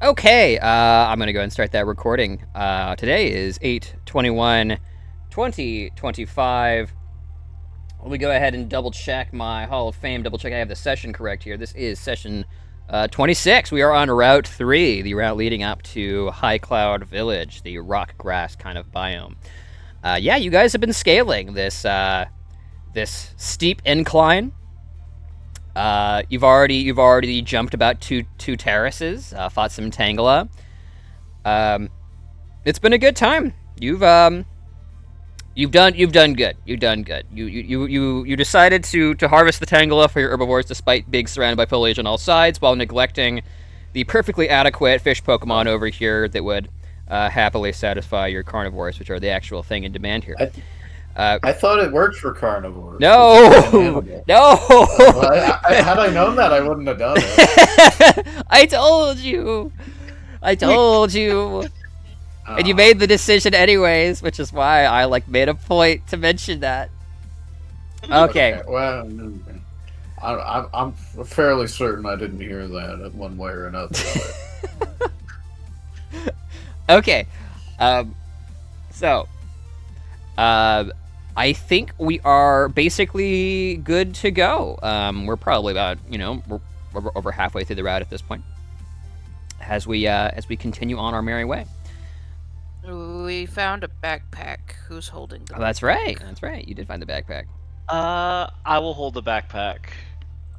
Okay, I'm going to go ahead and start that recording. Today is 8/21/2025. Let me go ahead and double check my Hall of Fame, double check I have the session correct here. This is session 26. We are on Route 3, the route leading up to High Cloud Village, the rock grass kind of biome. Yeah, you guys have been scaling this steep incline. You've already jumped about two terraces, fought some Tangela. It's been a good time. You've done good. You've done good. You decided to harvest the Tangela for your herbivores despite being surrounded by foliage on all sides, while neglecting the perfectly adequate fish Pokemon over here that would happily satisfy your carnivores, which are the actual thing in demand here. I thought it worked for carnivores. No, no. Had I known that, I wouldn't have done it. I told you. And you made the decision anyways, which is why I made a point to mention that. Okay. Well, I'm fairly certain I didn't hear that one way or another. Okay. I think we are basically good to go. We're probably about, we're over halfway through the route at this point. As we continue on our merry way. We found a backpack. Who's holding the backpack? That's right. That's right. You did find the backpack. I will hold the backpack.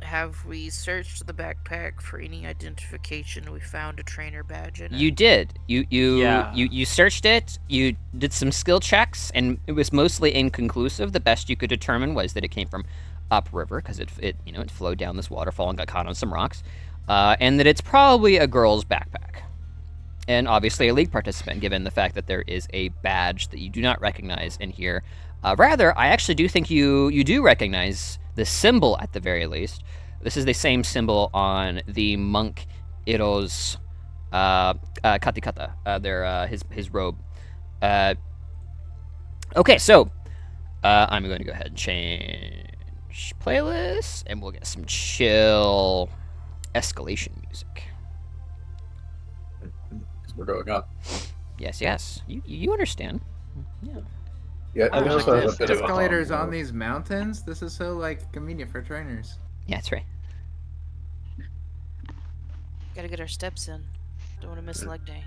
Have we searched the backpack for any identification? We found a trainer badge in it. You did. You searched it. You did some skill checks, and it was mostly inconclusive. The best you could determine was that it came from upriver because it flowed down this waterfall and got caught on some rocks, and that it's probably a girl's backpack, and obviously a league participant, given the fact that there is a badge that you do not recognize in here. Rather, I actually do think you do recognize the symbol at the very least. This is the same symbol on the monk Iro's katikata, his robe. Okay, so I'm going to go ahead and change playlist, and we'll get some chill escalation music. We're going up. Yes. You understand. Yeah. Yeah, I also have a bit of escalators on these mountains. This is so convenient for trainers. Yeah, that's right. Gotta get our steps in. Don't want to miss leg day.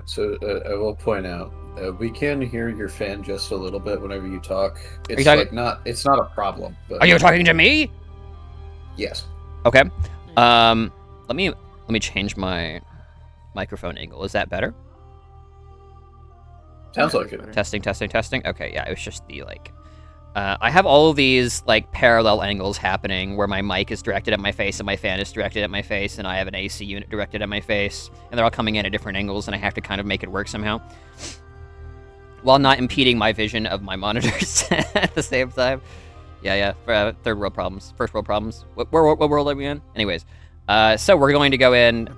So I will point out, we can hear your fan just a little bit whenever you talk. It's it's not a problem. But... Are you talking to me? Yes. Okay. Let me change my microphone angle. Is that better? Sounds like it. Testing. Okay, yeah, it was just the I have all of these parallel angles happening where my mic is directed at my face and my fan is directed at my face, and I have an AC unit directed at my face, and they're all coming in at different angles, and I have to kind of make it work somehow, while not impeding my vision of my monitors at the same time. Yeah. Third world problems, first world problems. What world are we in? Anyways, so we're going to go in.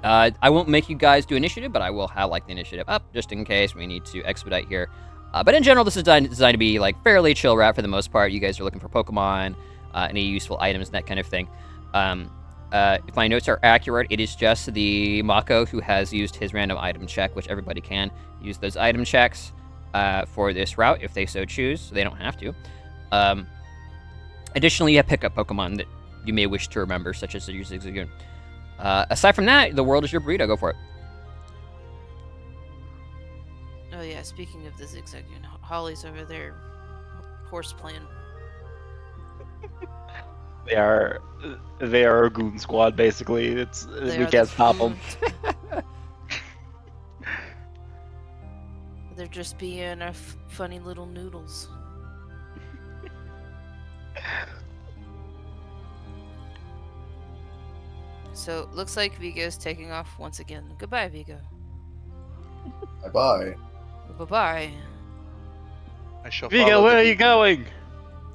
I won't make you guys do initiative, but I will have the initiative up just in case we need to expedite here. But in general, this is designed to be fairly chill route for the most part. You guys are looking for Pokemon, any useful items, and that kind of thing. If my notes are accurate, it is just the Mako who has used his random item check, which everybody can use those item checks for this route if they so choose. So they don't have to. Additionally, you have pickup Pokemon that you may wish to remember, such as the Zigzagoon. Aside from that, the world is your burrito. Go for it. Oh yeah, speaking of the Zigzagoon, Holly's over there horse playing. They are a goon squad basically. We can't stop them. They're just being funny little noodles. So, looks like Vigo's taking off once again. Goodbye, Vigo. Bye-bye. Bye-bye. Vigo, where are you going?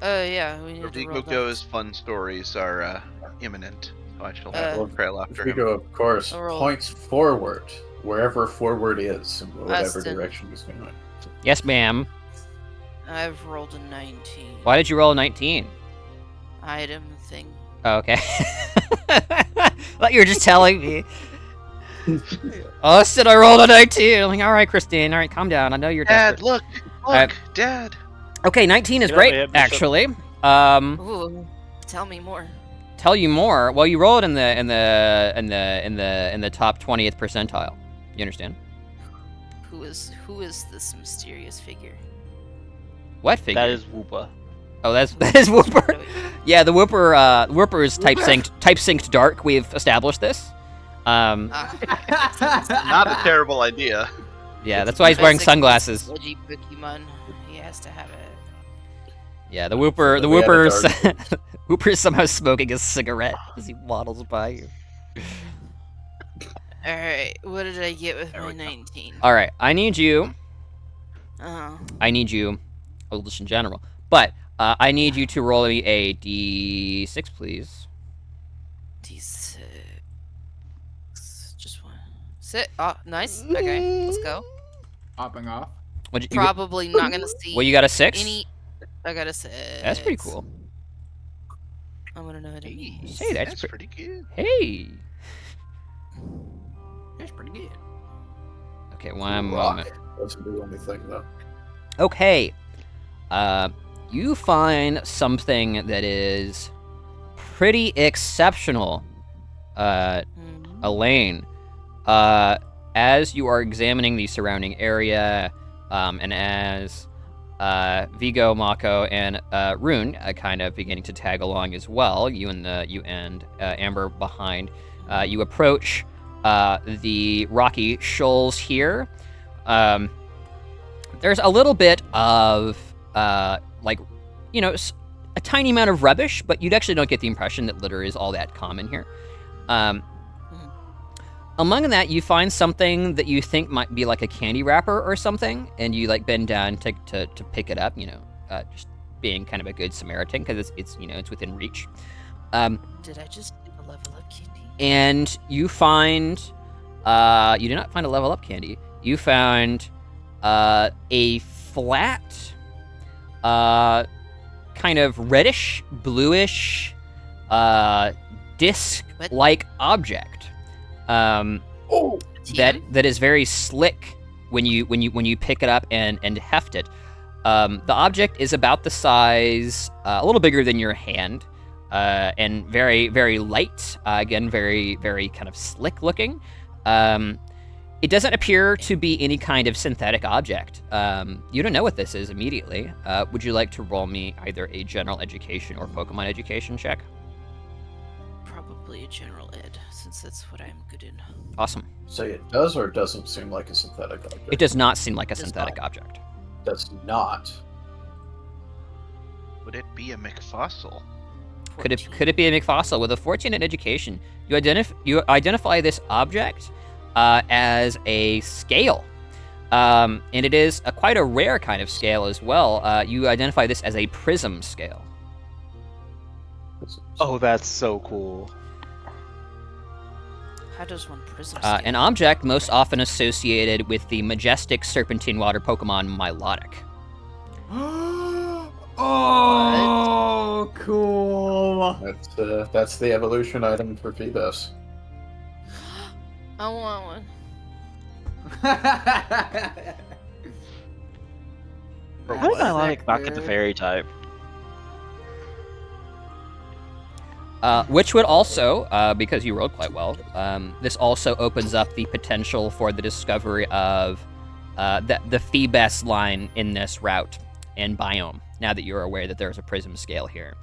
Yeah, we need to Vigo goes, fun stories are imminent. So I shall have to trail after him. Vigo, of course, points forward, wherever forward is, in whatever direction he's going. Yes, ma'am. I've rolled a 19. Why did you roll a 19? Item thing. Oh, okay. thought you were just telling me. Austin, I rolled a 19. I'm like, all right, Christine. All right, calm down. I know you're Dad, desperate. look, Dad. Okay, 19 is Get out of great, here, Bishop. actually. Ooh, tell me more. Tell you more. Well, you rolled in the top 20th percentile. You understand? Who is this mysterious figure? What figure? That is Woopa. Oh, that is Whooper. Yeah, the Whooper. Whooper is type synced dark. We've established this. Not a terrible idea. Yeah, that's why he's wearing sunglasses. Edgy Pokemon. He has to have it. Yeah, the Whooper. The We have a Whooper's dark- Whooper is somehow smoking a cigarette as he waddles by you. All right, what did I get with There my we go. 19? All right, I need you. Oh, Oh, just in general, but I need you to roll me a d6, please. D6. Just one. Sit. Oh, nice. Okay, let's go. Hopping off. What'd you, Probably not gonna see. well, you got a 6. any. I got a 6. That's pretty cool. I wanna know what it means. Hey, That's that's pretty good. Hey. That's pretty good. Okay, one Rock. moment. That's the only thing, though. Okay. You find something that is pretty exceptional, Mhm. Elaine. As you are examining the surrounding area, and as Vigo, Mako, and Rune kind of beginning to tag along as well, you and Amber behind, you approach the rocky shoals here. There's a little bit of a tiny amount of rubbish, but you actually don't get the impression that litter is all that common here. Among that, you find something that you think might be like a candy wrapper or something, and you like bend down to pick it up. Just being kind of a good Samaritan because it's within reach. Did I just get a level up candy? And you find, you do not find a level up candy. You found a flat, kind of reddish, bluish, disc-like object. Oh, That is very slick when you pick it up and heft it. The object is about the size, a little bigger than your hand, and very, very light. Again, very, very kind of slick looking. It doesn't appear to be any kind of synthetic object. You don't know what this is immediately. Would you like to roll me either a general education or Pokemon education check? Probably a general ed, since that's what I'm good in. Awesome. say it does or doesn't seem like a synthetic object. It does not seem like a Does synthetic not. object. Does not. Would it be a McFossil? Could 14. it be a McFossil? With a 14 in education, you identify this object as a scale, and it is quite a rare kind of scale as well. You identify this as a prism scale. Oh, that's so cool. How does one prism An object most often associated with the majestic serpentine water Pokemon Milotic. Oh, cool. That's the evolution item for Phoebus. I want one. How did I like not get the fairy type? Which would also, because you rolled quite well, this also opens up the potential for the discovery of the Phoebus line in this route and biome, now that you're aware that there's a prism scale here.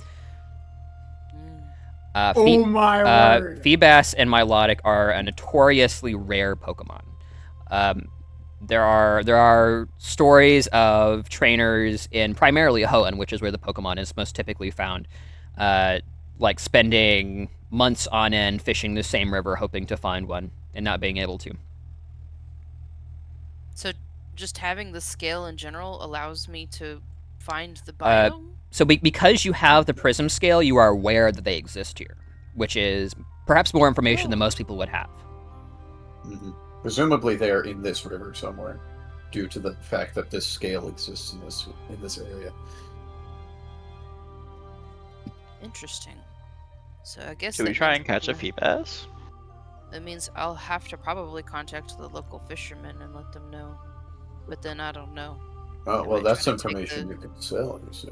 Oh my word. Phoebus and Milotic are a notoriously rare Pokemon. There are stories of trainers in primarily Hoenn, which is where the Pokemon is most typically found, like spending months on end fishing the same river hoping to find one and not being able to. So, just having the scale in general allows me to find the biome? So because you have the prism scale, you are aware that they exist here, which is perhaps more information than most people would have. Mm-hmm. Presumably, they are in this river somewhere, due to the fact that this scale exists in this area. Interesting. So I guess Should we that try means and catch a we're- Phoebus? That means I'll have to probably contact the local fishermen and let them know. But then I don't know. Oh, Am well, I that's trying to take information you can sell, you see.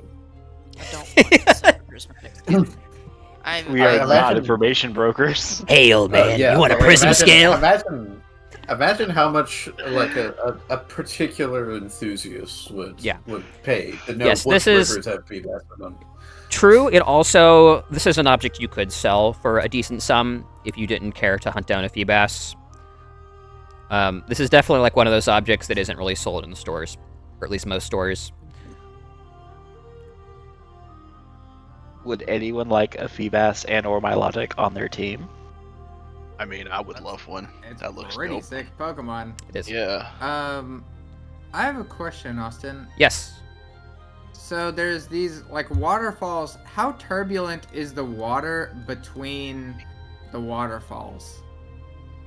I don't want to sell prismatic scale. We are I not imagine- information brokers. Hey, old man, Yeah, you want a but, like, prism scale? Imagine how much like a particular enthusiast would pay to know Yes, which this is- rivers have PBS in them. True, this is an object you could sell for a decent sum if you didn't care to hunt down a Feebas. This is definitely like one of those objects that isn't really sold in stores, or at least most stores. Would anyone like a Feebas and or Milotic on their team? I mean, I would love one. It's That looks pretty dope. sick Pokemon. It is. Yeah. I have a question, Austin. Yes. So there's these like waterfalls. How turbulent is the water between the waterfalls?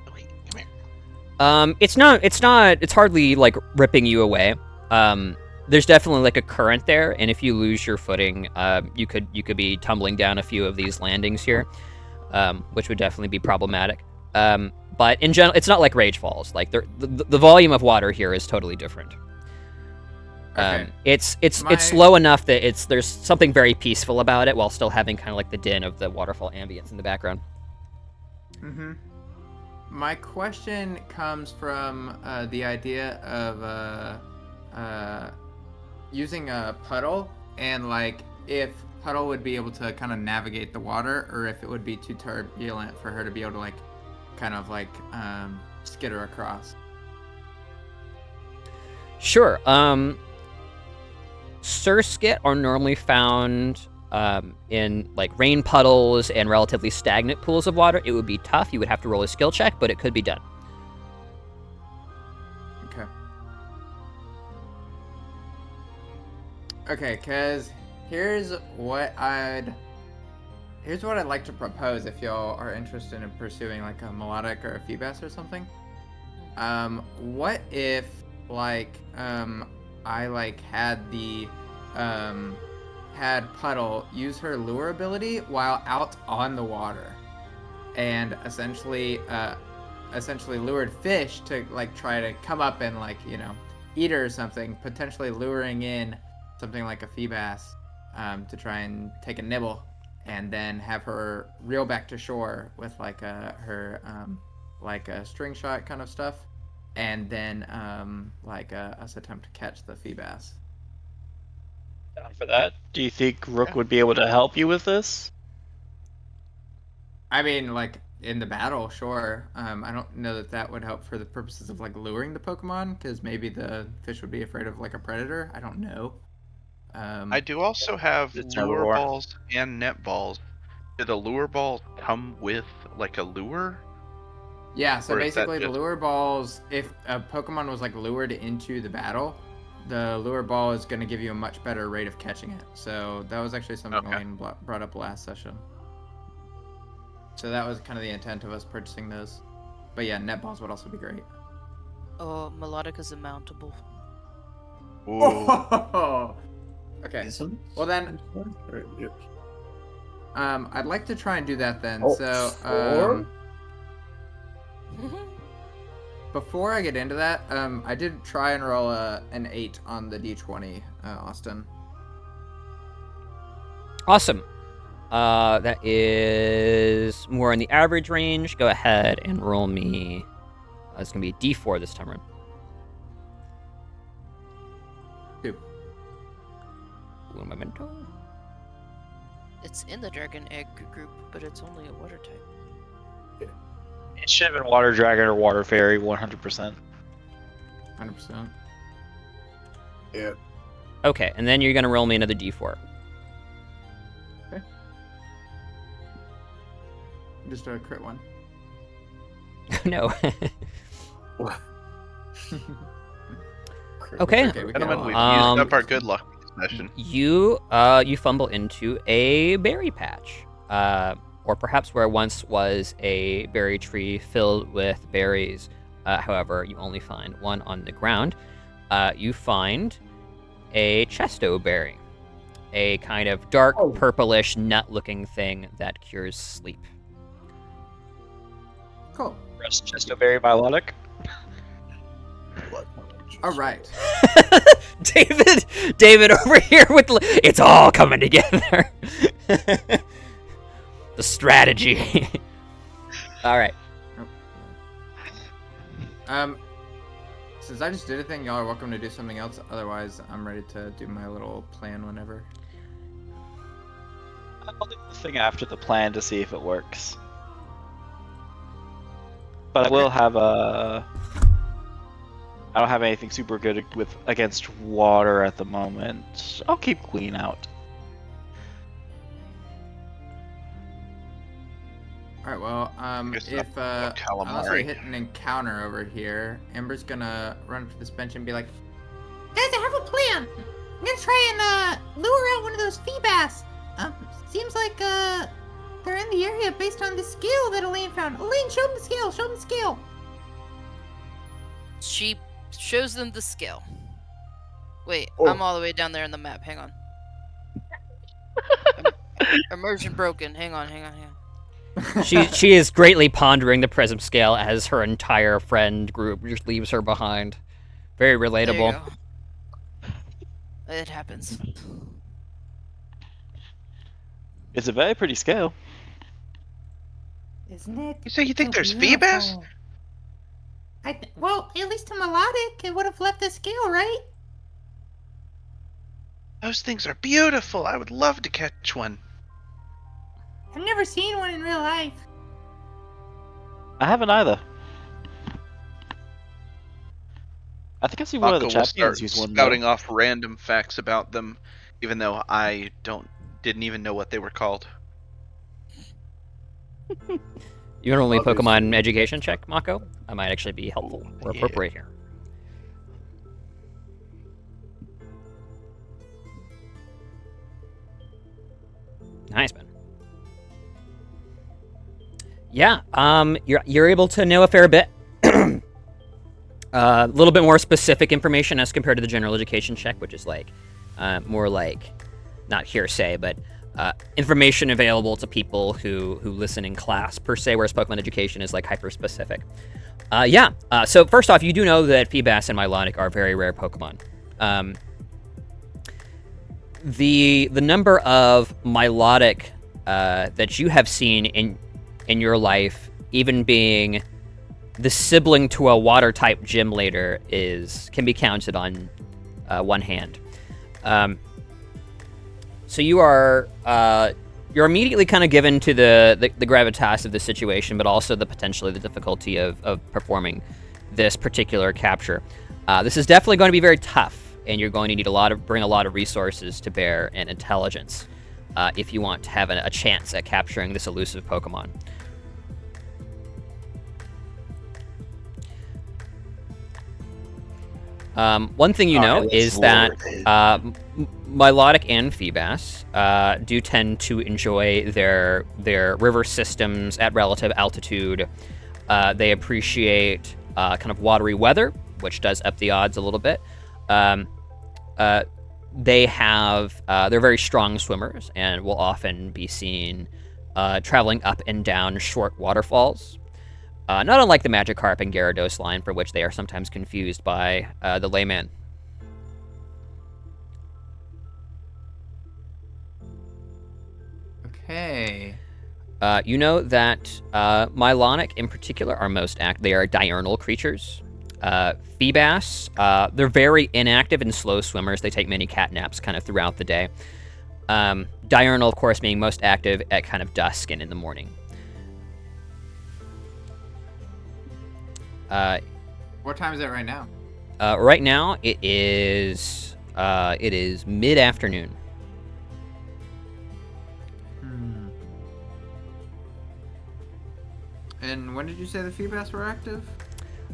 Okay, come here. It's hardly like ripping you away. There's definitely like a current there, and if you lose your footing, you could be tumbling down a few of these landings here, which would definitely be problematic. But in general, it's not like Rage Falls. Like the volume of water here is totally different. Okay. It's low enough that there's something very peaceful about it, while still having kind of like the din of the waterfall ambience in the background. Mm-hmm. My question comes from the idea of using a puddle, and like if Puddle would be able to kind of navigate the water, or if it would be too turbulent for her to be able to like kind of like skitter across. Sure. Surskit are normally found in like rain puddles and relatively stagnant pools of water. It would be tough. You would have to roll a skill check, but it could be done. Okay. Okay, cause here's what I'd like to propose if y'all are interested in pursuing like a melodic or a Feebas or something. What if like I like had the had Puddle use her lure ability while out on the water, and essentially lured fish to like try to come up and like eat her or something, potentially luring in something like a Feebas to try and take a nibble, and then have her reel back to shore with like her like a string shot kind of stuff, and then us attempt to catch the Feebas. Down for that. Do you think Rook would be able to help you with this? I mean, like in the battle, sure. I don't know that would help for the purposes of like luring the Pokemon, because maybe the fish would be afraid of like a predator. I don't know. I do also have It's lure herbivore. balls and net balls. Did a lure ball come with like a lure? Yeah, so Or is that basically the just- lure balls, if a Pokemon was like lured into the battle, the lure ball is going to give you a much better rate of catching it. So that was actually something Okay. Elaine brought up last session. So that was kind of the intent of us purchasing those. But yeah, net balls would also be great. Oh, Melodica's a mountable. Ooh. Okay. Isn't? Well then, Right, yeah. I'd like to try and do that then. Oh, So, four? before I get into that, I did try and roll an 8 on the D20, Austin. Awesome. That is more in the average range. Go ahead and roll me. It's gonna be a D4 this time around. 2. Un momento. It's in the Dragon Egg group, but it's only a water type. It should have been Water Dragon or Water Fairy, 100%. 100%. Yeah. Okay, and then you're gonna roll me another D4. Just a crit one. No. Okay. We Gentlemen, we've Um, used up our good luck this session. You fumble into a berry patch, or perhaps where once was a berry tree filled with berries. However, you only find one on the ground. You find a chesto berry, a kind of dark purplish nut-looking thing that cures sleep. Cool. Just a very melodic. All right. David over here with it's all coming together. The strategy. All right. Since I just did a thing, y'all are welcome to do something else. Otherwise, I'm ready to do my little plan whenever. I'll do the thing after the plan to see if it works. But I will have a. I don't have anything super good against water at the moment. I'll keep Queen out. Alright, well, unless we hit an encounter over here, Amber's gonna run up to this bench and be like, guys, I have a plan. I'm gonna try and lure out one of those fee bass. Seems like they're in the area based on the scale that Elaine found. Elaine, show them the scale. Show them the scale. She shows them the scale. Wait, Oh. I'm all the way down there on the map. Hang on. Immersion broken. Hang on. She is greatly pondering the prism scale as her entire friend group just leaves her behind. Very There you relatable. go. It happens. It's a very pretty scale. Isn't it? You say you think so there's fee bass? beautiful? Well, at least to melodic, it would have left the scale, right? Those things are beautiful. I would love to catch one. I've never seen one in real life. I haven't either. I think I see one of the Mako will champions start use one. spouting off random facts about them, even though I didn't even know what they were called. You want to only Obviously. Pokemon education check, Mako? That might actually be helpful or Yeah. appropriate here. Nice, man. Yeah, you're able to know a fair bit. A little bit more specific information as compared to the general education check, which is like more like not hearsay, but information available to people who listen in class per se, whereas Pokemon education is like hyper specific. So first off, you do know that Feebas and Milotic are very rare Pokemon. The number of Milotic that you have seen in your life, even being the sibling to a water type gym leader, can be counted on one hand. So you're immediately kind of given to the gravitas of the situation, but also potentially the difficulty of performing this particular capture. This is definitely going to be very tough, and you're going to need bring a lot of resources to bear and intelligence if you want to have a chance at capturing this elusive Pokemon. One thing you know is that Milotic and Feebas do tend to enjoy their river systems at relative altitude. They appreciate kind of watery weather, which does up the odds a little bit. They're very strong swimmers and will often be seen traveling up and down short waterfalls. Not unlike the Magikarp and Gyarados line, for which they are sometimes confused by the layman. okay. You know that Milonic in particular are they are diurnal creatures. Feebas, they're very inactive and slow swimmers. They take many cat naps kind of throughout the day. Diurnal, of course, being most active at kind of dusk and in the morning. What time is it right now? Right now, it is mid-afternoon. And when did you say the Feebas were active?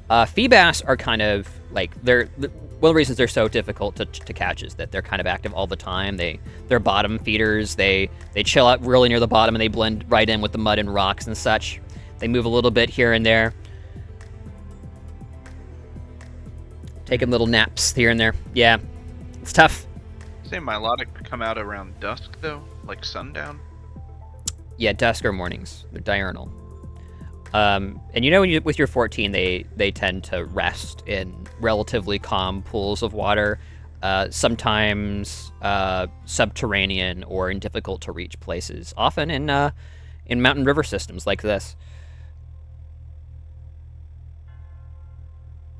Feebas are kind of like one of the reasons they're so difficult to catch is that they're kind of active all the time. They're bottom feeders. They chill out really near the bottom and they blend right in with the mud and rocks and such. They move a little bit here and there, taking little naps here and there. Yeah, it's tough. Say Milotic come out around dusk though, like sundown. Yeah, dusk or mornings. They're diurnal. And you know, with your 14, they tend to rest in relatively calm pools of water, sometimes subterranean or in difficult to reach places, often in mountain river systems like this.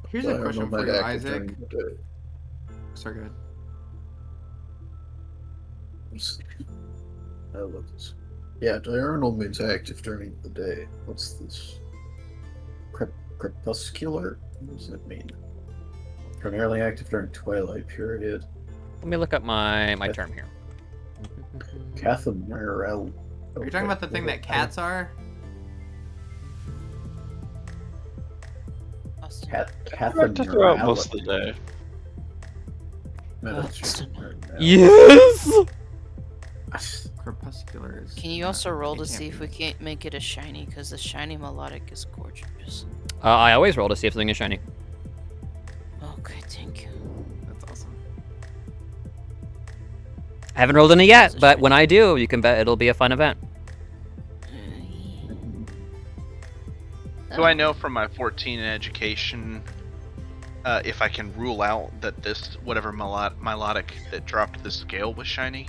Here's a question for you, Isaac. Sorry, go ahead. Yeah, diurnal means active during the day. What's this? Crepuscular? What does that mean? Primarily active during twilight period. Let me look up my term here. Cathamarel. Are you talking about the thing that cats are? Throughout most of the day. Yes! Crepuscular. Can you also roll to see if we can't make it a shiny? Because the shiny melodic is gorgeous. I always roll to see if something is shiny. Okay, thank you. That's awesome. I haven't rolled any yet, but when I do, you can bet it'll be a fun event. So I know from my 14 in education, if I can rule out that this whatever melodic that dropped the scale was shiny,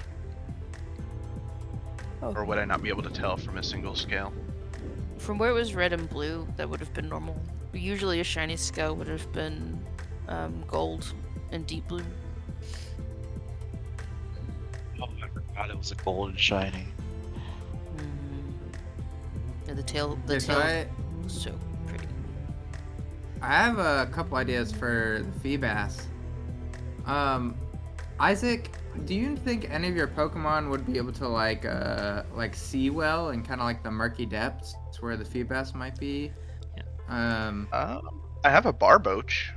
or would I not be able to tell from a single scale? From where it was red and blue, that would have been normal. Usually a shiny scale would have been gold and deep blue. Oh, I forgot it was a gold and shiny. Yeah, the tail so pretty. I have a couple ideas for the Feebas. Isaac, do you think any of your Pokemon would be able to like see well in kind of like the murky depths where the Feebas might be? Yeah. I have a Barboach.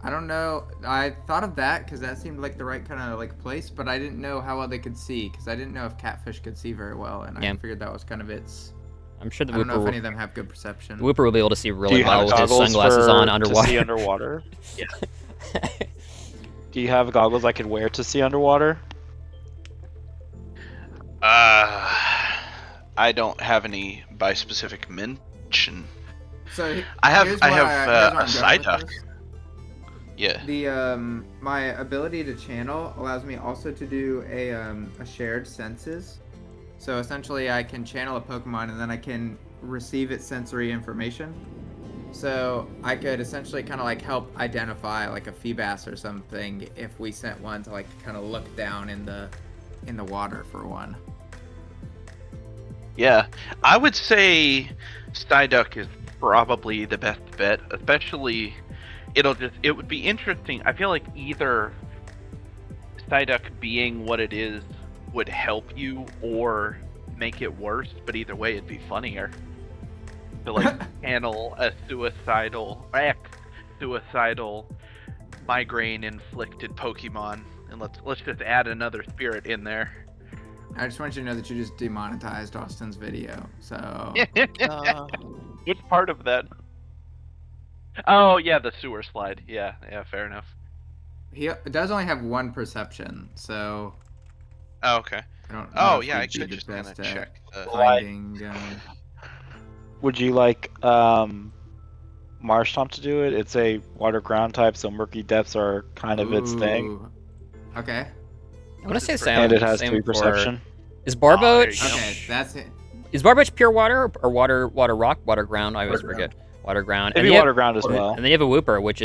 I don't know. I thought of that because that seemed like the right kind of like place, but I didn't know how well they could see because I didn't know if catfish could see very well, and I figured that was kind of its. I'm sure the I don't know if any of them have good perception. Wooper will be able to see really well with his sunglasses on underwater. To see underwater? Yeah. Do you have goggles I could wear to see underwater? I don't have any by specific mention. So I have a Psyduck. Yeah. The my ability to channel allows me also to do a shared senses. So essentially, I can channel a Pokemon and then I can receive its sensory information. So I could essentially kind of like help identify like a Feebas or something if we sent one to like kind of look down in the water for one. Yeah, I would say Psyduck is probably the best bet, especially it would be interesting. I feel like either Psyduck being what it is would help you or make it worse, but either way it'd be funnier to like channel a suicidal migraine inflicted Pokemon, and let's just add another spirit in there. I just want you to know that you just demonetized Austin's video, so Which part of that? Oh yeah, the sewer slide. Yeah, fair enough. He does only have one perception, so Oh, okay. I don't know Oh if yeah, I he'd be could the just kind best of at check. finding. Would you like Marshtomp to do it? It's a water ground type, so murky depths are kind of its thing. Ooh. Okay. I want to say And it has same 3 for- perception. Is Barboach? Okay, that's it. Is Barboach pure water or water rock, water ground? I always forget. Water ground. Maybe water ground as well. And then you have a Wooper, which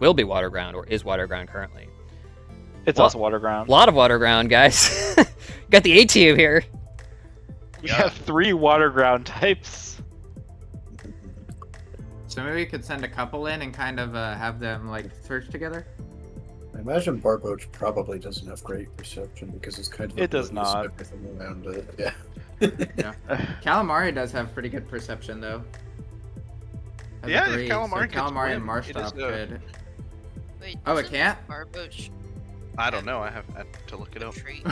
will be water ground or is water ground currently. It's also water ground. A lot of water ground, guys. Got the ATU here. We have 3 water ground types. So maybe we could send a couple in and kind of have them like search together. I imagine Barboach probably doesn't have great perception because it's kind of It does not. everything around it. Yeah. Yeah. Calamari does have pretty good perception though. Has a Yeah, if 3, Calamari so gets Calamari and wind, it is Marshtomp could. Wait, Oh, it doesn't can't? Barboach I don't know. I have to look it up. trait?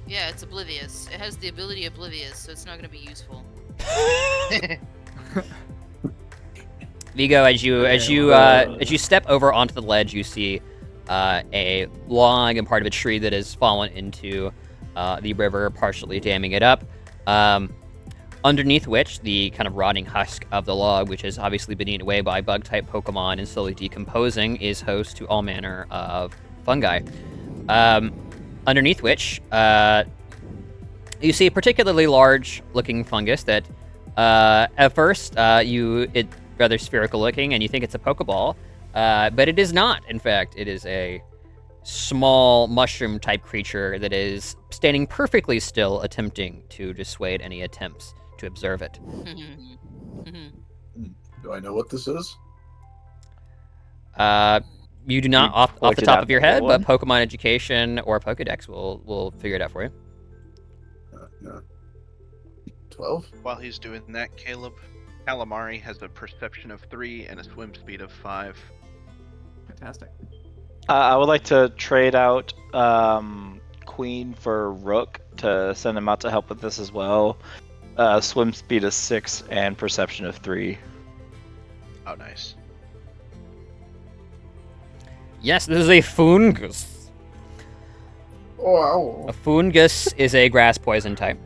Yeah, it's oblivious. It has the ability oblivious, so it's not going to be useful. Vigo, as you step over onto the ledge, you see a log and part of a tree that has fallen into the river, partially damming it up. underneath which the kind of rotting husk of the log, which has obviously been eaten away by bug-type Pokemon and slowly decomposing, is host to all manner of fungi. Underneath which, you see a particularly large-looking fungus that, at first, it's rather spherical-looking, and you think it's a Pokeball, but it is not. In fact, it is a small mushroom-type creature that is standing perfectly still, attempting to dissuade any attempts to observe it. Do I know what this is? You do not You off the pointed top out of your the head, but one. Pokemon Education or Pokedex will figure it out for you. No. 12? While he's doing that, Caleb, Calamari has a perception of 3 and a swim speed of 5. Fantastic. I would like to trade out Queen for Rook to send him out to help with this as well. Swim speed of 6 and perception of 3. Oh, nice. Yes, this is a fungus. Wow. A fungus is a grass poison type.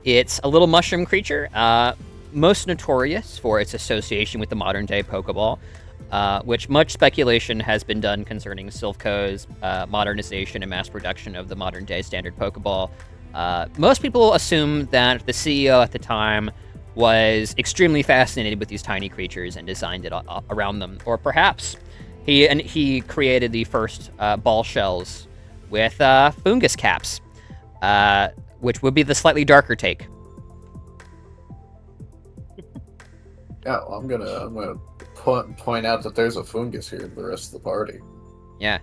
It's a little mushroom creature, most notorious for its association with the modern-day Pokeball, which much speculation has been done concerning Silphco's modernization and mass production of the modern-day standard Pokeball. Most people assume that the CEO at the time was extremely fascinated with these tiny creatures and designed it around them, or perhaps he created the first ball shells with fungus caps, which would be the slightly darker take. Yeah, well, I'm gonna point out that there's a fungus here to the rest of the party. Yeah.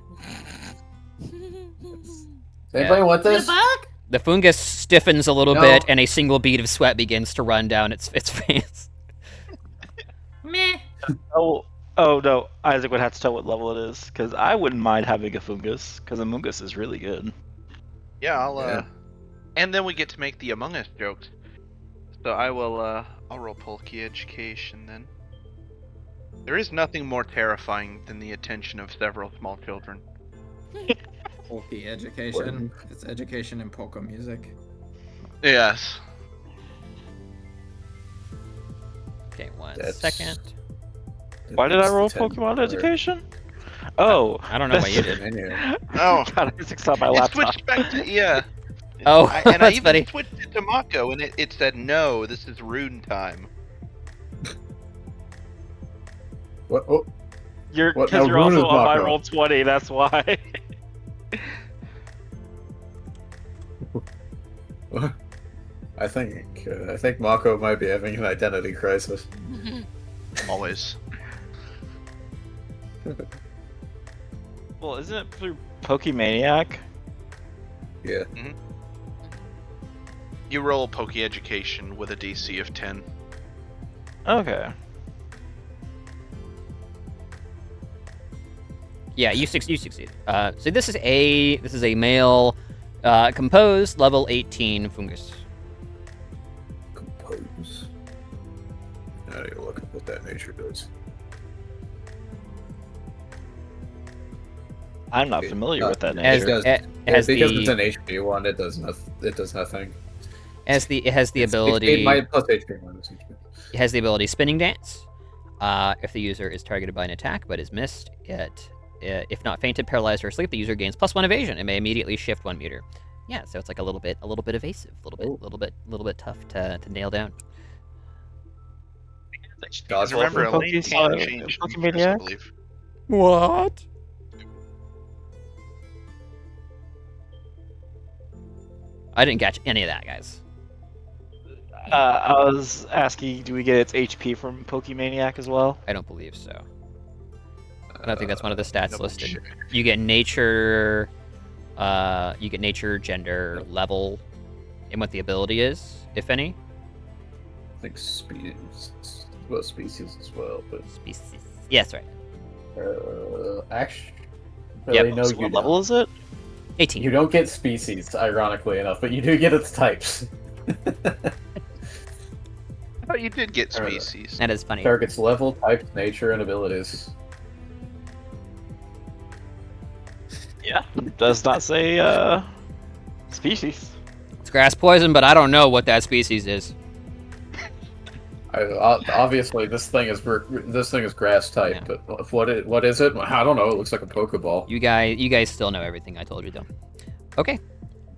Anybody want Is it a this? bug? The fungus stiffens a little No. bit, and a single bead of sweat begins to run down its face. Meh. Oh no, Isaac would have to tell what level it is, because I wouldn't mind having a fungus, because a fungus is really good. Yeah, I'll Yeah. and then we get to make the Among Us jokes. So I'll roll Polky Education then. There is nothing more terrifying than the attention of several small children. Polky education. It's education in polka music. Yes. Okay, one That's- second. Why did I It's roll the 10 Pokemon player. Education? Oh, I don't know why you did. Menu. Oh, God, Isaac's on my it laptop. switched back to yeah. Oh, And I that's even funny. switched it to Mako, and it said no. This is rune time. What? Oh, You're What? because Now you're Rune also is on my Mako. roll 20. That's why. I think Mako might be having an identity crisis. Always. Well, isn't it through Pokemaniac? Yeah. You roll Poke Education with a DC of 10. Okay. Yeah, you succeed. So this is a male, composed level 18 fungus. Compose. I need to look at what that nature does. I'm not familiar with that As- nature. it has because the- it's an HP one, it does nothing. It has the It's ability. plus HP minus HP. It has the ability Spinning Dance. If the user is targeted by an attack but is missed, if not fainted, paralyzed, or asleep, the user gains +1 evasion and may immediately shift 1 meter. Yeah, so it's like a little bit evasive, a little bit tough to nail down. Dodge Remember, roll. Elaine can change features, I Pokemaniac? believe. What? I didn't catch any of that, guys. I was asking, do we get its HP from Pokemaniac as well? I don't believe so. I don't think that's one of the stats Double listed. check. You get nature, gender, level, and what the ability is, if any. I think species as well, but Species. Yes, right. actually, Yep. no, So you what don't. level is it? 18. You don't get species, ironically enough, but you do get its types. Oh, you did get Alright. species. That is funny. Target's level, type, nature, and abilities. Yeah. Does not say species. It's grass poison, but I don't know what that species is. Obviously, this thing is grass type, Yeah. but what is it? I don't know. It looks like a Pokeball. You guys still know everything I told you, though. Okay.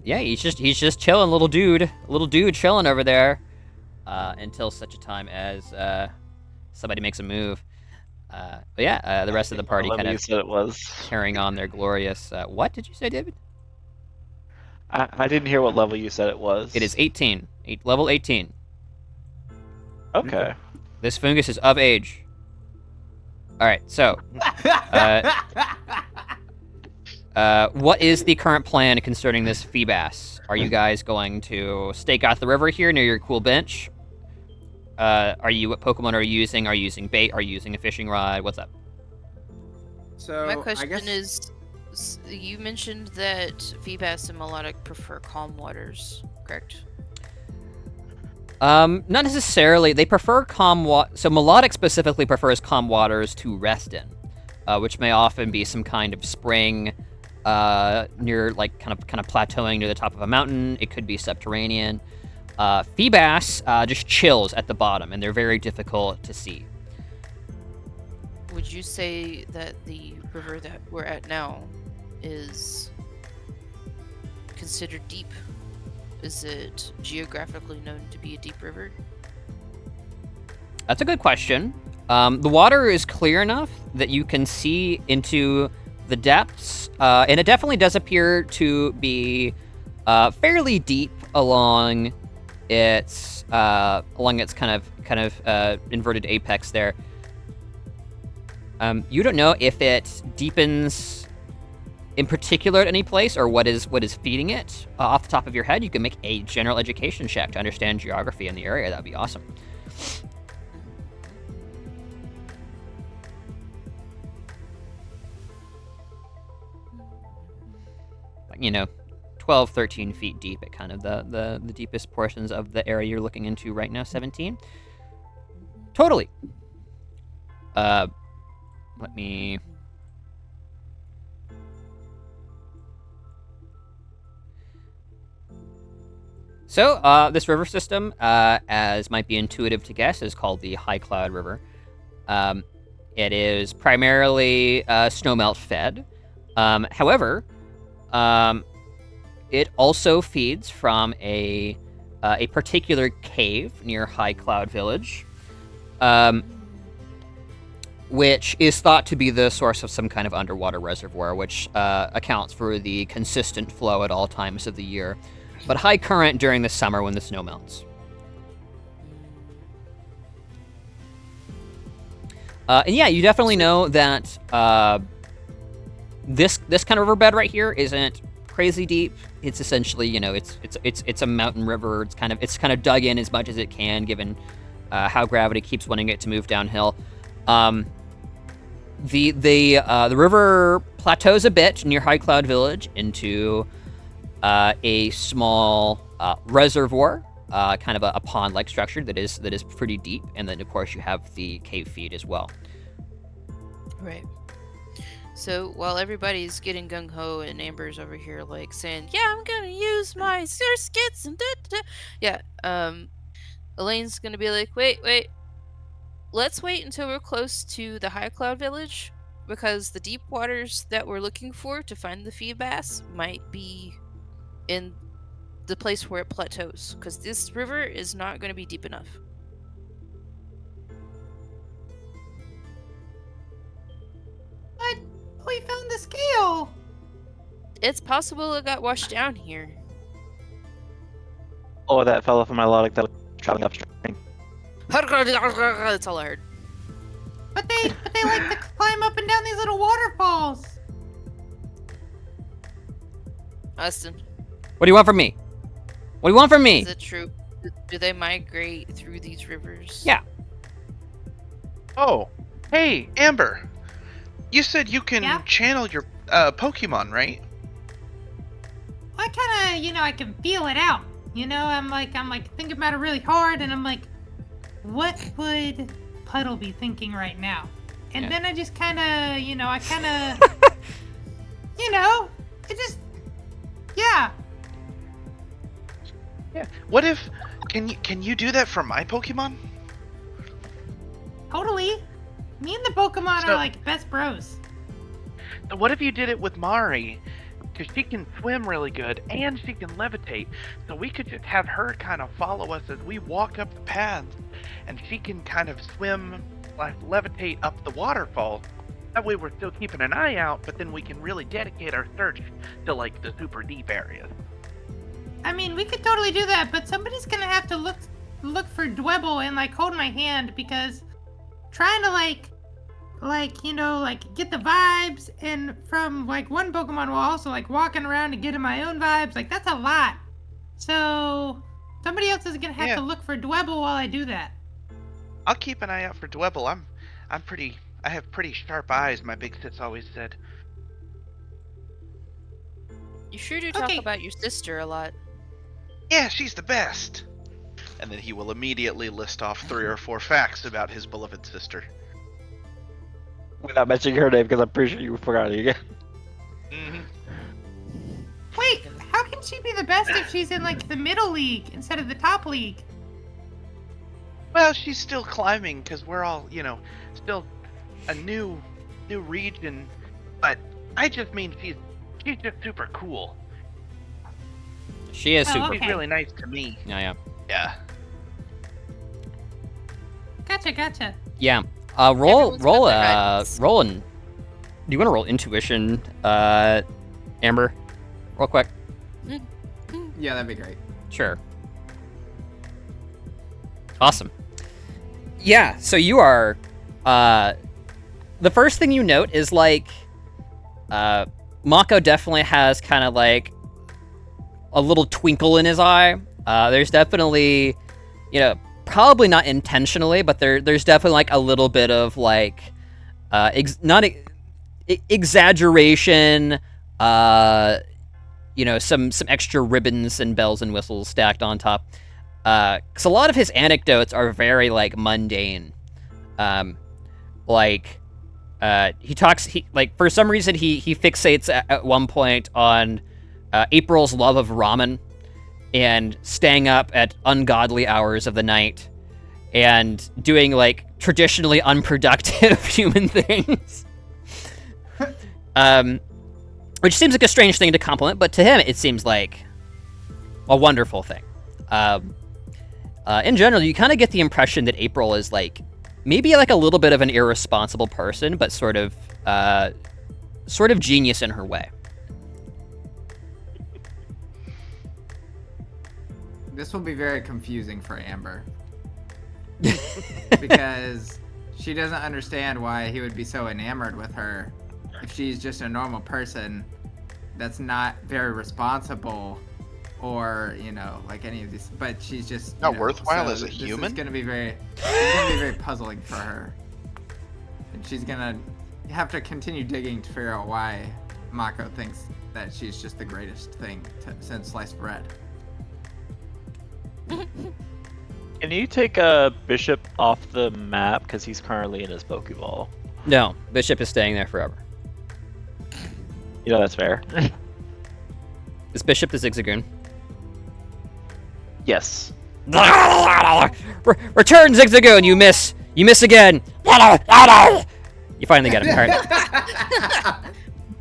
Yeah, he's just chilling, little dude chilling over there, until such a time as somebody makes a move. But yeah, the rest of the party kind of said it was. carrying on their glorious. What did you say, David? I didn't hear what level you said it was. It is 18. Level 18. Okay. This fungus is of age. All right, so what is the current plan concerning this Feebas? Are you guys going to stake out the river here near your cool bench? What Pokemon are you using? Are you using bait? Are you using a fishing rod? What's up? So My question I guess... is, you mentioned that Feebas and Melodic prefer calm waters, correct? Not necessarily. They prefer calm water. So Melodic specifically prefers calm waters to rest in, which may often be some kind of spring near, like, kind of plateauing near the top of a mountain. It could be subterranean. Feebas just chills at the bottom, and they're very difficult to see. Would you say that the river that we're at now is considered deep? Is it geographically known to be a deep river? That's a good question. The water is clear enough that you can see into the depths, and it definitely does appear to be fairly deep along its kind of inverted apex there. You don't know if it deepens in particular at any place, or what is feeding it. Off the top of your head, you can make a general education check to understand geography in the area. That'd be awesome. Like, 12, 13 feet deep at kind of the deepest portions of the area you're looking into right now. 17. Totally. Let me... So, this river system, as might be intuitive to guess, is called the High Cloud River. It is primarily snowmelt fed. However, it also feeds from a particular cave near High Cloud Village, which is thought to be the source of some kind of underwater reservoir, which accounts for the consistent flow at all times of the year, but high current during the summer when the snow melts. And yeah, you definitely know that this kind of riverbed right here isn't crazy deep. It's essentially, it's a mountain river. It's kind of dug in as much as it can, given how gravity keeps wanting it to move downhill. The river plateaus a bit near High Cloud Village into a small reservoir, kind of a pond-like structure that is pretty deep, and then of course you have the cave feed as well. Right. So while everybody's getting gung-ho and Amber's over here like saying, yeah, I'm gonna use my sewer skits and da-da-da. Yeah, Elaine's gonna be like, wait. Let's wait until we're close to the High Cloud Village, because the deep waters that we're looking for to find the Feebas might be in the place where it plateaus, because this river is not going to be deep enough. But we found the scale. It's possible it got washed down here. Or that fellow from Melodic that was traveling upstream. That's all I heard. But they like to climb up and down these little waterfalls. Austin, What do you want from me? What do you want from me? is it true? Do they migrate through these rivers? Yeah. Oh, hey, Amber. You said you can Yeah? channel your Pokemon, right? I kind of, I can feel it out. I'm like thinking about it really hard, and I'm like, what would Puddle be thinking right now? And Yeah. then I just kind of, it just, yeah. Yeah. What if can you do that for my Pokemon? Totally. Me and the Pokemon are like best bros. What if you did it with Mari? Because she can swim really good and she can levitate. So we could just have her kind of follow us as we walk up the paths, and she can kind of swim, like levitate up the waterfall. That way we're still keeping an eye out, but then we can really dedicate our search to like the super deep areas. I mean, we could totally do that, but somebody's gonna have to look for Dwebble and like hold my hand, because trying to like get the vibes and from like one Pokemon while also like walking around and getting my own vibes, like that's a lot. So somebody else is gonna have to look for Dwebble while I do that. I'll keep an eye out for Dwebble. I have pretty sharp eyes, my big sis always said. You sure do talk about your sister a lot. Yeah, she's the best. And then he will immediately list off 3 or 4 facts about his beloved sister. Without mentioning her name, because I'm pretty sure you forgot it again. Wait, how can she be the best if she's in like the middle league instead of the top league? Well, she's still climbing because we're all, still a new region. But I just mean she's just super cool. She is super. She's really nice to me. Yeah. Gotcha. Yeah. Roll. Do you want to roll intuition, Amber, real quick? Yeah, that'd be great. Sure. Awesome. Yeah. So you are. The first thing you note is like, Mako definitely has kind of like a little twinkle in his eye. There's definitely, probably not intentionally, but there's definitely like a little bit of like, exaggeration, some extra ribbons and bells and whistles stacked on top. Because a lot of his anecdotes are very like mundane. He talks, for some reason he fixates at one point on April's love of ramen and staying up at ungodly hours of the night and doing like traditionally unproductive human things. Which seems like a strange thing to compliment, but to him it seems like a wonderful thing. In general, you kind of get the impression that April is like maybe like a little bit of an irresponsible person, but sort of genius in her way. This will be very confusing for Amber. Because she doesn't understand why he would be so enamored with her if she's just a normal person that's not very responsible or, like any of these, but she's just not worthwhile as a human. It's gonna be very puzzling for her. And she's gonna have to continue digging to figure out why Mako thinks that she's just the greatest thing since sliced bread. Can you take Bishop off the map because he's currently in his Pokeball? No, Bishop is staying there forever. That's fair. Is Bishop the Zigzagoon? Yes. Return, Zigzagoon! You miss again! You finally got him. All right.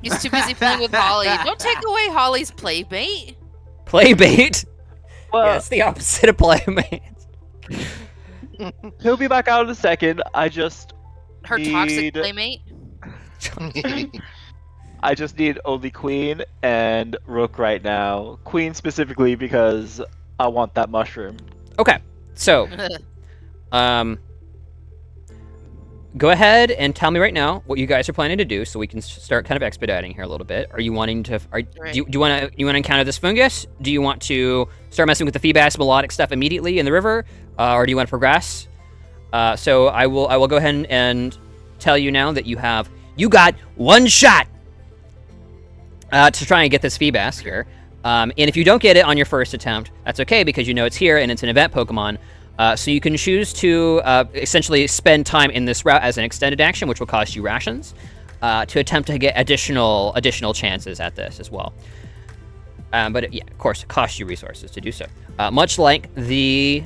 He's too busy playing with Holly. Don't take away Holly's playmate. Playmate? Well, yeah, it's the opposite of playmate. He'll be back out in a second. Her toxic playmate? I just need only Queen and Rook right now. Queen specifically because I want that mushroom. Okay, so, go ahead and tell me right now what you guys are planning to do, so we can start kind of expediting here a little bit. Are you wanting to? Do you want to encounter this fungus? Do you want to start messing with the Feebas melodic stuff immediately in the river, or do you want to progress? So I will go ahead and tell you now that you got one shot to try and get this Feebas here. And if you don't get it on your first attempt, that's okay, because it's here and it's an event Pokemon. So you can choose to essentially spend time in this route as an extended action, which will cost you rations, to attempt to get additional chances at this as well. But yeah, of course, it costs you resources to do so. Much like the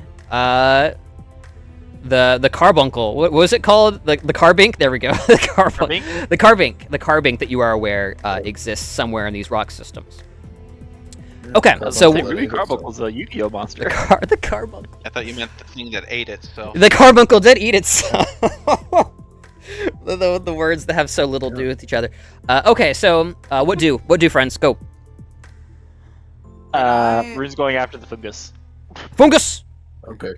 carbuncle. What was it called? The carbink? There we go. The carbink. The carbink. The carbink that you are aware exists somewhere in these rock systems. Okay, so Ruby Carbuncle's a Yu-Gi-Oh monster. The carbuncle. I thought you meant the thing that ate it. So The carbuncle did eat itself. the words that have so little to do with each other. Okay, so what do friends go? Rune's going after the fungus. Fungus. Okay.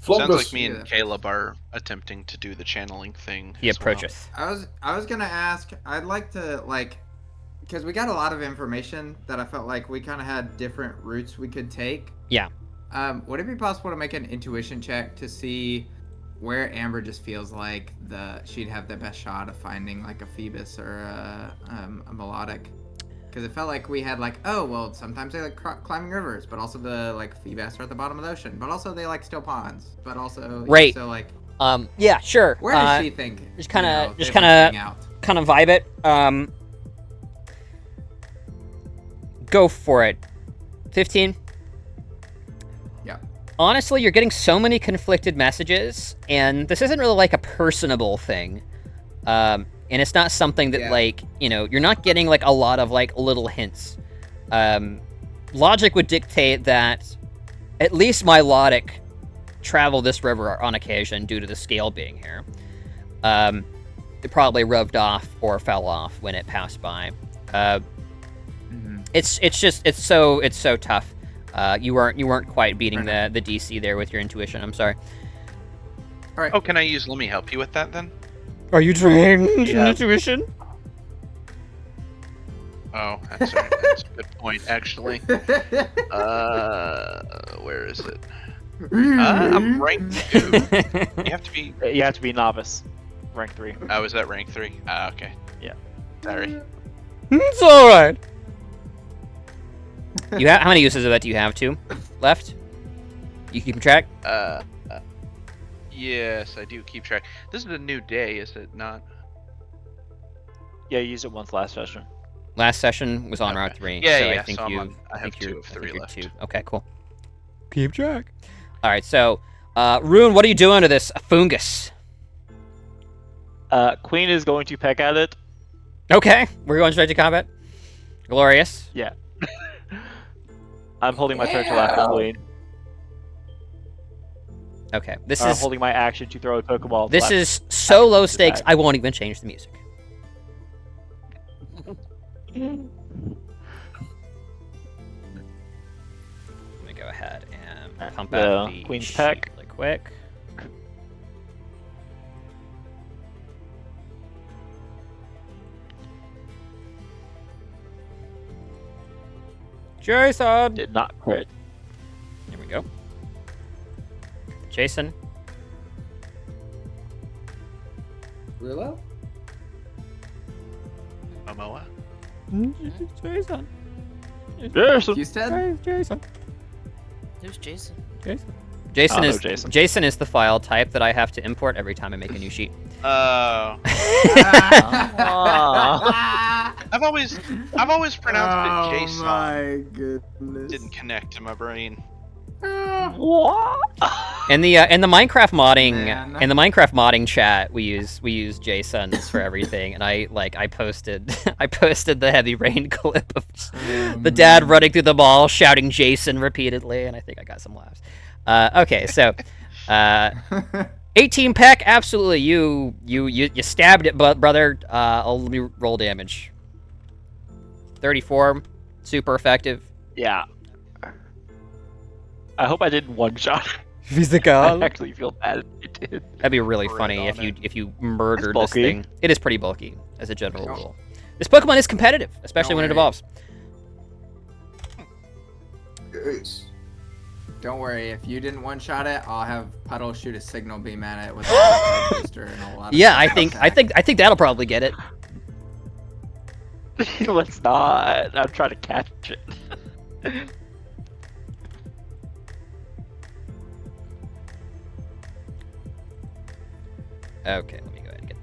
sounds like me and Caleb are attempting to do the channeling thing. He as approaches. I was gonna ask. I'd like to because we got a lot of information that I felt like we kind of had different routes we could take. Yeah. Would it be possible to make an intuition check to see where Amber just feels like she'd have the best shot of finding like a Phoebus or a melodic? Because it felt like we had sometimes they like climbing rivers, but also the Phoebus are at the bottom of the ocean, but also they like still ponds, but also right. So yeah, sure. Where does she think? Just kind of vibe it. Go for it. 15. Yeah. Honestly, you're getting so many conflicted messages, and this isn't really like a personable thing. And it's not something that you're not getting like a lot of like little hints. Logic would dictate that at least Milotic travel this river on occasion due to the scale being here. It probably rubbed off or fell off when it passed by. It's so tough. You weren't quite beating the DC there with your intuition. I'm sorry. All right. Oh, can I use? Let me help you with that then. Are you trained in intuition? Oh, that's a good point, actually. Where is it? I'm rank 2. You have to be novice. Rank 3. Oh, is that rank 3? Okay. Yeah. Sorry. It's alright. How many uses of that do you have? 2 left? You keeping track? Yes, I do keep track. This is a new day, is it not? Yeah, you used it once last session. Last session was on Route 3. Yeah, so yeah. I think I have 2 of 3 left. 2. Okay, cool. Keep track. All right, so Rune, what are you doing to this fungus? Queen is going to peck at it. Okay, we're going straight to combat. Glorious. Yeah. I'm holding my turn till after Queen. Okay, I'm holding my action to throw a Pokeball. This is so low stakes, I won't even change the music. Let me go ahead and pump out the Queen's peck really quick. Jason! Did not crit. Here we go. Jason. Rillo? Momoa? Jason. Jason. Jason. Who's Jason? Jason is the file type that I have to import every time I make a new sheet. Oh. I've always pronounced it Jason. Oh my goodness. Didn't connect to my brain. What? In the Minecraft modding Man. in the Minecraft modding chat, we use Jasons for everything, and I posted the heavy rain clip of the dad running through the mall shouting Jason repeatedly, and I think I got some laughs. Okay, so 18 peck, absolutely. You stabbed it, brother. Let me roll damage. 34, super effective. Yeah. I hope I didn't one-shot. Physical. I actually feel bad if I did. That'd be really funny if you murdered this bulky. thing. It is pretty bulky, as a general rule. This Pokemon is competitive, especially when it evolves. Yes. Don't worry, if you didn't one-shot it, I'll have Puddle shoot a signal beam at it with a booster and a lot of Yeah, I think that'll probably get it. Let's not. I'm trying to catch it. Okay, let me go ahead and get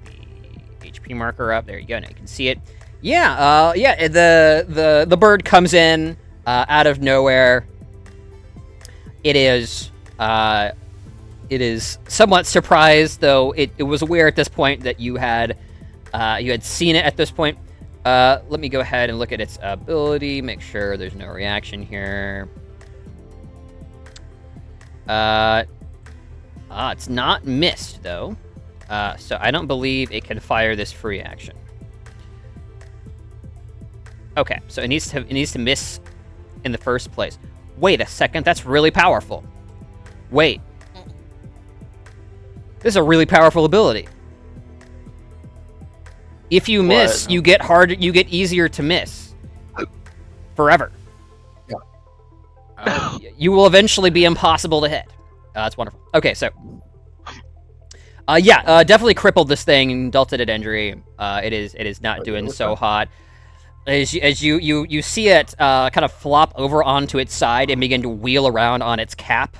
the HP marker up. There you go. Now you can see it. Yeah. The bird comes in out of nowhere. It is somewhat surprised, though it was aware at this point that you had seen it at this point. Let me go ahead and look at its ability, make sure there's no reaction here. It's not missed, though. So I don't believe it can fire this free action. Okay, so it needs to miss in the first place. Wait a second, that's really powerful. Wait. This is a really powerful ability. If you miss, you get easier to miss. Forever. Yeah. You will eventually be impossible to hit. That's wonderful. Okay, so definitely crippled this thing and dealt it an injury. It is not doing so hot. As you see it kind of flop over onto its side and begin to wheel around on its cap.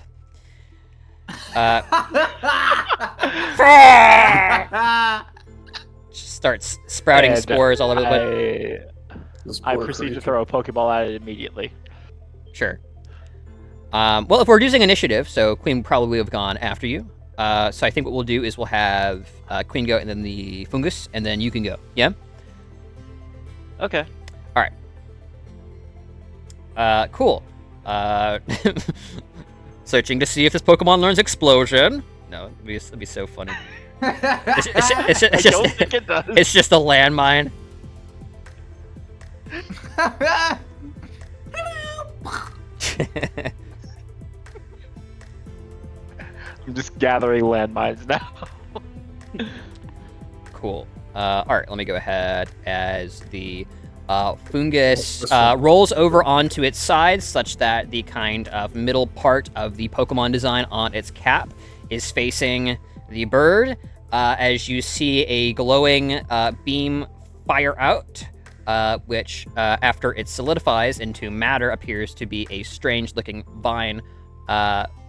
Starts sprouting spores all over the place. I proceed to throw a Pokeball at it immediately. Sure. Well, if we're using initiative, so Queen probably would have gone after you. So I think what we'll do is we'll have Queen go and then the Fungus, and then you can go. Yeah? Okay. All right. Cool. Searching to see if this Pokemon learns Explosion. No, it'd be so funny. It's just a landmine. I'm just gathering landmines now. Cool. All right, let me go ahead as the Fungus rolls over onto its side such that the kind of middle part of the Pokemon design on its cap is facing the bird. As you see a glowing beam fire out, which after it solidifies into matter appears to be a strange-looking vine,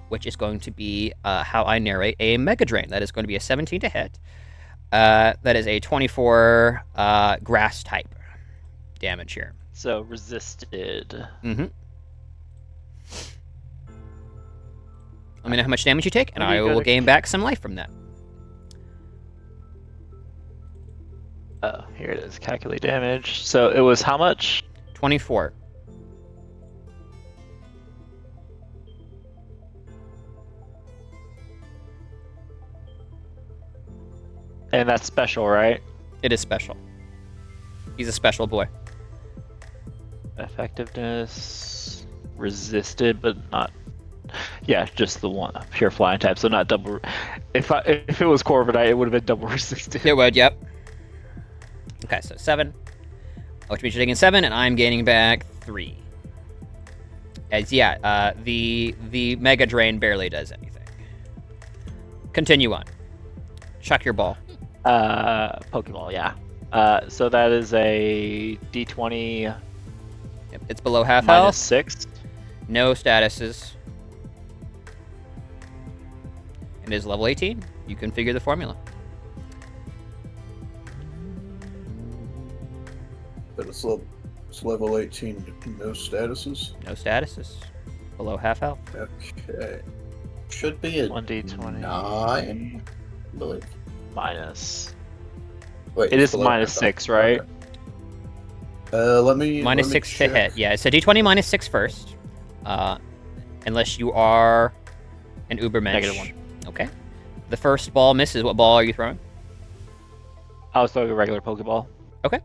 which is going to be how I narrate a Mega Drain. That is going to be a 17 to hit. That is a 24 grass type damage here. So resisted. Mm-hmm. Let me know how much damage you take, and I will gain back some life from that. Oh, here it is. Calculate damage. So it was how much? 24. And that's special, right? It is special. He's a special boy. Effectiveness resisted, but not. Yeah, just the one pure flying type, so not double. If it was Corviknight, it would have been double resisted. It would, yep. Okay, so 7. Which means you're taking 7, and I'm gaining back 3. As the Mega Drain barely does anything. Continue on. Chuck your ball. Pokeball, yeah. So that is a D20. Yep, it's below half minus health. 6. No statuses. It is level 18. You configure the formula. But it's level 18, no statuses? No statuses. Below half health. Okay. Should be a 1d20. 9, I believe. Minus. Wait, It is below minus half 6, health. right? Okay. Let me Minus let me 6 to check. hit. Yeah, it's a d20 minus 6 first. Unless you are an Ubermensch. -1. Okay. The first ball misses. What ball are you throwing? I was throwing a regular Pokeball. Okay.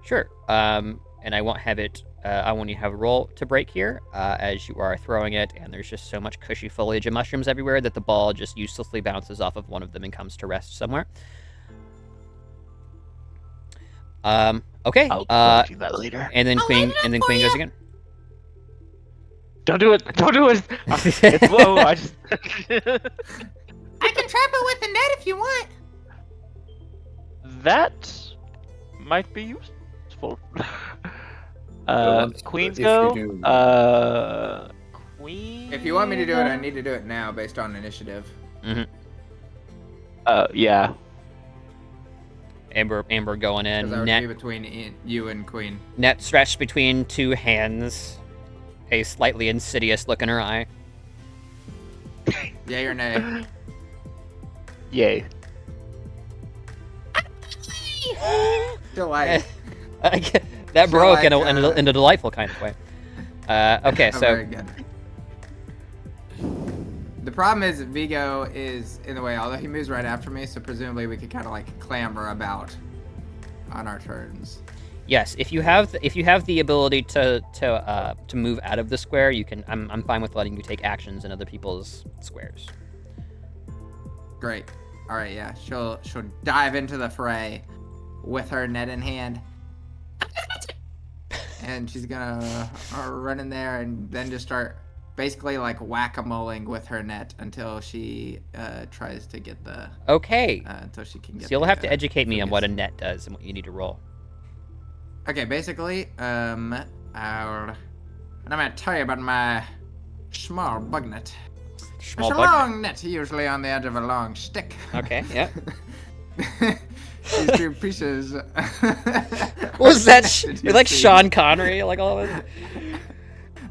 Sure. And I won't have it. I want you to have a roll to break here as you are throwing it, and there's just so much cushy foliage and mushrooms everywhere that the ball just uselessly bounces off of one of them and comes to rest somewhere. Okay. I'll do that later. And then Queen goes again. Don't do it! Don't do it! It's low. I just. I can trap it with the net if you want. That might be useful. Queens if go. you do- Queen. If you want me to do it, I need to do it now based on initiative. Mm-hmm. Yeah. Amber going in. Because that would Net, be between you and Queen. net stretched between two hands. A slightly insidious look in her eye. Yay or nay? Yay. Delight. That broke in like, in a delightful kind of way. Okay, so Very good. The problem is Vigo is in the way, although he moves right after me, so presumably we could kind of like clamber about on our turns. yes, if you have the ability to move out of the square, you can. I'm fine with letting you take actions in other people's squares. Great. All right, yeah. She'll dive into the fray with her net in hand. And she's gonna run in there and then just start basically like whack-a-moling with her net until she tries to get the Okay. until she can get. So you'll the, have to educate me on what a focus. net does and what you need to roll. Okay, basically, I'm gonna tell you about my small bug net. Small It's a bug net. long net, usually on the edge of a long stick. Okay. Yeah. These two pieces. What was that? You're like Sean Connery, like all of it.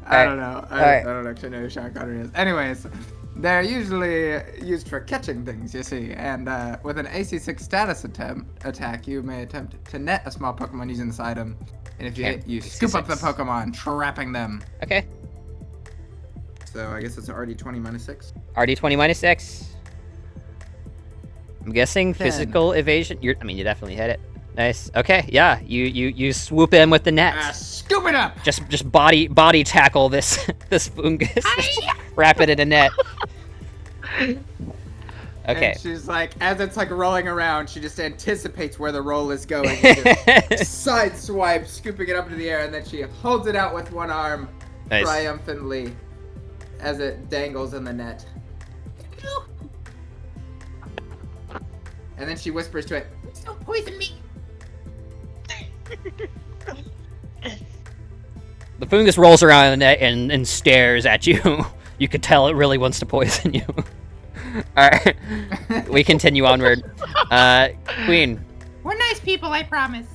I don't know. Alright. I don't actually know who Sean Connery is. Anyways, they're usually used for catching things, you see. And with an AC6 status attack, you may attempt to net a small Pokemon using this item. And if you Okay, hit, you scoop up the AC6. Pokemon, trapping them. Okay. So I guess it's an RD20 minus 6. RD20 minus 6. I'm guessing 10. physical evasion. You definitely hit it. Nice. Okay. Yeah. You swoop in with the net. Scoop it up! Just body tackle this fungus. Wrap it in a net. Okay. And she's like, as it's like rolling around, she just anticipates where the roll is going. And just side swipe, scooping it up into the air, and then she holds it out with one arm Nice. triumphantly as it dangles in the net. And then she whispers to it, Don't poison me. The fungus rolls around in the net and stares at you. You could tell it really wants to poison you. Alright. We continue onward. Queen. We're nice people, I promise.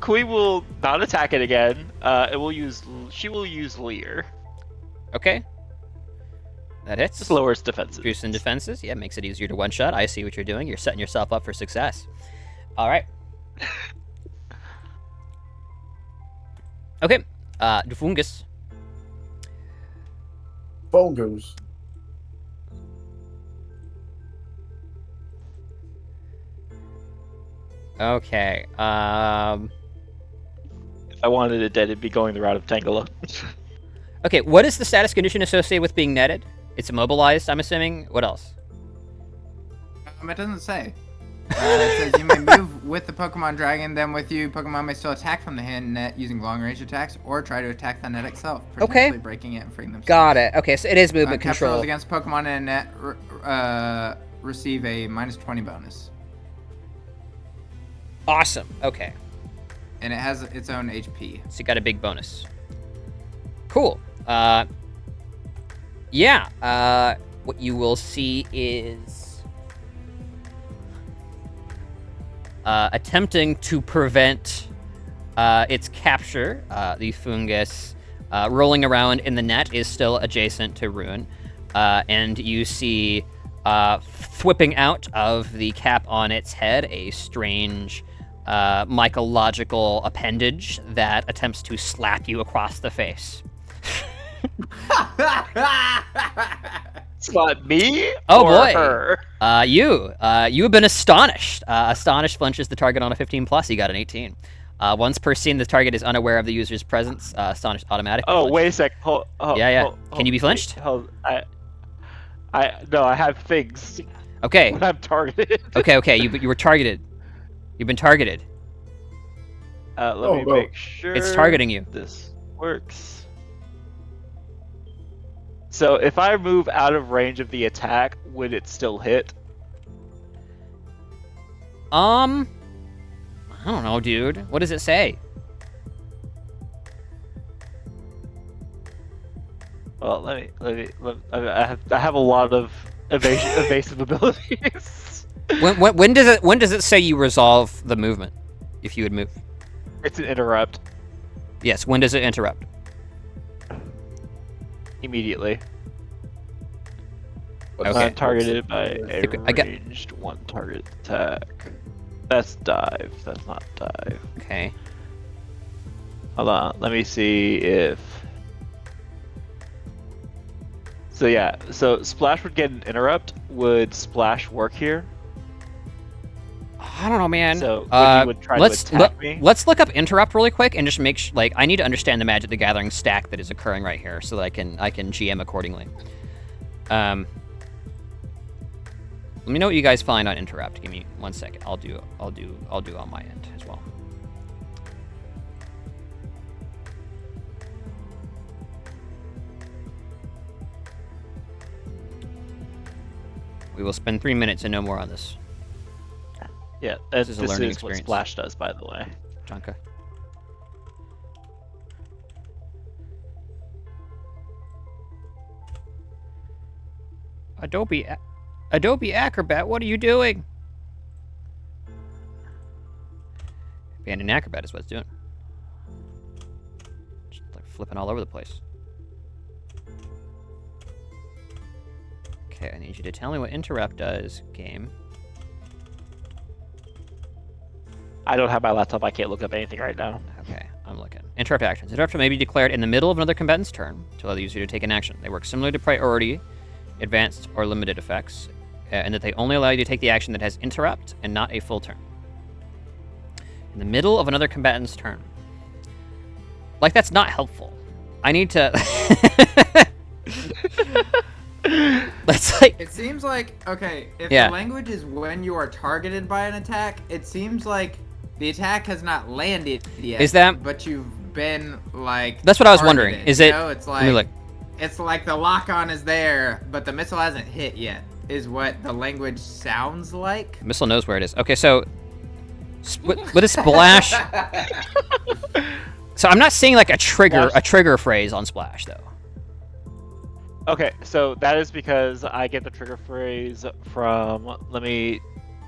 Queen will not attack it again. She will use Leer. Okay. That hits. Just lowers defenses. Boost in defenses. Yeah, makes it easier to one-shot. I see what you're doing. You're setting yourself up for success. Alright. Okay. The fungus. Fungus. Okay. If I wanted it dead, it'd be going the route of Tangela. Okay, what is the status condition associated with being netted? It's immobilized, I'm assuming. What else? it doesn't say. It says you may move with the Pokemon dragging them with you. Pokemon may still attack from the hand net using long-range attacks, or try to attack the net itself, potentially breaking it and freeing themselves. Got it. Okay, so it is movement Capture control. rolls against Pokemon in a net receive a minus 20 bonus. Awesome. Okay. And it has its own HP. So you got a big bonus. Cool. Yeah. What you will see is attempting to prevent its capture. The fungus rolling around in the net is still adjacent to Ruin, and you see whipping out of the cap on its head a strange mycological appendage that attempts to slap you across the face. Slap me? Oh or boy. Her? You have been astonished. Astonished flinches the target on a 15 plus. You got an 18. Once per scene, the target is unaware of the user's presence. Astonished automatically. Oh, flinches. wait a sec. Hold, Yeah. hold, Can you be flinched? Hold, no, I have things. Okay. When I'm targeted. Okay. You were targeted. You've been targeted. Let me make sure. It's targeting you. This works. So if I move out of range of the attack, would it still hit? I don't know, dude. What does it say? Well, I have a lot of evasive abilities. When does it say you resolve the movement? If you would move. It's an interrupt. Yes. When does it interrupt? Immediately. Okay. Targeted by a I got- ranged one target attack. That's dive. That's not dive. Okay. Hold on. Let me see if. So yeah. So splash would get an interrupt. Would splash work here? I don't know, man. So when you would try to attack me. Let's look up interrupt really quick and just make like I need to understand the Magic the Gathering stack that is occurring right here so that I can GM accordingly. Let me know what you guys find on interrupt. Give me 1 second. I'll do on my end as well. We will spend 3 minutes and no more on this. Yeah, this is a learning what experience. Splash does, by the way. Jonka. Adobe Acrobat, what are you doing? Abandoned Acrobat is what it's doing. Just like flipping all over the place. Okay, I need you to tell me what interrupt does, game. I don't have my laptop. I can't look up anything right now. Okay, I'm looking. Interrupt actions. Interrupt may be declared in the middle of another combatant's turn to allow the user to take an action. They work similar to priority, advanced, or limited effects, and that they only allow you to take the action that has interrupt and not a full turn. In the middle of another combatant's turn. Like, that's not helpful. I need to... That's like... It seems like, okay, if Yeah. the language is when you are targeted by an attack, it seems like the attack has not landed yet. Is that- But you've been, like, That's what I was targeted, wondering. Is you it... know? It's Let me like, look. it's like the lock-on is there, but the missile hasn't hit yet, is what the language sounds like. The missile knows where it is. Okay, so... With a splash... So I'm not seeing, like, a trigger phrase on splash, though. Okay, so that is because I get the trigger phrase from. Let me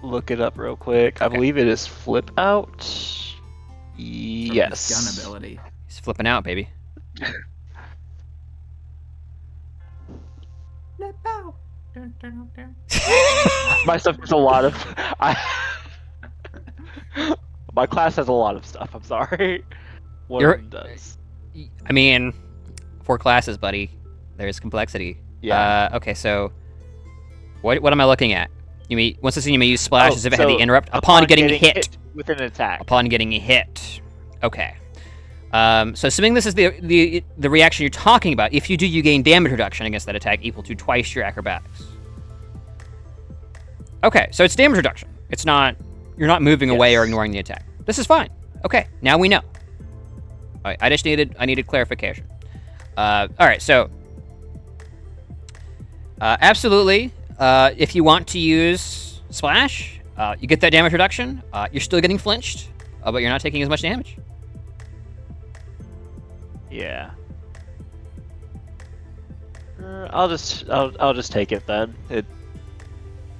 look it up real quick. I believe it is flip out. From Yes. his gun ability. He's flipping out, baby. Flip out. Dun, dun, dun. My stuff has a lot of. My class has a lot of stuff. I'm sorry. One of them does. I mean, 4 classes, buddy. There's complexity. Yeah. Okay, so what am I looking at? You may once again you may use splash as if it had the interrupt upon getting hit with an attack. Upon getting hit. Okay. So assuming this is the reaction you're talking about, if you do, you gain damage reduction against that attack equal to twice your acrobatics. Okay, so it's damage reduction. It's not you're not moving away or ignoring the attack. This is fine. Okay, now we know. All right, I needed clarification. All right, so absolutely, if you want to use splash, you get that damage reduction. You're still getting flinched, but you're not taking as much damage. Yeah. I'll just take it then. It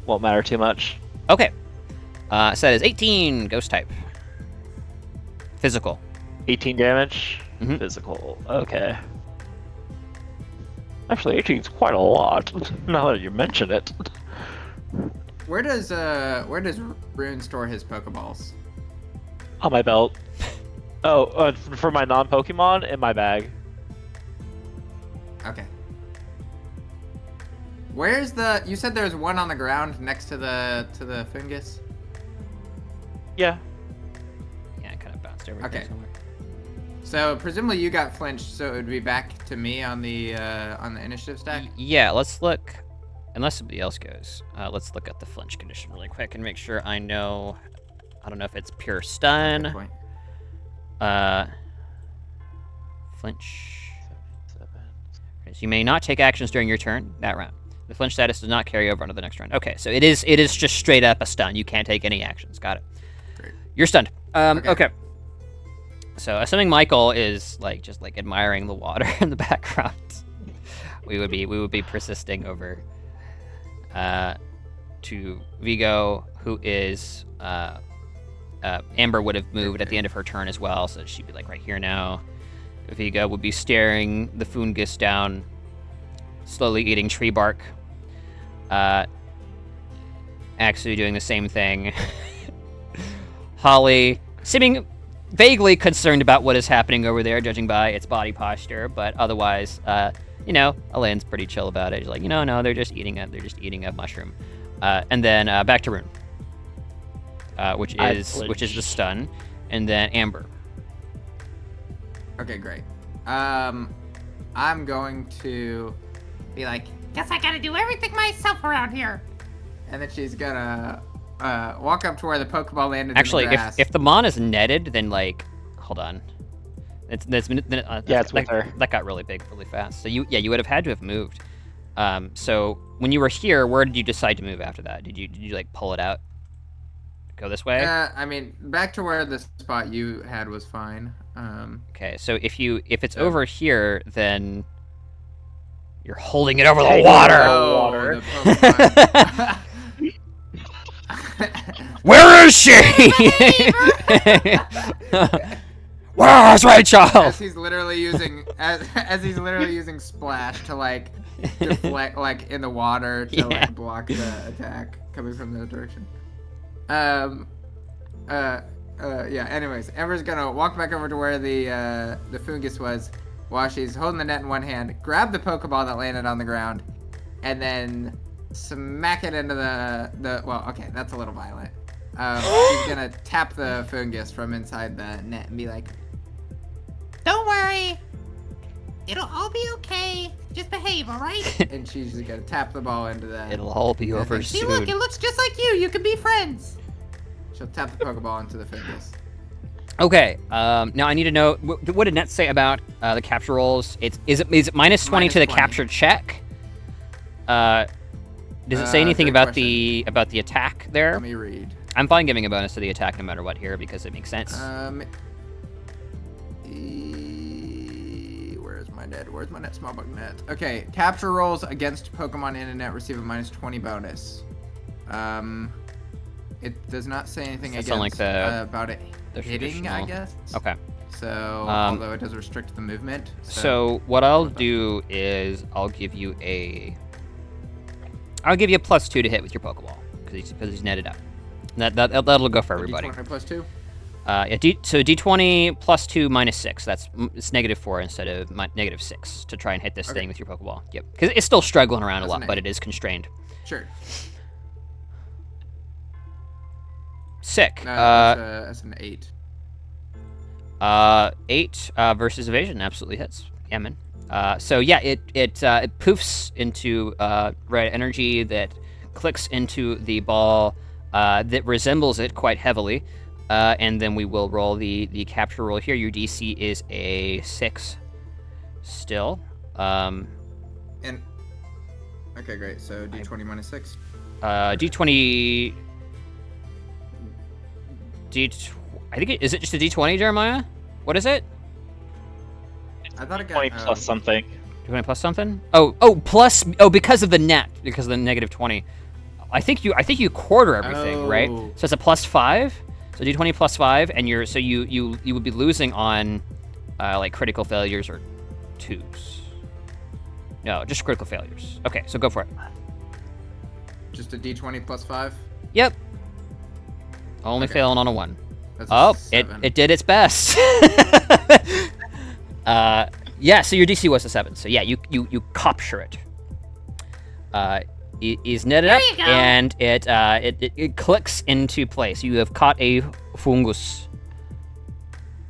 won't matter too much. Okay. So that is 18 ghost type. Physical. 18 damage. Mhm. Physical. Okay. Actually, 18 is quite a lot. Now that you mention it. Where does Rune store his Pokeballs? On my belt. Oh, for my non-Pokemon, in my bag. Okay. Where's the? You said there's one on the ground next to the fungus. Yeah. Yeah, it kind of bounced over. Okay. Somewhere. So presumably you got flinched, so it would be back to me on the initiative stack. Yeah, let's look. Unless somebody else goes, let's look at the flinch condition really quick and make sure I know. I don't know if it's pure Good stun. point. Flinch. Okay, so you may not take actions during your turn that round. The flinch status does not carry over into the next round. Okay, so it is just straight up a stun. You can't take any actions. Got it. Great. You're stunned. Okay. Okay. So assuming Michael is just admiring the water in the background, we would be persisting over 2 to Vigo, who is Amber would have moved at the end of her turn as well, so she'd be like right here now. Vigo would be staring the fungus down, slowly eating tree bark. Actually doing the same thing. Holly, seeming vaguely concerned about what is happening over there, judging by its body posture, but otherwise, Elaine's pretty chill about it. She's like, no, they're just eating a mushroom. And then back to Rune, which is the stun, and then Amber. Okay, great. I'm going to be like, Guess I gotta do everything myself around here. and then she's gonna walk up to where the Pokeball landed Actually, in the grass. if the Mon is netted, then hold on. It's with her. That got really big really fast. So you would have had to have moved. So when you were here, where did you decide to move after that? Did you like pull it out? Go this way? I mean, back to where the spot you had was fine. Okay, so if it's over here, then you're holding it over the water. Oh, the Pokemon. Where is she? Where's Rachel? As he's literally using splash to like deflect like in the water to like block the attack coming from that direction. Yeah, anyways, Amber's gonna walk back over to where the fungus was while she's holding the net in one hand, grab the Pokeball that landed on the ground, and then smack it into well, okay, that's a little violent. She's gonna tap the fungus from inside the net and be like, Don't worry. It'll all be okay. Just behave, alright? and she's just gonna tap the ball into the... It'll all be over See, soon. look, it looks just like you. You can be friends. She'll tap the Pokeball into the fungus. Okay. Now I need to know what did Net say about the capture rolls? Is it minus 20 to the 20. capture check? Does it say anything great about the attack there? Let me read. I'm fine giving a bonus to the attack no matter what here because it makes sense. Where's my net? Small bug net. Okay, capture rolls against Pokemon in a net receive a minus 20 bonus. It does not say anything Does against that sound like about it the hitting, I traditional- guess. Okay. So, although it does restrict the movement. So what I'll do is I'll give you a +2 to hit with your Pokeball because he's netted up. That'll go for everybody. D20 plus 2? So D20 plus 2 minus 6. It's -4 instead of -6 to try and hit this thing with your Pokeball. Yep. Because it's still struggling around a lot, but it is constrained. Sure. Sick. That's an 8. 8 versus evasion absolutely hits. Yeah, man. So yeah, it poofs into red energy that clicks into the ball that resembles it quite heavily. And then we will roll the capture roll here. Your DC is a 6 still. And okay, great. So D20 minus 6. D20. I think is it just a D20, Jeremiah? What is it? I thought it got 20 plus something. D20 plus something? Plus because of the net, because of the -20. I think you quarter everything, right? So it's a +5. So D20 plus 5, and you would be losing on like critical failures or 2s. No, just critical failures. Okay, so go for it. Just a D20 plus 5? Yep. Only failing on a 1. That's a 7. it did its best. Yeah, so your DC was a 7. So yeah, you capture it. It is netted up, you go. and it clicks into place. You have caught a fungus.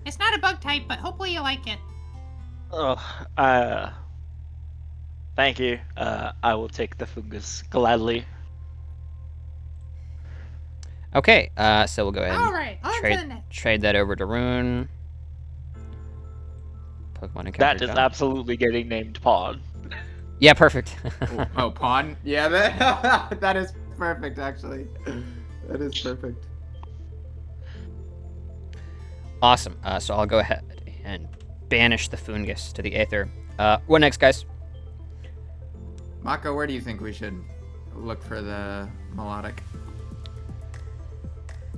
It's not a bug type, but hopefully you like it. Thank you. I will take the fungus gladly. Okay, so we'll go ahead and Alright, on to the next. trade that over to Rune. Pokemon encounter That is done. absolutely getting named Pawn. Yeah, perfect. Oh, pawn? Yeah, that is perfect, actually. That is perfect. Awesome. So I'll go ahead and banish the fungus to the aether. What next, guys? Mako, where do you think we should look for the melodic.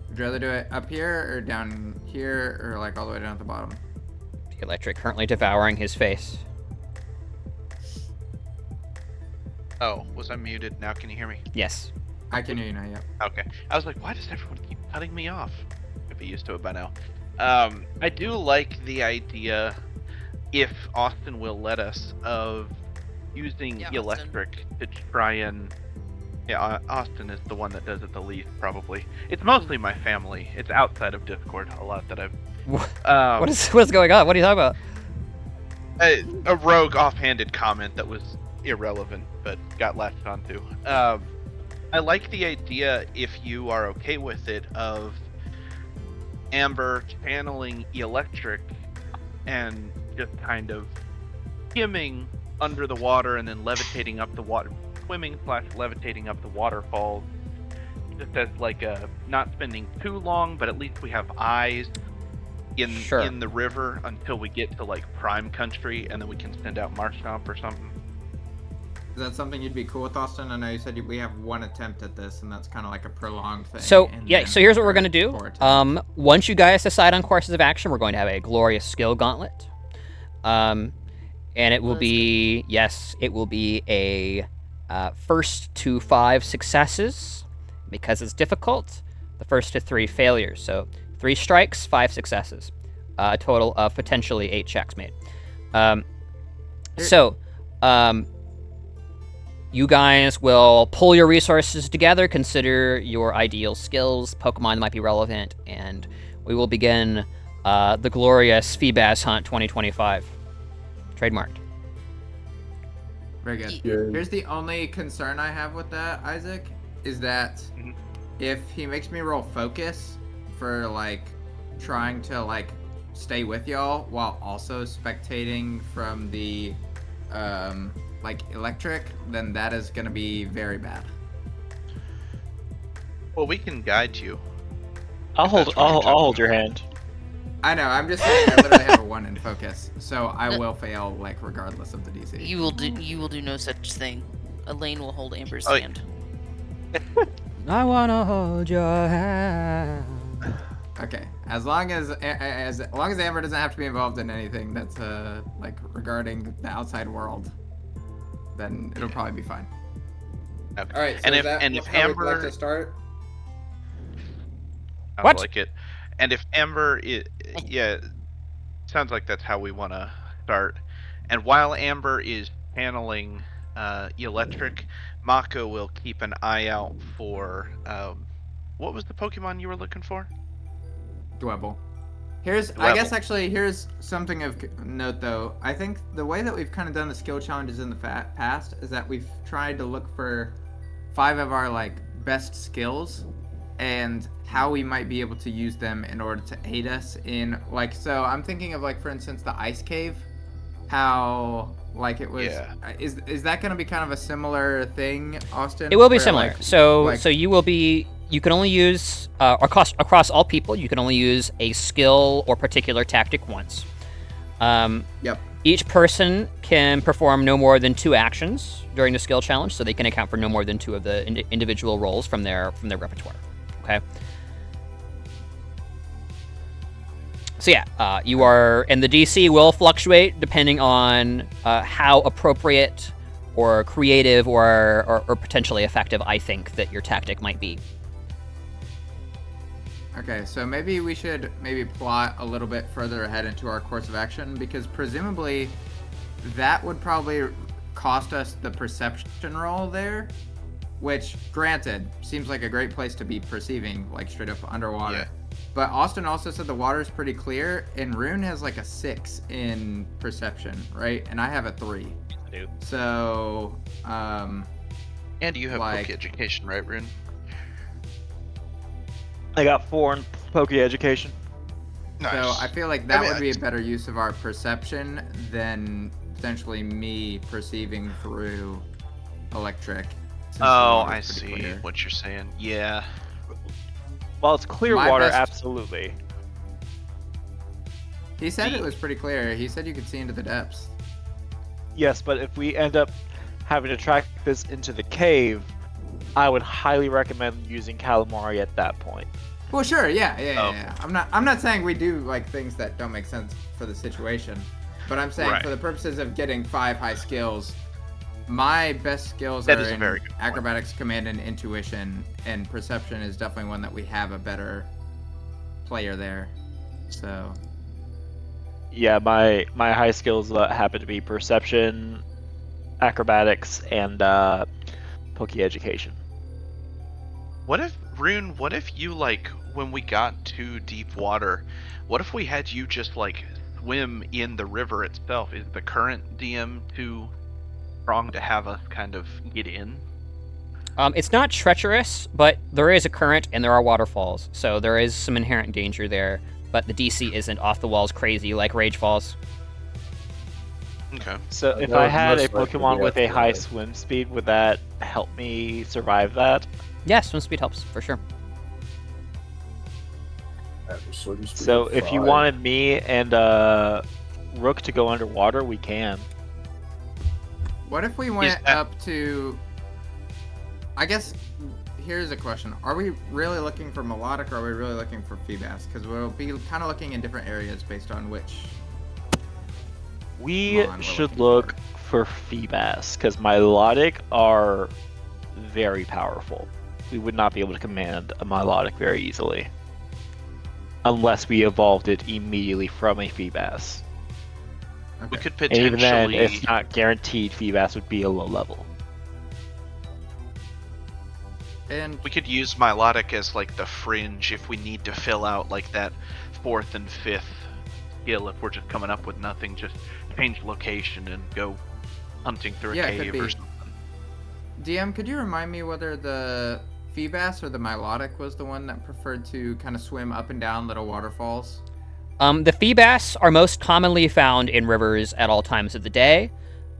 Would you rather do it up here or down here or like all the way down at the bottom? The electric currently devouring his face. Oh, was I muted? Now can you hear me? Yes. I can hear you now, yep. Okay. I was like, why does everyone keep cutting me off? I'd be used to it by now. I do like the idea, if Austin will let us, of using electric to try and... Yeah, Austin is the one that does it the least, probably. It's mostly my family. It's outside of Discord, a lot that I've... what is going on? What are you talking about? A rogue offhanded comment that was irrelevant, but got latched onto. I like the idea, if you are okay with it, of Amber channeling electric and just kind of skimming under the water and then levitating up the water, swimming/levitating up the waterfalls, just as like a, not spending too long, but at least we have eyes in the river until we get to like prime country, and then we can send out Marshtomp or something. Is that something you'd be cool with, Austin? I know you said we have one attempt at this, and that's kind of like a prolonged thing. So, yeah, so here's what we're going to do. Once you guys decide on courses of action, we're going to have a glorious skill gauntlet. And it will be, it will be a first to 5 successes, because it's difficult. The first to 3 failures. So 3 strikes, 5 successes. A total of potentially 8 checks made. You guys will pull your resources together, consider your ideal skills, Pokemon that might be relevant, and we will begin the glorious Feebas Hunt 2025. Trademarked. Very good. Here's the only concern I have with that, Isaac, is that if he makes me roll focus for like trying to like stay with y'all while also spectating from the like electric, then that is gonna be very bad. Well, we can guide you. I'll hold your hand. I know. I'm just saying. I literally have a 1 in focus, so I will fail like regardless of the DC. You will do no such thing. Elaine will hold Amber's hand. I wanna hold your hand. Okay, as long as Amber doesn't have to be involved in anything that's like regarding the outside world, then it'll probably be fine. Okay. All right. So if Amber would like to start, I like it. And if Amber, sounds like that's how we want to start. And while Amber is channeling electric, Mako will keep an eye out for what was the Pokemon you were looking for? Dwebble. I guess actually here's something of note though. I think the way that we've kind of done the skill challenges in the past is that we've tried to look for 5 of our like best skills and how we might be able to use them in order to aid us in like, so I'm thinking of like, for instance, the ice cave, how like it was, is that going to be kind of a similar thing, Austin? It will be similar. Like, so you will be, you can only use, across all people, you can only use a skill or particular tactic once. Each person can perform no more than 2 actions during the skill challenge, so they can account for no more than 2 of the individual roles from their repertoire. Okay. So yeah, you are, and the DC will fluctuate depending on how appropriate or creative or potentially effective I think that your tactic might be. Okay, so maybe we should plot a little bit further ahead into our course of action, because presumably that would probably cost us the perception roll there, which, granted, seems like a great place to be perceiving, like straight up underwater. Yeah. But Austin also said the water is pretty clear, and Rune has like a 6 in perception, right? And I have a 3. I do. So, and you have Poke Education, right, Rune? I got 4 in Poke Education. Nice. So I feel like that would be a better use of our perception than potentially me perceiving through electric. Oh, I see what you're saying. Yeah. Well, it's clear water, absolutely. He said it was pretty clear. He said you could see into the depths. Yes, but if we end up having to track this into the cave, I would highly recommend using calamari at that point. Well, sure, yeah. I'm not saying we do like things that don't make sense for the situation, but I'm saying for the purposes of getting 5 high skills, my best skills are in acrobatics, command, and intuition, and perception is definitely one that we have a better player there. So. Yeah, my high skills happen to be perception, acrobatics, and Poke education. What if you, like, when we got to deep water, what if we had you just, like, swim in the river itself? Is the current DM too strong to have us kind of get in? It's not treacherous, but there is a current and there are waterfalls, so there is some inherent danger there, but the DC isn't off the walls crazy like Rage Falls. Okay. So if I had a Pokemon with a high swim speed, would that help me survive that? Yeah, swim speed helps, for sure. So if you wanted me and Rook to go underwater, we can. What if we went up to... I guess here's a question. Are we really looking for melodic, or are we really looking for Feebas? Because we'll be kind of looking in different areas based on which... We should look for Feebas, because melodic are very powerful. We would not be able to command a melodic very easily. Unless we evolved it immediately from a Feebas. Okay. We could potentially... And even then, it's not guaranteed Feebas would be a low level. And we could use Milotic as, like, the fringe if we need to fill out, like, that 4th and 5th skill if we're just coming up with nothing. Just change location and go hunting through a cave or something. DM, could you remind me whether the Feebas or the Milotic was the one that preferred to kind of swim up and down little waterfalls? The Feebas are most commonly found in rivers at all times of the day.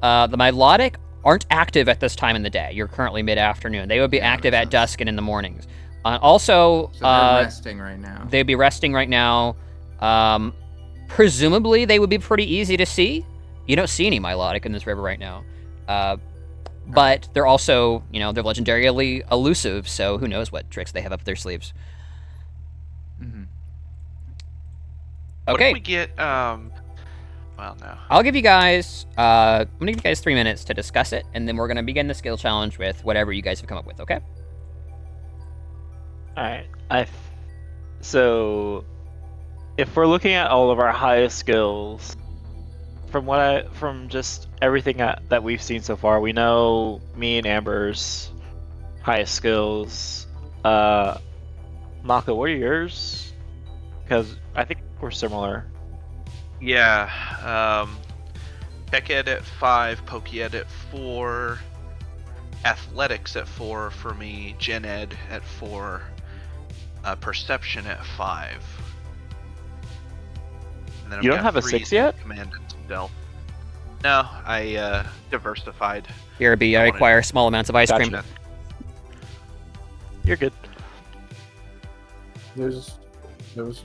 The Milotic aren't active at this time in the day. You're currently mid-afternoon. They would be active at dusk and in the mornings. Also, so they're resting right now. They'd be resting right now. Presumably, they would be pretty easy to see. You don't see any Milotic in this river right now. But they're also, they're legendarily elusive, so who knows what tricks they have up their sleeves. Mm-hmm. Okay. What if we get, well, no. I'll give you guys, I'm gonna give you guys 3 minutes to discuss it, and then we're gonna begin the skill challenge with whatever you guys have come up with, okay? Alright, so if we're looking at all of our highest skills, from just everything that we've seen so far, we know me and Amber's highest skills. Mako, what are yours? Because I think we're similar. Yeah, Tech Ed at 5, Poke Ed at 4, Athletics at 4 for me, Gen Ed at 4, Perception at 5. And then you don't have a 6 yet? Command and Stealth. No, I diversified. BRB, I require small amounts of ice cream. You're good. There was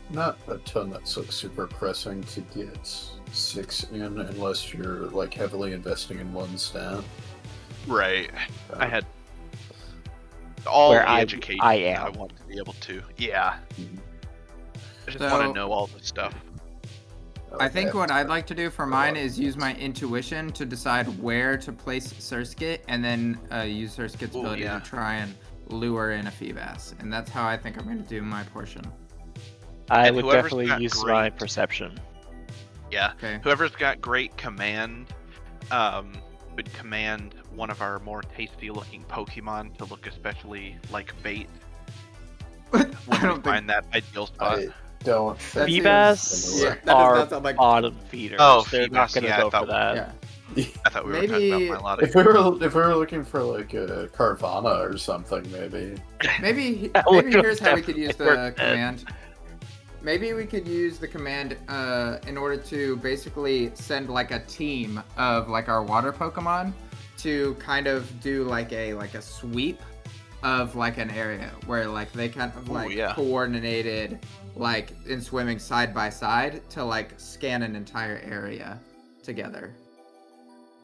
not a ton that's like super pressing to get 6 in unless you're like heavily investing in one stat. Right. I had all the education I want to be able to. Yeah. I just want to know all the stuff. I think what I'd like to do for mine is use my intuition to decide where to place Surskit, and then use Surskit's ability to try and lure in a Feebas. And that's how I think I'm going to do my portion. I would definitely use my perception. Yeah. Okay. Whoever's got great command would command one of our more tasty-looking Pokemon to look especially like bait. When we find that ideal spot. Don't. Feebas are like bottom feeders. Oh, they're not going to go for that. Yeah. I thought we were talking about Milotic. If we were looking for like a Carvana or something, maybe here's how we could use the command. Maybe we could use the command in order to basically send like a team of like our water Pokemon to kind of do like a sweep of like an area where like they kind of like coordinated like in swimming side by side to like scan an entire area together.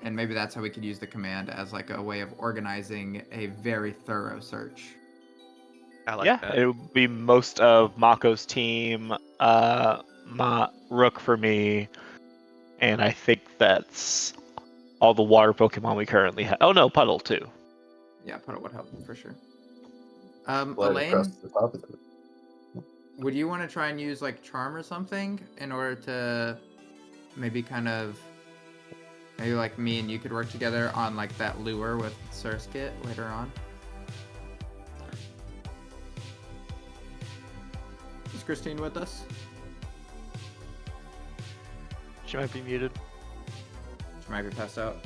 And maybe that's how we could use the command as like a way of organizing a very thorough search. I like Yeah, that. it would be most of Mako's team, Rook for me, and I think that's all the water Pokemon we currently have. Oh no, Puddle too. Yeah, Puddle would help for sure. Slide Elaine, across the top of it. would you want to try and use like Charm or something in order to maybe kind of maybe like me and you could work together on like that lure with Surskit later on? Is Christine with us? She might be muted. She might be passed out.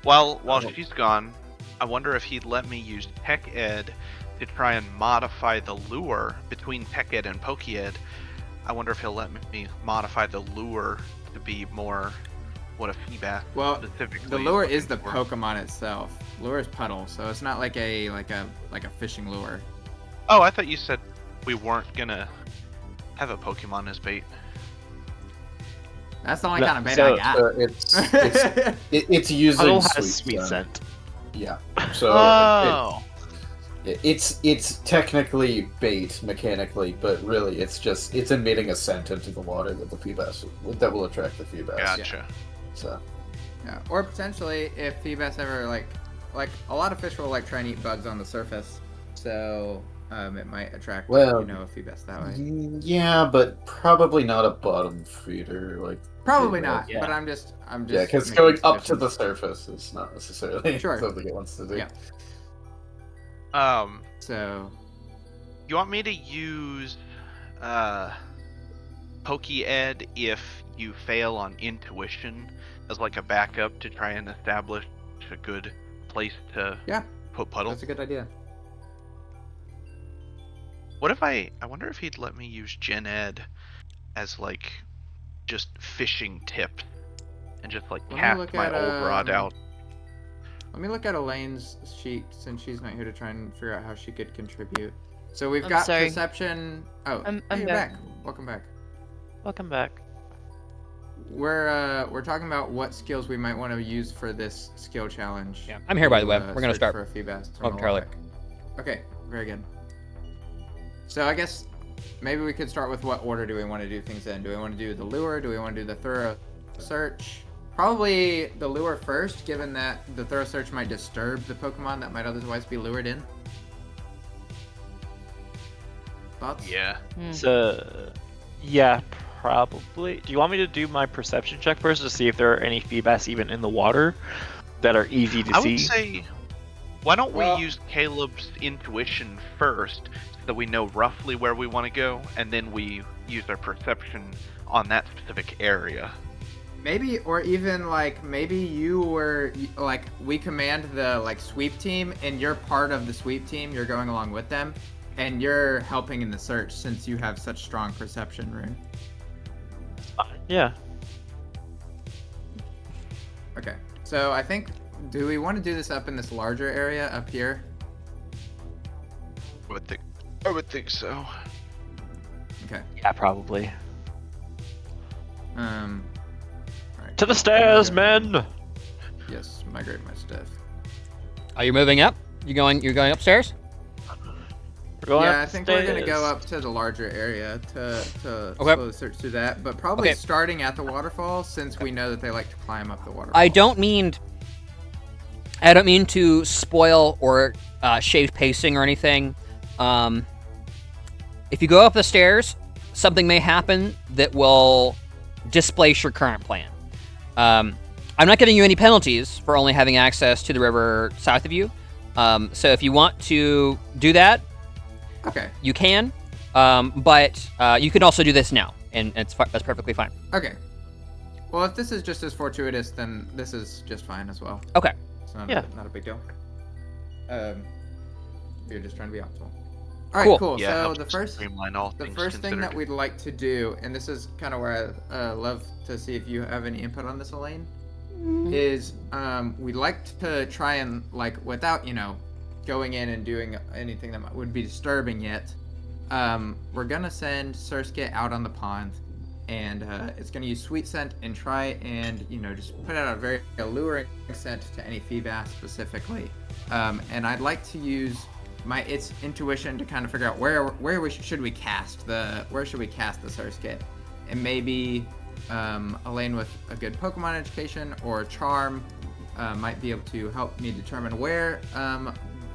While Oh. she's gone, I wonder if he'd let me use Tech Ed to try and modify the lure between Tech Ed and Poke Ed. I wonder if he'll let me modify the lure to be more what a Feebas Well, specifically. the lure is looking the for. Pokemon itself. Lure is Puddle, so it's not like a fishing lure. Oh, I thought you said we weren't gonna have a Pokemon as bait. That's the only No, kind of bait so- I got. It's using Puddle has sweet sweet scent. scent. Yeah. So Oh, it's technically bait mechanically, but really it's emitting a scent into the water that the Feebas that will attract the Feebas. gotcha. So Yeah. Or potentially, if Feebas ever like a lot of fish will like try and eat bugs on the surface, so it might attract Well, a Feebas that way. yeah, but probably not a bottom feeder. Like Probably Feebas. not. Yeah. But I'm just Yeah, because making going up to the suggestions. surface is not necessarily Sure. something it wants to do. Yeah. So You want me to use Poke Ed if you fail on Intuition as like a backup to try and establish a good place to yeah, put Puddle? that's a good idea. What if I wonder if he'd let me use Gen Ed as like just fishing tips and just like Let me cast look my at, old rod out. Let me look at Elaine's sheet since she's not here to try and figure out how she could contribute. So we've I'm got sorry. perception. Oh, I'm hey, you're back. back. Welcome back. Welcome back. We're talking about what skills we might want to use for this skill challenge. Yeah, I'm here by the way. to, We're gonna search start for a Feebas or momentarily. Melodic. Okay, very good. So I guess maybe we could start with what order do we want to do things in? Do we want to do the lure? Do we want to do the thorough search? Probably the lure first, given that the thorough search might disturb the Pokemon that might otherwise be lured in. Thoughts? Yeah. So, yeah, probably. Do you want me to do my perception check first to see if there are any Feebas even in the water that are easy to I see? would say, why don't Well- we use Caleb's intuition first so that we know roughly where we want to go, and then we use our perception on that specific area. Maybe, or even like maybe you were like we command the like sweep team, and you're part of the sweep team. You're going along with them, and you're helping in the search since you have such strong perception, Rune. Yeah. Okay, so I think do we want to do this up in this larger area up here? I would think so. Okay. Yeah, probably. Alright, To the cool. stairs, I'm gonna go- men! Yes, migrate my stuff. Are you moving up? You're going upstairs? We're going Yeah, I up the think we're gonna go stairs. up to the larger area to Okay. slowly search through that, but probably Okay. starting at the waterfall since we know that they like to climb up the waterfall. I don't mean to spoil or shave pacing or anything. If you go up the stairs, something may happen that will displace your current plan. I'm not giving you any penalties for only having access to the river south of you. So if you want to do that, Okay. you can. But you can also do this now, and that's perfectly fine. Okay. Well, if this is just as fortuitous, then this is just fine as well. Okay. It's not, Yeah. not a big deal. You're just trying to be optimal. All right, cool. Yeah, So helps the us first streamline all thing things that we'd like to do, and this is kind of where I love to see if you have any input on this, Elaine, is we'd like to try and like without going in and doing anything that would be disturbing yet. We're gonna send Surskit out on the pond, and it's going to use sweet scent and try and just put out a very alluring scent to any feebas specifically. And I'd like to use its intuition to kind of figure out where should we cast the Surskit, and maybe Elaine with a good Pokemon education or charm might be able to help me determine where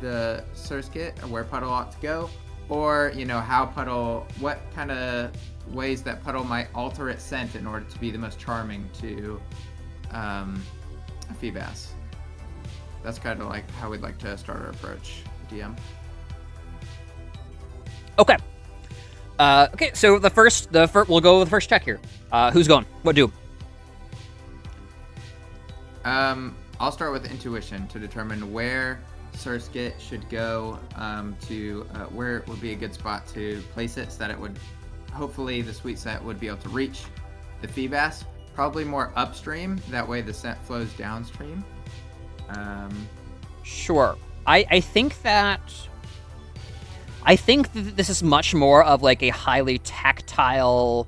the Surskit, where Puddle ought to go, or how Puddle, what kind of ways that Puddle might alter its scent in order to be the most charming to a Feebas. That's kind of like how we'd like to start our approach, DM. Okay. Okay, so the first, we'll go with the first check here. Who's going? What do? I'll start with intuition to determine where Surskit should go, to where would be a good spot to place it so that it would, hopefully the sweet scent would be able to reach the Feebas, probably more upstream, that way the scent flows downstream. Sure. I think that this is much more of like a highly tactile,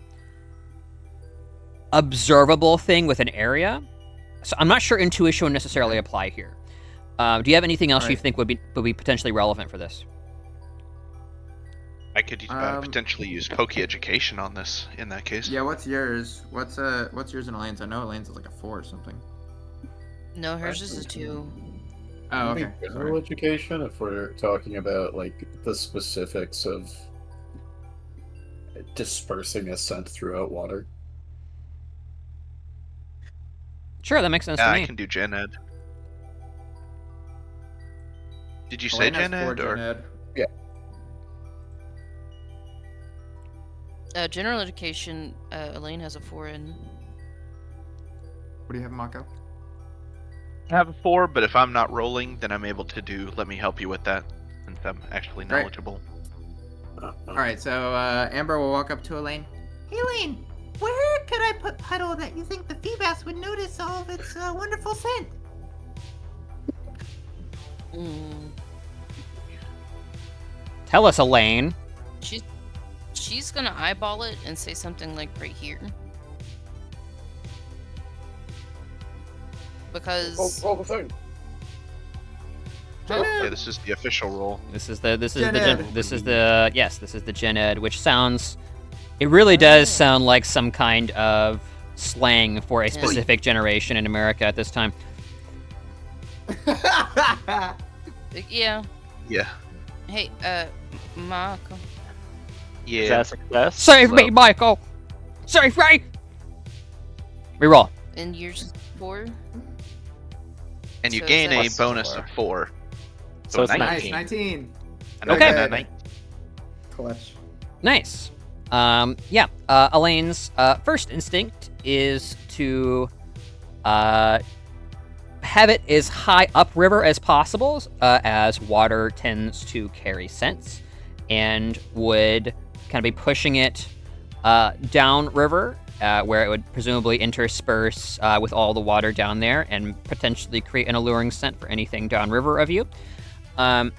observable thing with an area. So I'm not sure intuition would necessarily apply here. Do you have anything else you think would be potentially relevant for this? I could potentially use Poke Education on this in that case. Yeah, what's yours? What's yours and Elaine's? I know Elaine's is like a 4 or something. No, hers is a 2. Oh, okay. General education, if we're talking about like the specifics of dispersing a scent throughout water. Sure, that makes sense to me. I can do Gen Ed. Did you say Elaine has Gen 4 Ed? Gen Or? Ed. General education, Elaine has a 4 in. What do you have, Mako? I have a 4, but if I'm not rolling, then I'm able to do let me help you with that, since I'm actually Great. knowledgeable. Alright, so Amber will walk up to Elaine. Hey, Elaine, where could I put Puddle that you think the Feebas would notice all of its wonderful scent? Tell us, Elaine. She's gonna eyeball it and say something like right here. Because Roll the thing. Okay, this is the official roll. This is the Gen Ed, which sounds, it really does sound like some kind of slang for a specific generation in America at this time. yeah. Yeah. Hey, Marco. Yeah. Is that a success? Save me, Michael! Save me! Reroll. And yours is 4? And you So gain a that's bonus 4. of 4. So it's 19. Nice, 19. Okay. Clutch. Nice. Elaine's first instinct is to have it as high upriver as possible, as water tends to carry scents, and would kind of be pushing it downriver, where it would presumably intersperse with all the water down there and potentially create an alluring scent for anything downriver of you. And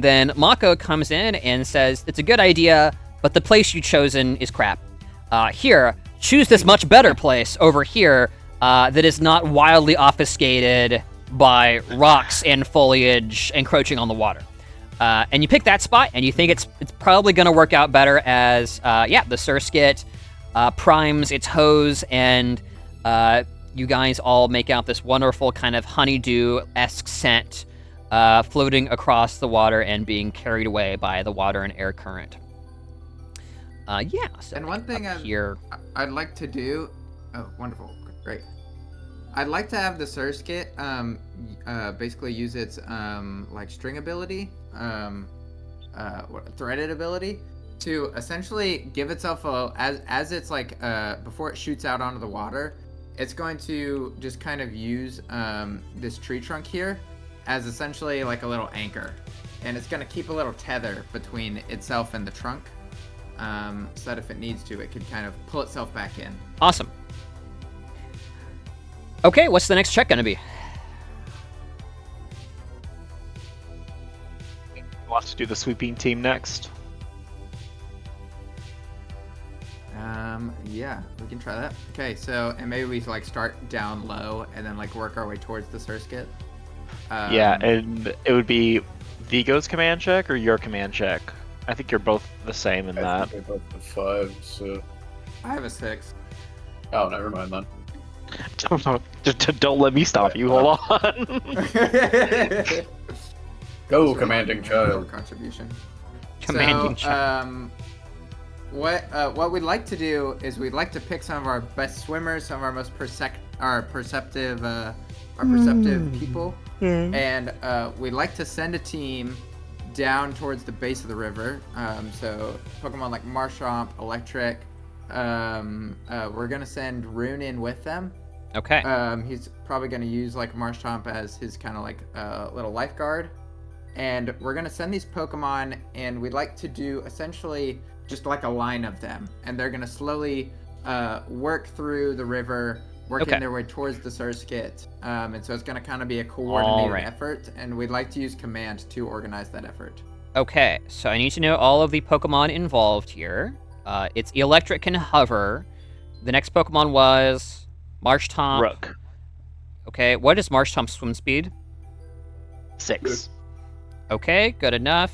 then Mako comes in and says, "It's a good idea, but the place you've chosen is crap. Here, choose this much better place over here that is not wildly obfuscated by rocks and foliage encroaching on the water." And you pick that spot, and you think it's probably going to work out better as, the Surskit primes its hose, and you guys all make out this wonderful kind of honeydew-esque scent floating across the water and being carried away by the water and air current. So And one thing I'd like to do... Oh, wonderful. Great. I'd like to have the Surskit basically use its string ability, threaded ability, to essentially give itself as it's before it shoots out onto the water, it's going to just kind of use this tree trunk here as essentially like a little anchor, and it's going to keep a little tether between itself and the trunk, so that if it needs to, it could kind of pull itself back in. Awesome. Okay, what's the next check going to be? Wants to do the sweeping team next. Yeah, we can try that. Okay, so and maybe we like start down low and then like work our way towards the Surskit. Yeah, and it would be Vigo's command check or your command check. I think you're both the same in I that. think I both have 5, so... I have a 6. Oh, never mind then. Don't let me stop you. Hold on. Go, commanding child. Contribution. Commanding child. What we'd like to do is we'd like to pick some of our best swimmers, some of our most perceptive people, and we'd like to send a team down towards the base of the river. So Pokemon like Marshtomp, Electric. We're gonna send Rune in with them. Okay. He's probably gonna use like Marshtomp as his kind of like little lifeguard. And we're going to send these Pokemon, and we'd like to do essentially just like a line of them. And they're going to slowly work through the river, working their way towards the Surskit. And so it's going to kind of be a coordinated effort, and we'd like to use command to organize that effort. Okay, so I need to know all of the Pokemon involved here. It's Electric can hover. The next Pokemon was Marshtomp. Rook. Okay, what is Marshtomp's swim speed? 6. Okay, good enough.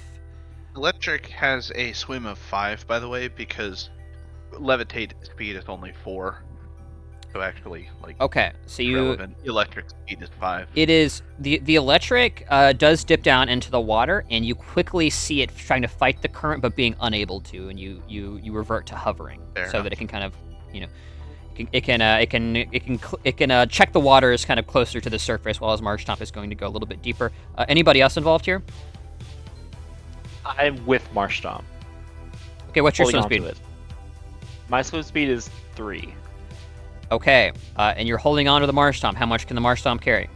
Electric has a swim of 5, by the way, because levitate speed is only 4. So actually, like, Okay, so relevant electric speed is 5. It is the electric does dip down into the water, and you quickly see it trying to fight the current, but being unable to, and you revert to hovering, so that it can kind of, it can check the waters kind of closer to the surface, while as Marshtomp is going to go a little bit deeper. Anybody else involved here? I'm with Marshtomp. Okay, what's your Holding swim on speed? to it. My swim speed is 3. Okay, and you're holding on to the Marshtomp. How much can the Marshtomp carry?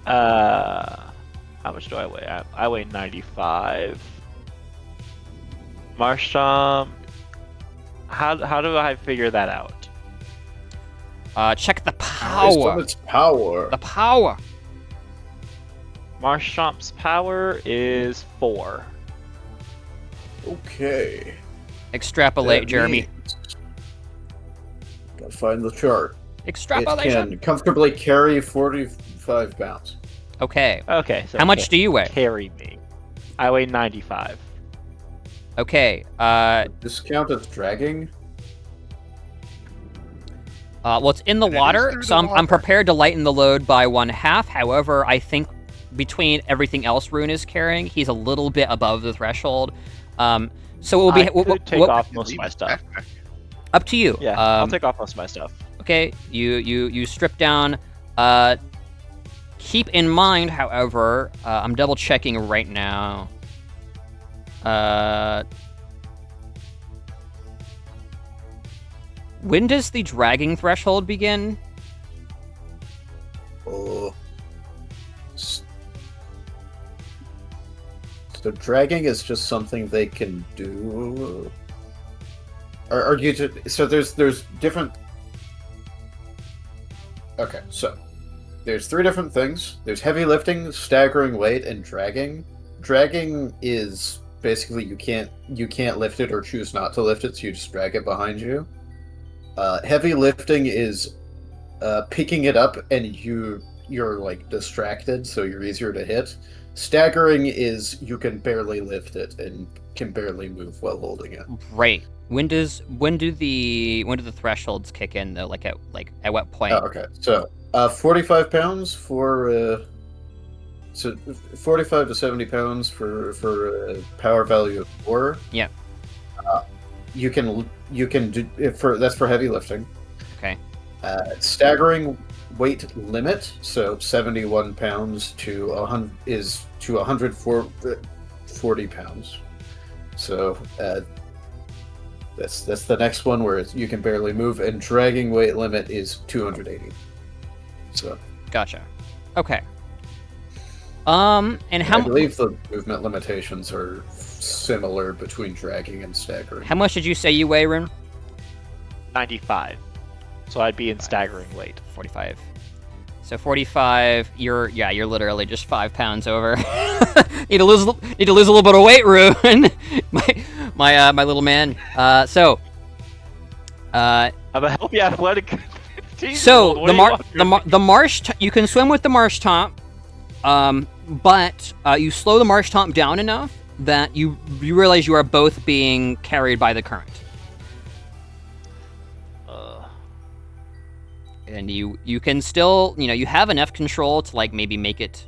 How much do I weigh? I weigh 95. Marshtomp. How do I figure that out? Check the Based power. on its power. The power. Marshtomp's power is 4. Okay. Extrapolate, That Jeremy. means- Gotta find the chart. Extrapolation. It can comfortably carry 45 pounds. Okay. Okay. So How much do you weigh? carry me? I weigh 95. Okay. Discount as dragging? Well, it's in the It is water, through so the I'm water. prepared to lighten the load by 1/2. However, I think between everything else Rune is carrying, he's a little bit above the threshold. So it will be I could take off most of my stuff. up to you. Yeah, I'll take off most of my stuff. Okay, you strip down. Keep in mind, however, I'm double checking right now. When does the dragging threshold begin? Oh. So dragging is just something they can do. Or you just, so there's different. Okay, so there's 3 different things. There's heavy lifting, staggering weight, and dragging. Dragging is basically you can't lift it or choose not to lift it, so you just drag it behind you. Heavy lifting is picking it up and you're like distracted, so you're easier to hit. Staggering is you can barely lift it and can barely move while holding it. Right. When do the thresholds kick in though? Like at what point? Oh, okay, so 45 pounds for so 45 to 70 pounds for power value of 4. Yeah. You can do that's for heavy lifting. Okay. Staggering weight limit, so 71 pounds to 100 is to 140 pounds. So that's the next one where you can barely move, and dragging weight limit is 280. So Gotcha. Okay. And how I believe the movement limitations are similar between dragging and staggering. how much did you say you weigh, Rune? 95. So I'd be in staggering weight. 45. So 45. You're literally just 5 pounds over. need to lose a little bit of weight, Rune. my little man. So I'm a healthy athletic 15-year-old. So What do you want from me? the marsh you can swim with the marsh top, but you slow the marsh top down enough that you realize you are both being carried by the current, and you can still you have enough control to like maybe make it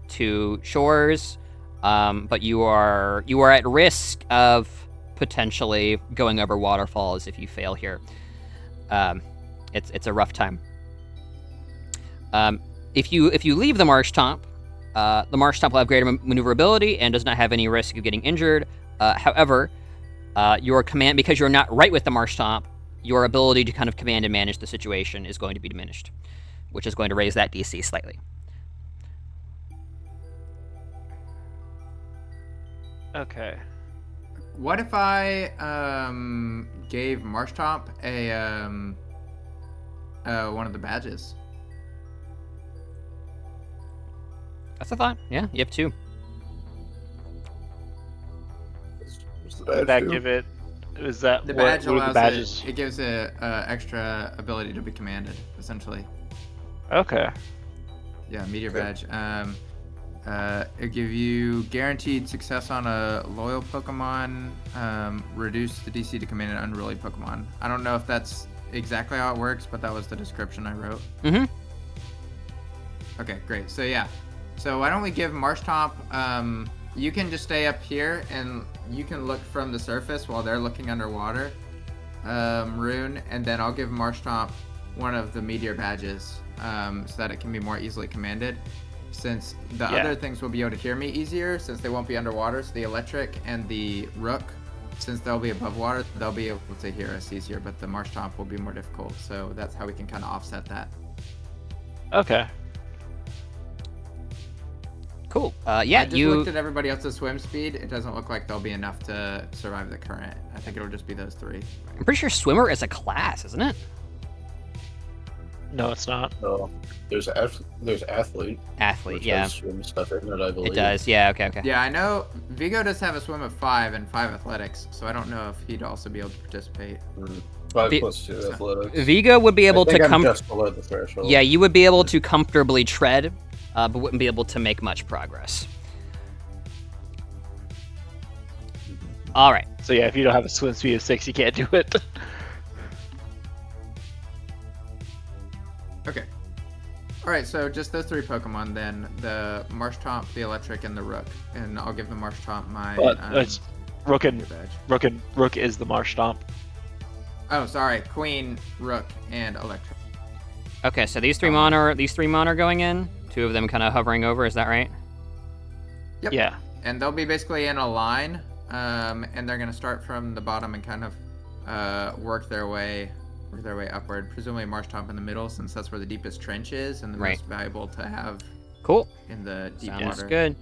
to shores, but you are at risk of potentially going over waterfalls if you fail here. It's a rough time. If you leave the marsh top will have greater maneuverability and does not have any risk of getting injured. However, your command, because you're not right with the marsh top, your ability to kind of command and manage the situation is going to be diminished, which is going to raise that DC slightly. Okay. What if I gave Marshtop a one of the badges? That's a thought. Yeah, you have 2. What's the Would badge that do? give it? Is that The what badge would the allows badges? it gives it extra ability to be commanded, essentially. Okay. Yeah, meteor badge. It give you guaranteed success on a loyal Pokemon. Reduce the DC to command an unruly Pokemon. I don't know if that's exactly how it works, but that was the description I wrote. Mm-hmm. Okay, great. So yeah. So why don't we give Marshtop, you can just stay up here and you can look from the surface while they're looking underwater, Rune, and then I'll give Marshtop one of the meteor badges, so that it can be more easily commanded. Since the other things will be able to hear me easier, since they won't be underwater, so the electric and the rook, since they'll be above water, they'll be able to hear us easier, but the Marshtop will be more difficult, so that's how we can kind of offset that. Okay. Cool. I Yeah, just looked at everybody else's swim speed. It doesn't look like they'll be enough to survive the current. I think it'll just be those 3. I'm pretty sure swimmer is a class, isn't it? No, it's not. No, there's athlete. Athlete, Which yeah. has swim stuff in it, I believe. It does. Yeah. Okay. Yeah, I know Vigo does have a swim of 5 and 5 athletics, so I don't know if he'd also be able to participate. 5 Vi- plus 2 athletics. Vigo would be able I think to I'm just below the threshold. Yeah, you would be able to comfortably tread, but wouldn't be able to make much progress. All right. So yeah, if you don't have a swim speed of 6, you can't do it. Okay. Alright, so just those 3 Pokemon then. The Marshtomp, the Electric, and the Rook. And I'll give the Marshtomp my But it's Rook and badge. Rook is the Marsh Stomp. Oh, sorry. Queen, Rook, and Electric. Okay, so these three mon are going in. 2 of them kind of hovering over. Is that right? Yep. Yeah. And they'll be basically in a line, and they're gonna start from the bottom and kind of work their way upward. Presumably Marshtomp in the middle, since that's where the deepest trench is and the Right. most valuable to have Cool. in the deep Sounds water. good.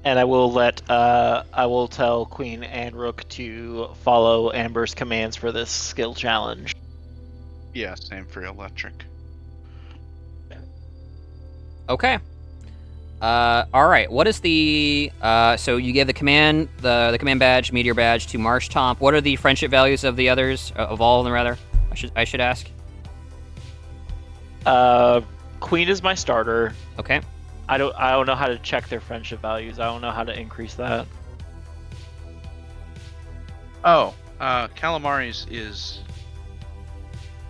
And I will tell Queen and Rook to follow Amber's commands for this skill challenge. Yeah, same for electric. Okay. All right. What is the so you gave the command badge, meteor badge to Marshtomp. What are the friendship values of the others, of all of them rather? I should ask. Queen is my starter. Okay. I don't know how to check their friendship values. I don't know how to increase that. Oh, Calamari's is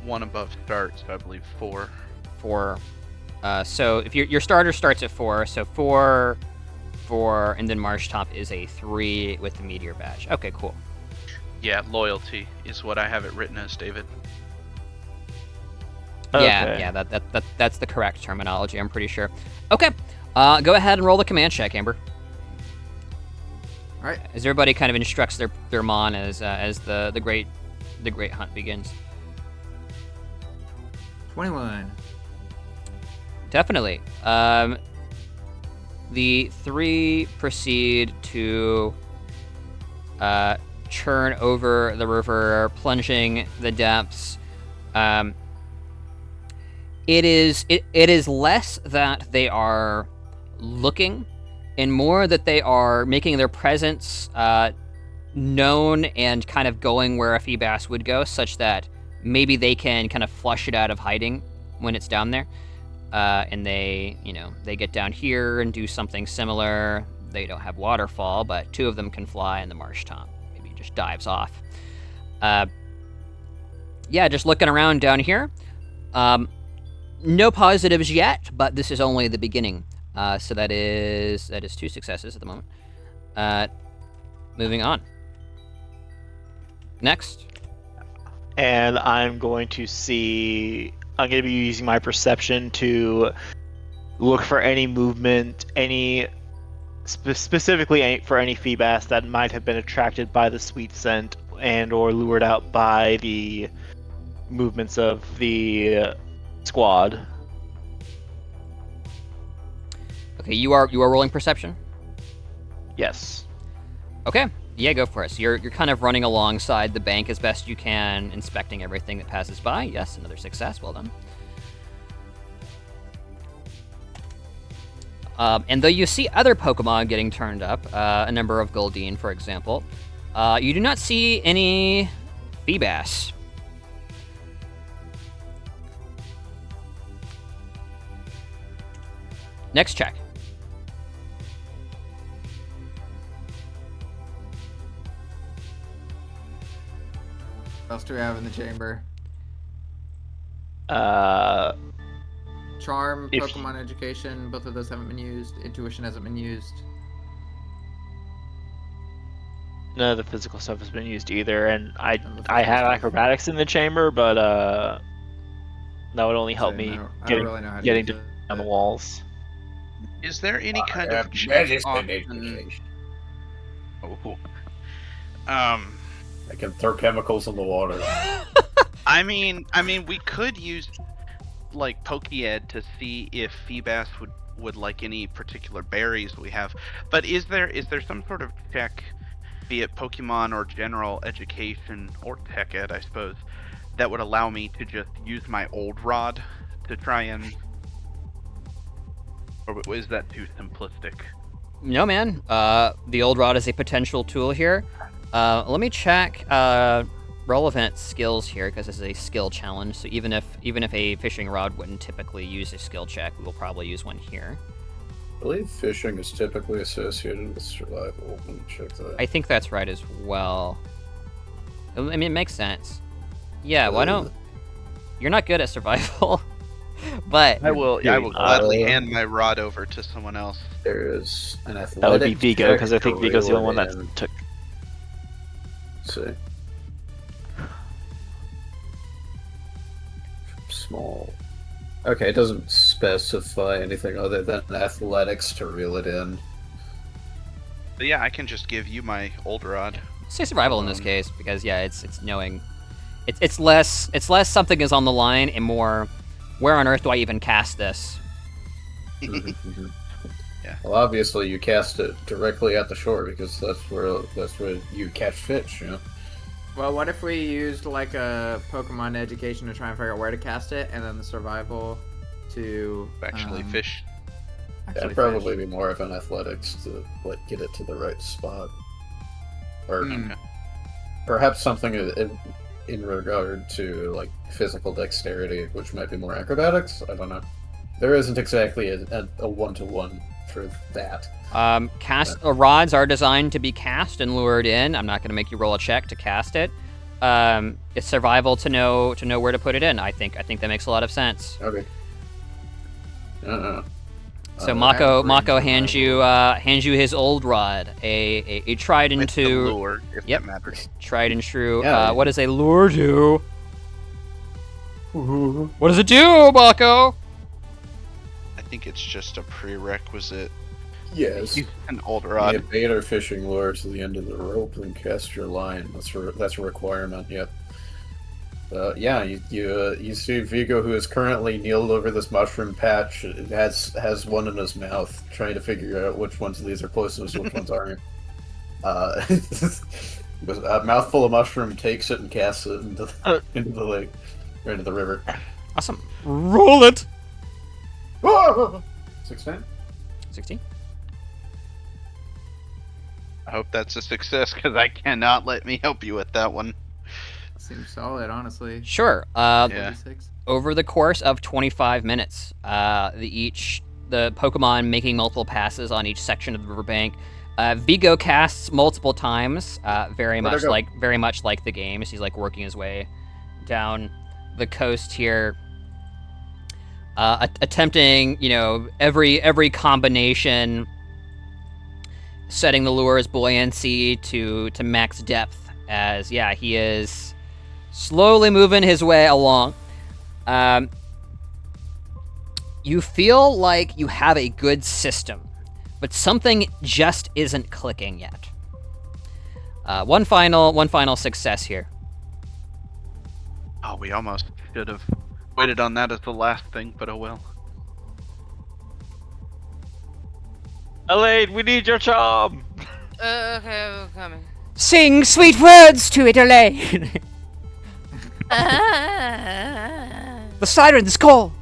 1 above start, so I believe 4. 4. So if your starter starts at 4, so 4, and then Marshtomp is a 3 with the meteor badge. Okay, cool. Yeah, loyalty is what I have it written as, David. Yeah, that's the correct terminology. I'm pretty sure. Okay, go ahead and roll the command check, Amber. All right. As everybody kind of instructs their mon as the great hunt begins. 21. Definitely. The 3 proceed to churn over the river, plunging the depths. It is less that they are looking, and more that they are making their presence known and kind of going where a fee bass would go, such that maybe they can kind of flush it out of hiding when it's down there. And they get down here and do something similar. They don't have waterfall, but 2 of them can fly, and the marsh tom maybe just dives off. Yeah, just looking around down here. No positives yet, but this is only the beginning. So that is 2 successes at the moment. Moving on. Next. And I'm going to be using my perception to look for any movement, specifically for any fee bass that might have been attracted by the sweet scent and or lured out by the movements of the squad. Okay, you are rolling perception? Yes. Okay. Yeah, go for it. So you're kind of running alongside the bank as best you can, inspecting everything that passes by. Yes, another success. Well done. And though you see other Pokemon getting turned up, a number of Goldeen, for example, you do not see any Feebas. Next check. What else do we have in the chamber? Charm, If- Pokemon Education, both of those haven't been used. Intuition hasn't been used. None of the physical stuff has been used either, and I None of the have physical stuff. acrobatics in the chamber, but that would only help So, me no, I don't getting really know how to getting use down the it. walls. Is there any kind of check medicine on? education. Oh. I can throw chemicals in the water. I mean, we could use like Pokéed to see if Feebas would like any particular berries we have. But is there some sort of check, be it Pokemon or general education or Tech Ed, I suppose, that would allow me to just use my old rod to try and, or is that too simplistic? No, man. The old rod is a potential tool here. Let me check relevant skills here, because this is a skill challenge. So even if a fishing rod wouldn't typically use a skill check, we will probably use one here. I believe fishing is typically associated with survival. Let me check that. I think that's right as well. I mean, it makes sense. Yeah, why don't... You're not good at survival, but... I will gladly hand my rod over to someone else. There is an athletic. That would be Vigo, because I check think to Vigo's the only reel one it that in. took. Let's see. Small. Okay, it doesn't specify anything other than athletics to reel it in. But yeah, I can just give you my old rod. Say survival in this case, because yeah, it's knowing... It's less something is on the line and more, where on earth do I even cast this? Yeah. Well, obviously you cast it directly at the shore because that's where you catch fish. You know. Well, what if we used like a Pokemon Education to try and figure out where to cast it, and then the survival to Actually, fish. That'd probably be more of an athletics to like get it to the right spot, or Okay. perhaps something in regard to like physical dexterity, which might be more acrobatics. I don't know. There isn't exactly a one-to-one for that. Rods are designed to be cast and lured in. I'm not going to make you roll a check to cast it. It's survival to know where to put it in. I think that makes a lot of sense. Okay. So Mako hands you his old rod, a tried and With the true. lure, if Yep. that matters. Tried and true. Yeah. What does a lure do? What does it do, Mako? I think it's just a prerequisite. Yes. Use an old The rod. bait or fishing lure to the end of the rope and cast your line. That's a requirement. Yep. Yeah, you see Vigo, who is currently kneeled over this mushroom patch, has one in his mouth, trying to figure out which ones of these are closest, which ones aren't. With a mouthful of mushroom, takes it and casts it into the lake, or into the river. Awesome. Roll it. 16. 16. I hope that's a success, because I cannot let me help you with that one. Seems solid, honestly. Sure. Yeah. 46. Over the course of 25 minutes, the Pokemon making multiple passes on each section of the riverbank. Vigo casts multiple times, very much like the game. He's like working his way down the coast here, attempting every combination, setting the lure's buoyancy to max depth. As he is slowly moving his way along. You feel like you have a good system, but something just isn't clicking yet. One final success here. Oh, we almost should have waited on that as the last thing, but oh well. Elaine, we need your charm. Okay, I'm coming. Sing sweet words to it, Elaine. The sirens call.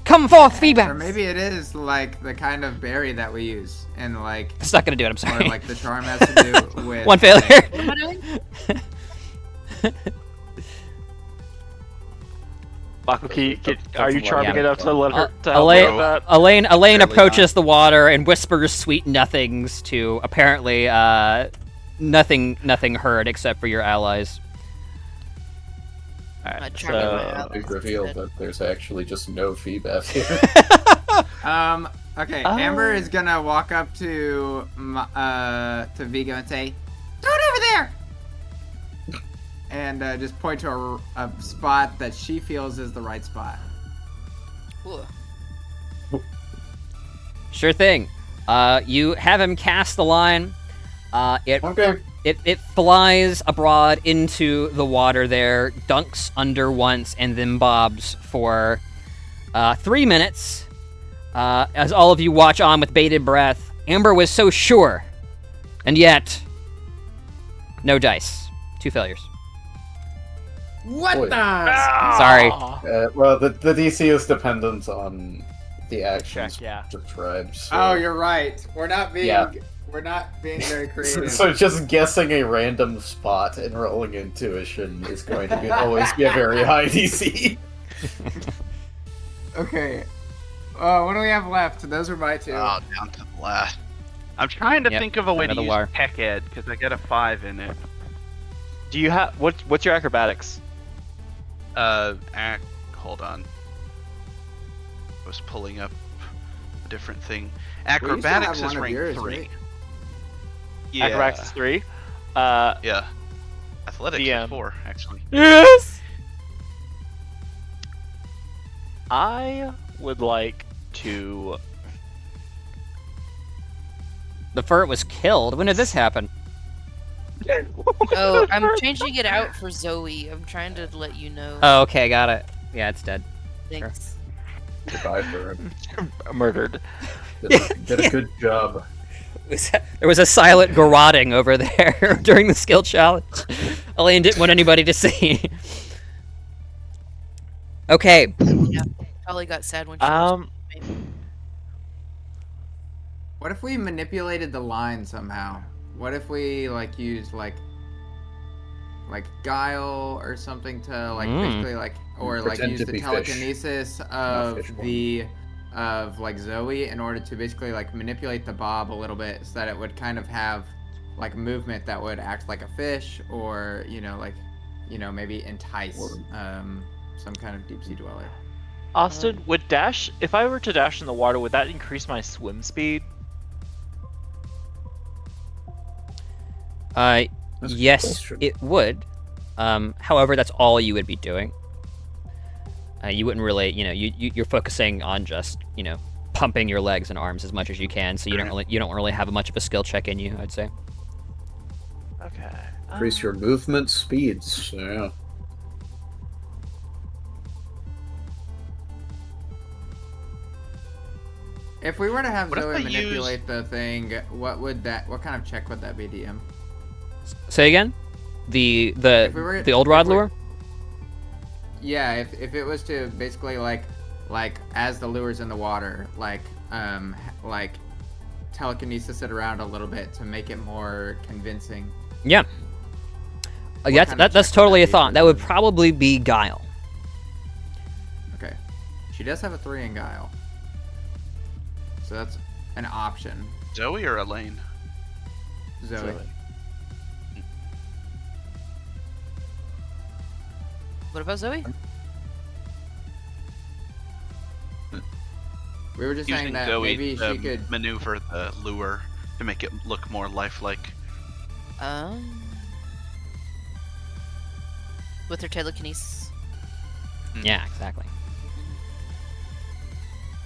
Come forth, feedback. Or maybe it is like the kind of berry that we use, and like. It's not gonna do it. I'm sorry. Or like the charm has to do with. One failure. What am I doing? Bakuki, are you charming enough to let her to help Elaine, her with that? Elaine Apparently approaches the water and whispers sweet nothings to apparently nothing heard except for your allies. Alright, Not charming so my allies Big reveal instead. that there's actually just no feedback here. Okay, Oh. Amber is gonna walk up to Vigo and say, "Throw it over there!" And just point to a spot that she feels is the right spot. Ooh. Sure thing. You have him cast the line. Okay. It flies abroad into the water there, dunks under once, and then bobs for 3 minutes. As all of you watch on with bated breath, Amber was so sure, and yet, no dice. 2 failures. What Boy. the? Sorry. Well, the DC is dependent on the actions Check, yeah. described. So. Oh, you're right. We're not being very creative. So just guessing a random spot and rolling intuition is going to always be a very high DC. Okay. What do we have left? Those are my 2. Oh, down to the last. I'm trying to Yep, think of a way to another use wire. Tech Ed, because I got a 5 in it. Do you have what's your acrobatics? Hold on. I was pulling up a different thing. Acrobatics have is one of rank yours, 3. right? Yeah. Acrobatics is 3. Yeah. Athletics DM. is 4, actually. Yes! I would like to. The fur was killed. When did this happen? Oh, I'm changing it out for Zoe. I'm trying to let you know. Oh, okay, got it. Yeah, it's dead. Thanks. Goodbye for him. Murdered. Did a good job. There was a silent garroting over there during the skill challenge. Elaine didn't want anybody to see. Okay. Yeah, probably got sad when she was What if we manipulated the line somehow? What if we like used like guile or something to like basically like or like Pretend use to the be fish. telekinesis of fish one. the of like Zoe in order to basically like manipulate the bob a little bit so that it would kind of have like movement that would act like a fish or maybe entice some kind of deep sea dweller. Austin, would dash if I were to dash in the water, would that increase my swim speed? That's a good Yes, question. it would. However, that's all you would be doing. You wouldn't really, you're focusing on just, pumping your legs and arms as much as you can. So you don't really have much of a skill check in you, I'd say. Okay. Increase your movement speeds. Yeah. If we were to have What if Zoe they manipulate the thing, what kind of check would that be, DM? Say again? The If we were- the old rod if we- lure? Yeah, if it was to basically like as the lure's in the water, like telekinesis it around a little bit to make it more convincing. Yeah. What kind of That's check would totally that a be thought. for That would them? probably be Guile. Okay. She does have a 3 in Guile. So that's an option. Zoe or Elaine? Zoe. What about Zoe? We were just saying Using that Zoe maybe to she could. maneuver the lure to make it look more lifelike. With her telekinesis. Yeah, exactly.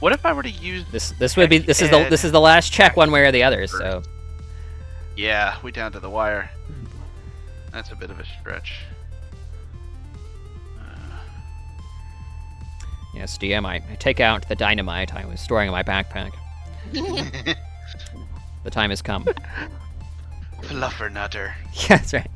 What if I were to use This would be this is the last check one way or the other. So Yeah, we down to the wire. That's a bit of a stretch. yes, DM, I take out the dynamite I was storing in my backpack. The time has come. Fluffernutter. Yeah, that's right.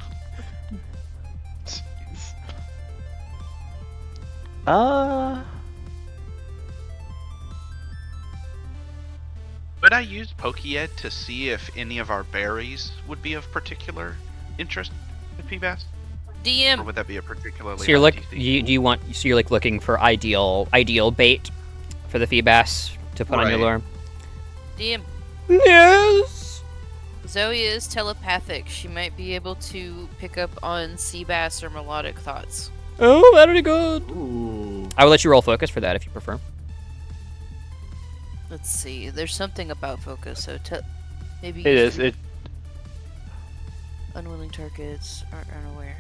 Would I use Pokeed to see if any of our berries would be of particular interest with Feebas? Or DM. would that be a particularly So you're hot look DC? do you want so you're like looking for ideal bait for the Feebas to put on your Right. lure? DM. Yes. Zoe is telepathic. She might be able to pick up on sea bass or melodic thoughts. Oh, very good. Ooh. I will let you roll focus for that if you prefer. Let's see. There's something about focus, so maybe It is. use unwilling targets are unaware.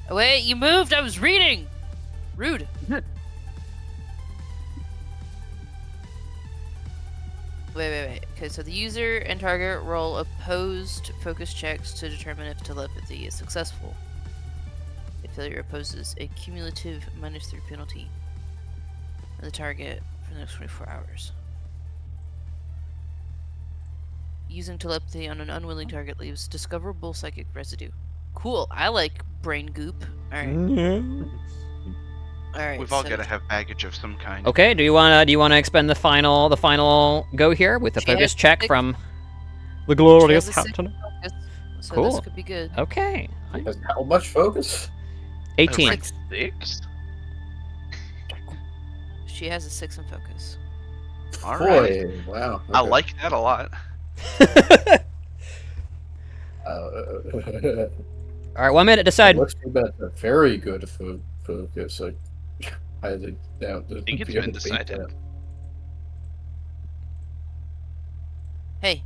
Oh, wait, you moved. I was reading. Rude. Wait. Okay, so the user and target roll opposed focus checks to determine if telepathy is successful. If failure opposes a cumulative -3 penalty on the target for the next 24 hours. Using telepathy on an unwilling target leaves discoverable psychic residue. Cool. I like brain goop. Alright. Alright. We've all got to have baggage of some kind. Okay, do you wanna expend the final go here with a She focus has check six- from the She glorious has a six captain? focus, so Cool. this could be good. Okay. Has how much focus? 18. Rank 6? She has a 6 in focus. All Boy, right. wow. I okay. like that a lot. All right, 1 minute. Decide. Let's do that. A very good focus. I highly doubt that. I think it's we'd be able been to beat decided. that. Hey,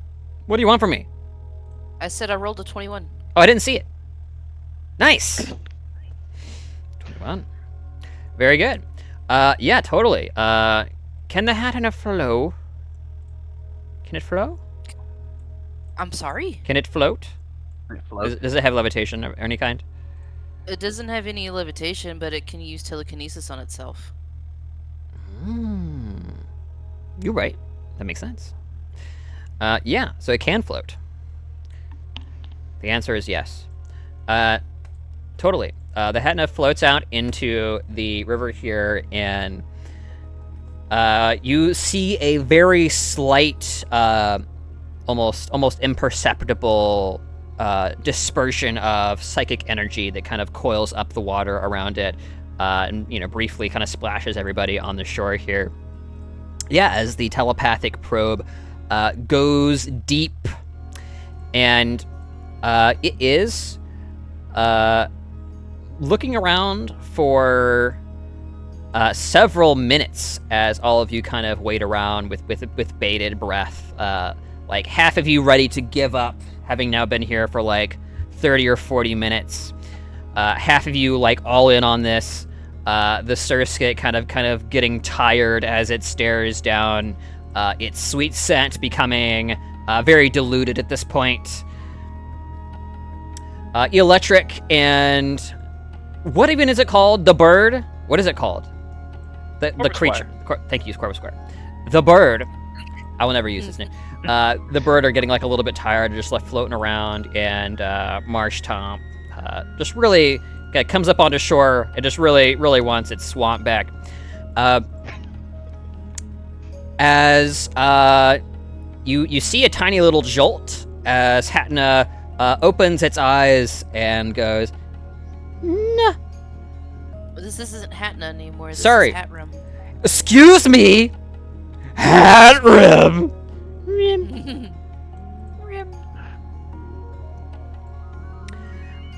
What do you want from me? I said I rolled a 21. Oh, I didn't see it. Nice. 21. Very good. Yeah, totally. Can the hat in a flow? Can it flow? I'm sorry? Can it float? It floats. Does it have levitation of any kind? It doesn't have any levitation, but it can use telekinesis on itself. You're right. That makes sense. Yeah, so it can float. The answer is yes. Totally. The Hetna floats out into the river here, and you see a very slight, almost imperceptible dispersion of psychic energy that kind of coils up the water around it, and briefly kind of splashes everybody on the shore here. Yeah, as the telepathic probe goes deep, and it is looking around for several minutes as all of you kind of wait around with bated breath, like half of you ready to give up, having now been here for like 30 or 40 minutes. Half of you like all in on this. The surskit kind of getting tired as it stares down, its sweet scent becoming very diluted at this point. Electric and what even is it called? The bird? What is it called? The creature. Thank you, Corvus Square. The bird. I will never use his name. The bird are getting like a little bit tired, just like floating around, and Marsh Tom just really comes up onto shore and just really wants its swamp back. As you see a tiny little jolt as Hatna opens its eyes and goes, "Nah, This isn't Hatna anymore. This Sorry. is Hatrim. excuse me, Hatrim." Rim.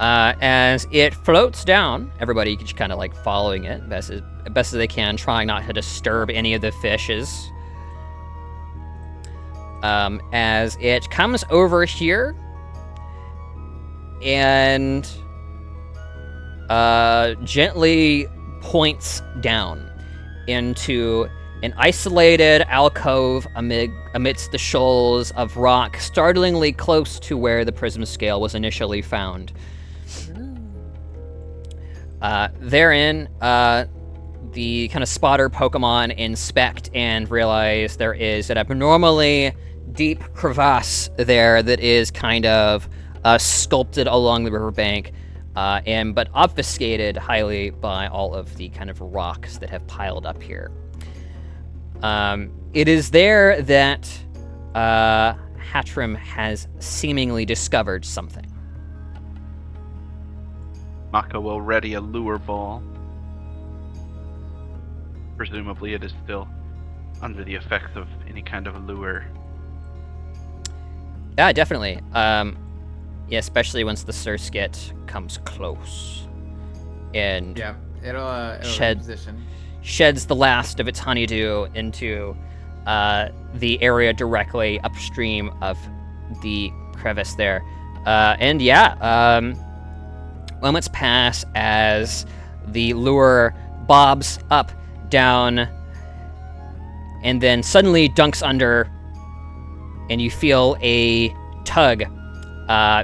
As it floats down, everybody just kind of like following it best as they can, trying not to disturb any of the fishes. As it comes over here and gently points down into an isolated alcove amidst the shoals of rock, startlingly close to where the prism scale was initially found. Therein, the kind of spotter Pokemon inspect and realize there is an abnormally deep crevasse there that is kind of sculpted along the riverbank, but obfuscated highly by all of the kind of rocks that have piled up here. It is there that Hatrim has seemingly discovered something. Mako will ready a lure ball. Presumably it is still under the effects of any kind of lure. Yeah, definitely. Yeah, especially once the Surskit comes close and Yeah, it'll Shed. reposition. sheds the last of its honeydew into the area directly upstream of the crevice there. Moments pass as the lure bobs up, down, and then suddenly dunks under, and you feel a tug.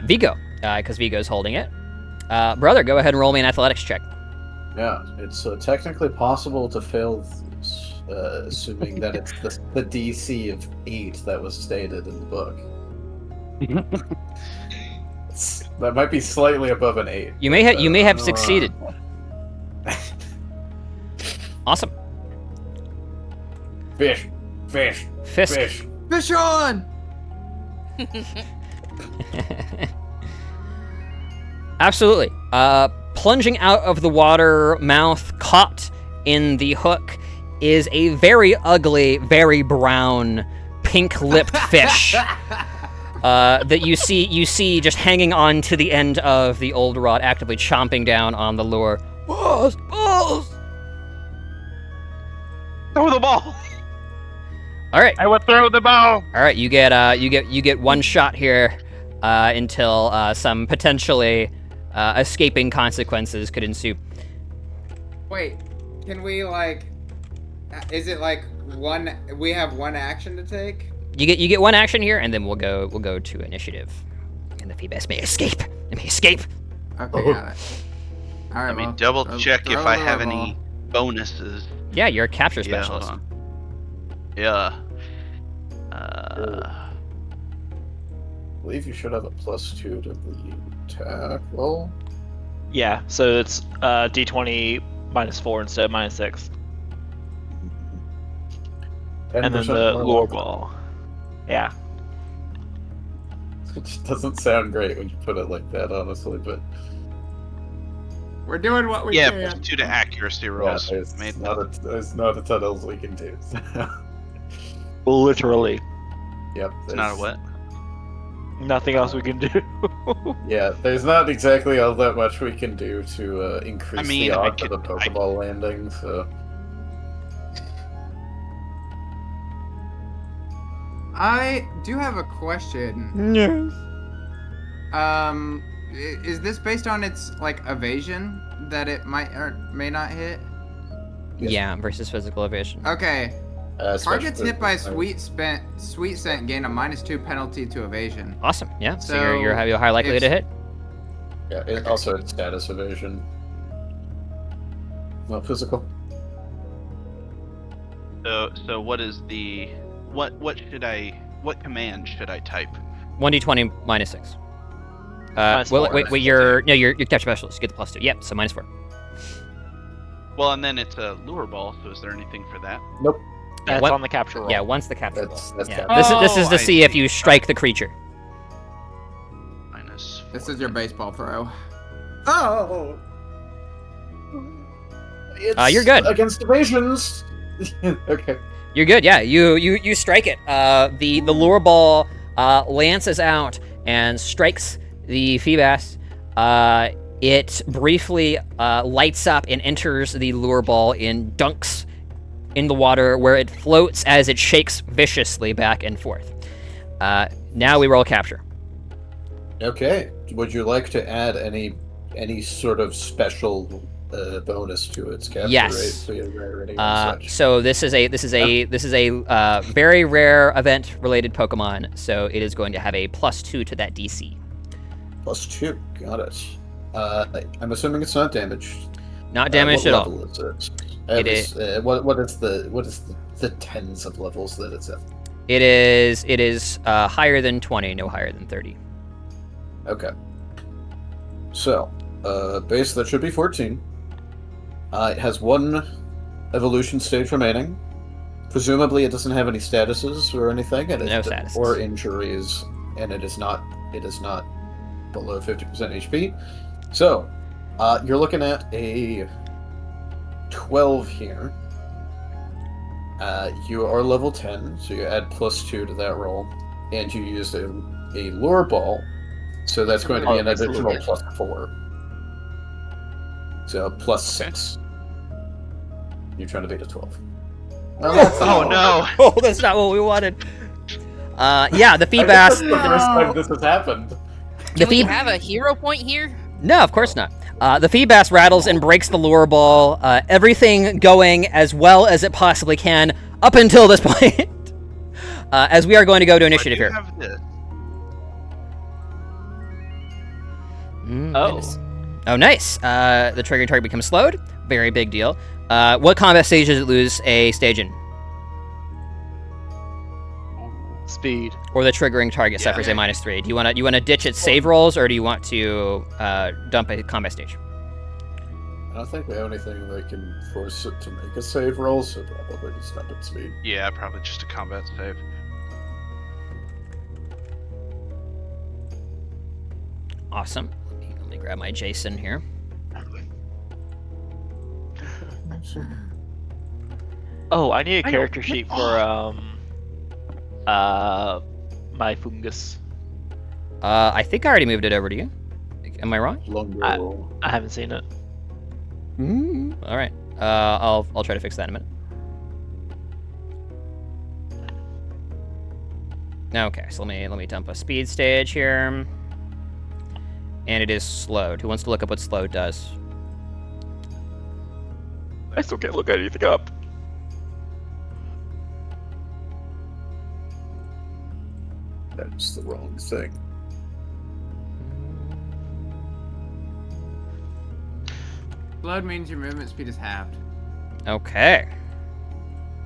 Vigo, because Vigo's holding it. Brother, go ahead and roll me an athletics check. Yeah, it's technically possible to fail these, assuming that it's the DC of 8 that was stated in the book. That might be slightly above an 8. You may have succeeded. Awesome. Fish. Fisk. Fish on! Absolutely. Plunging out of the water, mouth caught in the hook, is a very ugly, very brown, pink-lipped fish that you see just hanging on to the end of the old rod, actively chomping down on the lure. Balls! Throw the ball! All right. I will throw the ball! All right, you get one shot here until some potentially escaping consequences could ensue. Wait, can we is it one? We have one action to take. You get one action here, and then we'll go to initiative, and the Phoebus may escape. It may escape. Okay, got it. All right. Let me well, double throw- check throw if I the have ball. any bonuses. Yeah, you're a capture Yeah, specialist. hold on. Yeah. I believe you should have a +2 to the attack roll. Yeah, so it's D20 -4 instead of -6. And then 10% the more lure luck. ball. Yeah. Which doesn't sound great when you put it like that, honestly, but We're doing what we Yeah, can. +2 to accuracy yeah, rolls. there's Made there's not a ton else we can do. Literally. Yep. It's not a what? Nothing else we can do. Yeah, there's not exactly all that much we can do to increase mean, the I odds of the could- Pokeball landing, so... I do have a question. Yes. Is this based on its evasion that it might or may not hit? Yeah, versus physical evasion. Okay. Targets especially- hit by sweet scent gain a -2 penalty to evasion. Awesome. Yeah. So, So, you're high likely to it's- hit. Yeah, it also it's status evasion. Not physical. So what is the what command should I type? 1d20 -6. -4. Wait, you're capture specialist. You get the +2. Yep. So -4. Well, and then it's a lure ball. So is there anything for that? Nope. That's what- on the capture roll. Yeah, once the capture roll. That's Yeah. capture. This is to I see if see. you strike the creature. Minus This is your baseball throw. Oh. You're good. Against evasions. Okay. You're good. Yeah, you strike it. The lure ball lances out and strikes the Feebas. It briefly lights up and enters the lure ball and dunks in the water, where it floats as it shakes viciously back and forth. Now we roll capture. Okay. Would you like to add any sort of special bonus to its capture Yes. rate, so your rarity and such? So this is a very rare event related Pokemon. So it is going to have a +2 to that DC. +2. Got it. I'm assuming it's not damaged. Not damaged at all. What level is it? It is- What is the tens of levels that it's at? It is higher than 20, no higher than 30. Okay. So, base that should be 14. It has one evolution stage remaining. Presumably, it doesn't have any statuses or anything, and No statuses. or injuries, and it is not below 50% HP. So, you're looking at a 12 here. You are level 10, so you add +2 to that roll, and you use a lure ball, so that's going to be an additional +4. So +6. You're trying to beat a 12. Oh no! Oh, that's not what we wanted. Yeah, the Feebas. This is the first time this has happened. The Do we Feeb- have a hero point here? No, of course not. The Feebas rattles and breaks the lure ball. Everything going as well as it possibly can up until this point. As we are going to go to initiative I do here. have this. Goodness. Oh, nice. The triggering target becomes slowed. Very big deal. What combat stage does it lose a stage in? Speed. Or the triggering target suffers a -3. Do you want to ditch its save rolls, or do you want to dump a combat stage? I don't think we have anything that can force it to make a save roll, so probably just dump its speed. Yeah, probably just a combat save. Awesome. Let me grab my Jason here. Oh, I need a I character don't- sheet for my fungus. I think I already moved it over to you. Am I wrong? Longer I- roll. I haven't seen it. All right. I'll try to fix that in a minute. Okay, so let me dump a speed stage here. And it is slowed. Who wants to look up what slowed does? I still can't look anything up. That's the wrong thing. Blood means your movement speed is halved. Okay.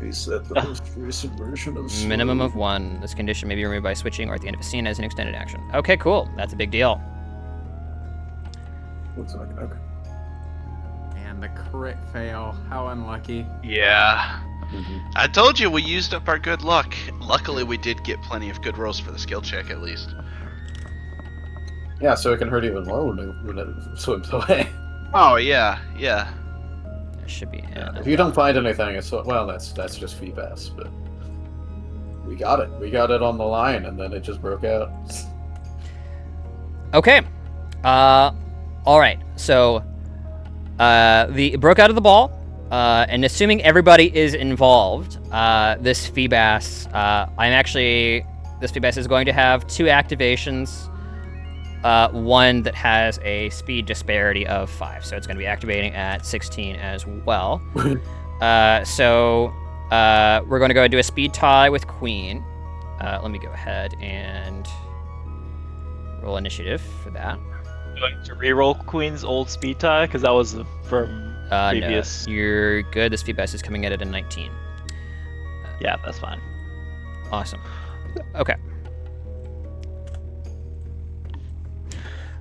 Is that the most recent version of slow? Minimum of 1. This condition may be removed by switching or at the end of a scene as an extended action. Okay, cool. That's a big deal. Looks like okay. And the crit fail. How unlucky. Yeah. Mhm. I told you we used up our good luck. Luckily, we did get plenty of good rolls for the skill check, at least. Yeah, so it can hurt even more when it swims away. Oh yeah, yeah. That should be. If you don't find anything, it's well, that's just Feebas, but we got it. We got it on the line, and then it just broke out. Okay. All right. So, it broke out of the ball, and assuming everybody is involved, this Feebas, this Feebas is going to have 2 activations. One that has a speed disparity of 5, so it's going to be activating at 16 as well. So we're going to go do a speed tie with Queen. Let me go ahead and roll initiative for that. Going to reroll Queen's old speed tie because that was from previous. No, you're good. This Feebas is coming in at a 19. Yeah, that's fine. Awesome. Okay.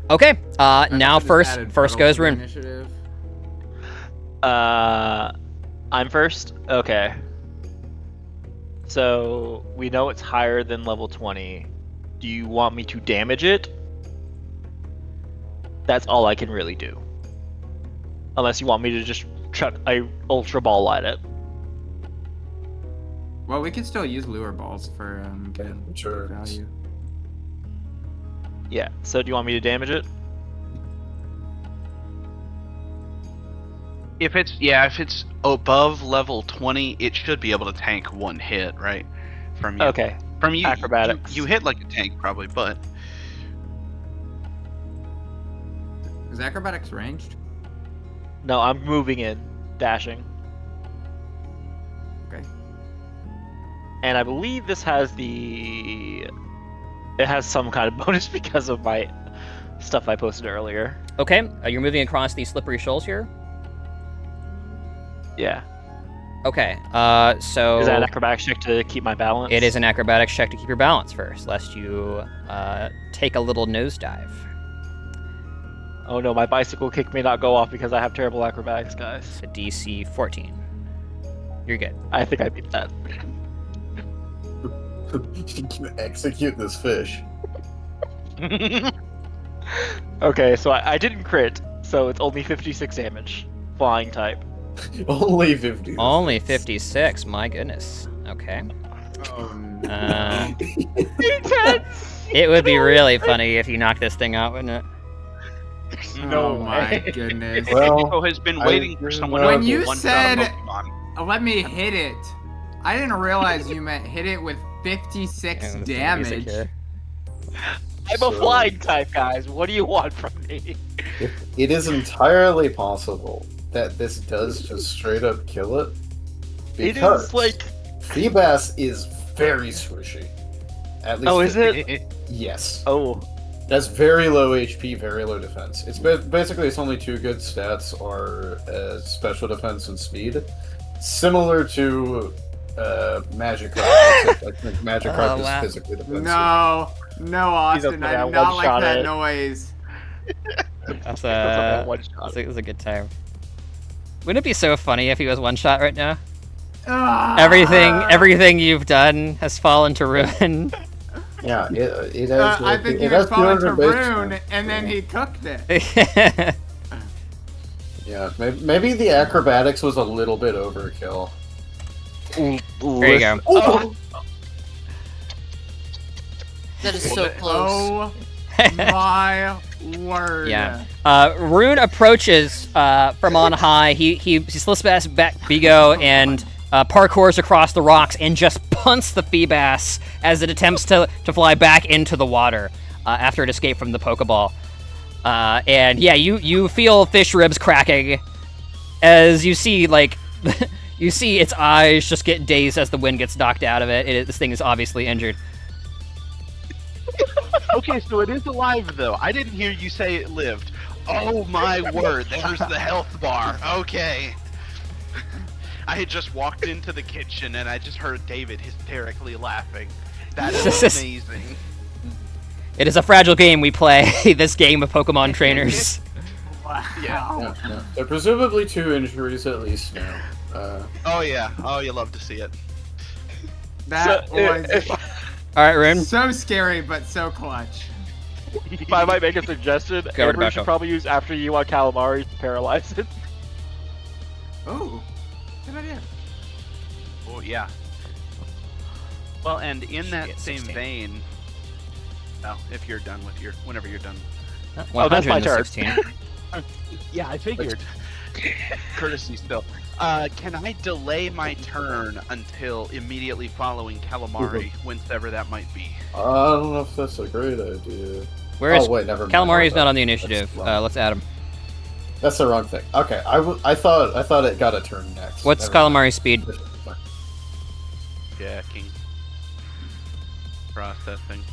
Okay. Now first goes Rune. Initiative. I'm first. Okay. So we know it's higher than level 20. Do you want me to damage it? That's all I can really do. Unless you want me to just chuck a ultra ball at it. Well, we could still use lure balls for good Sure. value. Yeah. So do you want me to damage it? If it's above level 20, it should be able to tank one hit, right? From you. Okay. From you. Acrobatics. You hit like a tank probably, but Is acrobatics ranged? No, I'm moving in, dashing. Okay. And I believe this has it has some kind of bonus because of my stuff I posted earlier. Okay, you're moving across these slippery shoals here. Yeah. Okay, so Is that an acrobatics check to keep my balance? it is an acrobatics check to keep your balance first, lest you take a little nosedive. Oh no, my bicycle kick may not go off because I have terrible acrobatics, guys. It's a DC 14. You're good. I think I beat that. You can execute this fish. Okay, so I didn't crit, so it's only 56 damage. Flying type. Only 50. Only 56. My goodness. Okay. It would be really funny if you knocked this thing out, wouldn't it? No Oh my way. goodness. Well, Nico has been waiting for someone When to you one said- shot a Pokemon. Let me hit it. I didn't realize you meant hit it with 56 Yeah, that's the music damage. here. I'm a So- flying type, guys. What do you want from me? It is entirely possible that this does just straight up kill it. It Because is like. Feebas is very squishy. At least Oh, is it? Yes. Oh. That's very low HP, very low defense. It's basically its only two good stats are special defense and speed, similar to Magikarp. Except I think Magikarp Oh, wow. is physically defensive. No, Austin, okay, I I do not like one-shot that it. noise. That's That's a, one shot. that's a good time. Wouldn't it be so funny if he was one shot right now? Ah! Everything you've done has fallen to ruin. Yeah, it has. I think he it was has falling to 200 base rune, strength, and then so- he cooked it. Yeah, maybe the acrobatics was a little bit overkill. There you go. Oh, That is so close. Oh my word. Yeah. Rune approaches from on high. He slips past back Bigo and parkours across the rocks and just punts the Feebas as it attempts to fly back into the water after it escaped from the Pokeball. And yeah, you feel fish ribs cracking as you see you see its eyes just get dazed as the wind gets knocked out of it. This thing is obviously injured. Okay, so it is alive though. I didn't hear you say it lived. Oh my word, there's the health bar. Okay. I had just walked into the kitchen and I just heard David hysterically laughing. That is amazing. It is a fragile game we play. This game of Pokemon trainers. Wow. Yeah. So presumably 2 injuries at least now. Oh yeah. Oh, you love to see it. That was All right, Rune. so scary, but so clutch. if I might make a suggestion, Go to Amber Becca. should probably use After You on Calamari to paralyze it. Oh, good idea. Oh yeah. Well, and in that Shit, same 16. vein, well, if you're done with whenever you're done. Oh, that's my turn. 116. Yeah, I figured. Courtesy still. Can I delay my turn until immediately following Calamari, whenever that might be? I don't know if that's a great idea. Where is Oh wait, never mind. Calamari is not on the That's initiative. wrong. Let's add him. That's the wrong thing. Okay, I thought it got a turn next. What's Never mind. Calamari's speed? Yeah, King. Processing.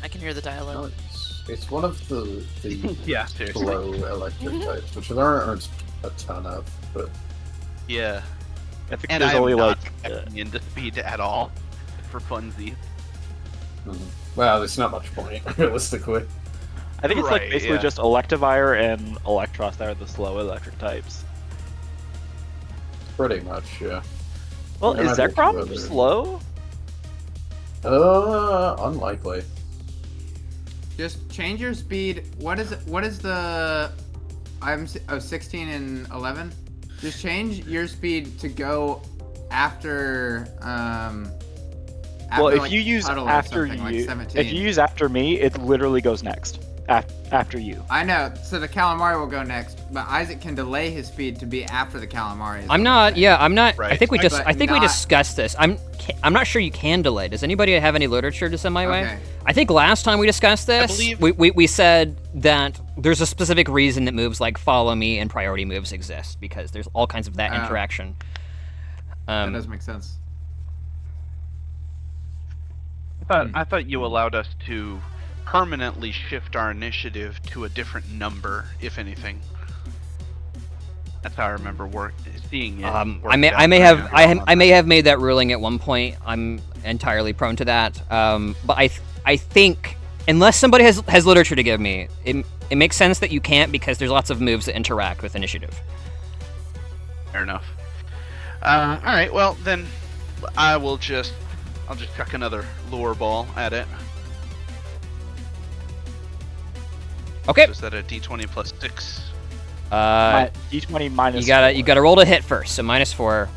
I can hear the No, dialogue. it's one of the Yeah, seriously. slow electric types, which there aren't a ton of, but I Yeah. think And there's I'm only not like. checking into speed at all for funsies. well, there's not much point realistically. I think it's like Right, basically yeah. just Electivire and Electros that are the slow electric types. Pretty much, yeah. Well, And is I think Zekrom whether- slow? Unlikely. Just change your speed. What is the 16 and 11? Just change your speed to go after Well, if like, you use Puddle or after something, like you, 17. if you use after me, it literally goes next. After you. I know, so the calamari will go next, but Isaac can delay his speed to be after the calamari. is I'm what not. saying. Yeah, I'm not. Right. I think we But we not- discussed this. I'm not sure you can delay. Does anybody have any literature to send my way? Okay. I think last time we discussed this, believe- we said that there's a specific reason that moves like follow me and priority moves exist because there's all kinds of that Oh. interaction. That does make sense. I thought you allowed us to permanently shift our initiative to a different number, if anything. That's how I remember seeing it. I worked may out I may for have you. I may have made that ruling at one point. I'm entirely prone to that. But I think unless somebody has literature to give me, it makes sense that you can't because there's lots of moves that interact with initiative. Fair enough. All right. Well, then I'll just chuck another lure ball at it. Okay. So is that a D20 plus 6? D20 minus. You gotta roll to hit first. So -4.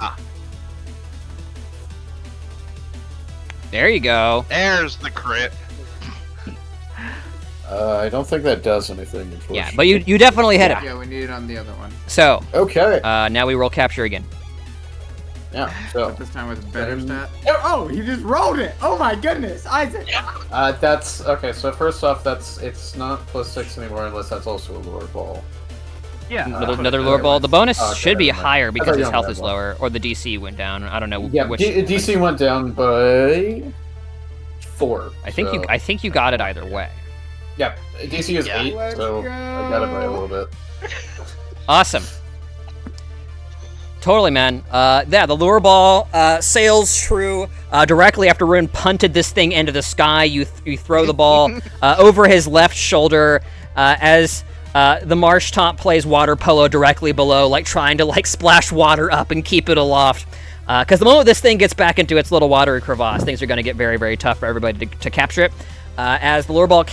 Ah. There you go. There's the crit. I don't think that does anything. Unfortunately. Yeah, but you definitely hit it. Yeah, we need it on the other one, So Okay. now we roll capture again. Yeah. So but this time with a better Um, stat. Oh, he just rolled it! Oh my goodness, Isaac! that's okay. So first off, it's not +6 anymore unless that's also a lure ball. Yeah. Another lure ball. The bonus Okay, should be never mind. higher I because thought you his only health had is one. lower, or the DC went down. I don't know Yeah, which. DC went down by 4. I think so- you got it either way. Yeah, DC is 8, Let's so I got it by a little bit. Awesome. Totally, man. Yeah, the lure ball sails true directly after Rune punted this thing into the sky. You throw the ball over his left shoulder as the marsh top plays water polo directly below, like trying to like splash water up and keep it aloft. Because the moment this thing gets back into its little watery crevasse, things are going to get very, very tough for everybody to capture it. As the lure ball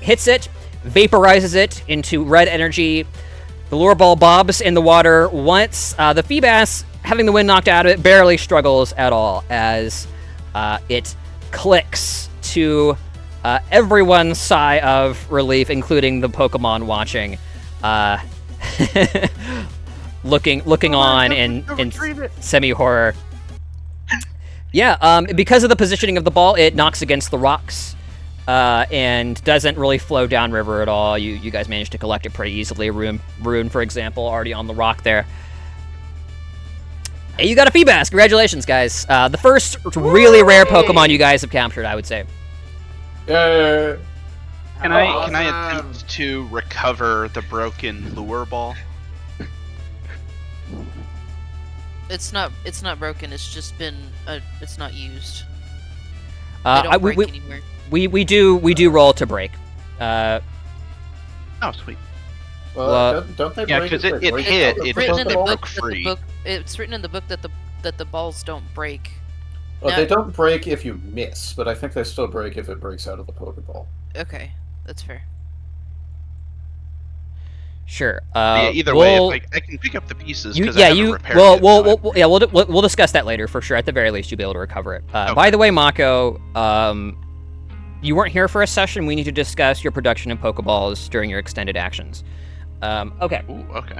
hits it, vaporizes it into red energy. The lure ball bobs in the water once. The Feebass, having the wind knocked out of it, barely struggles at all as it clicks to everyone's sigh of relief, including the Pokemon watching, looking on in semi-horror. Yeah, because of the positioning of the ball, it knocks against the rocks. And doesn't really flow downriver at all. You guys managed to collect it pretty easily. Rune, for example, already on the rock there. Hey, you got a Feebass. Congratulations, guys. The first really rare Pokemon you guys have captured, I would say. Yeah. Can I attempt to recover the broken lure ball? It's not broken. It's just been it's not used. They don't break anywhere. We do roll to break. Oh, sweet. Well, don't they Yeah, break 'cause if it they break hit, out of it the Written in the Pokeball? book broke that free. it's written in the book that the balls don't break. Well, No. they don't break if you miss, but I think they still break if it breaks out of the Pokeball. Okay, that's fair. Sure. Yeah, either way, I can pick up the pieces because I haven't repaired it. We'll discuss that later for sure. At the very least, you'll be able to recover it. Okay. By the way, Mako, you weren't here for a session. We need to discuss your production of Pokeballs during your extended actions. Okay. Ooh, okay.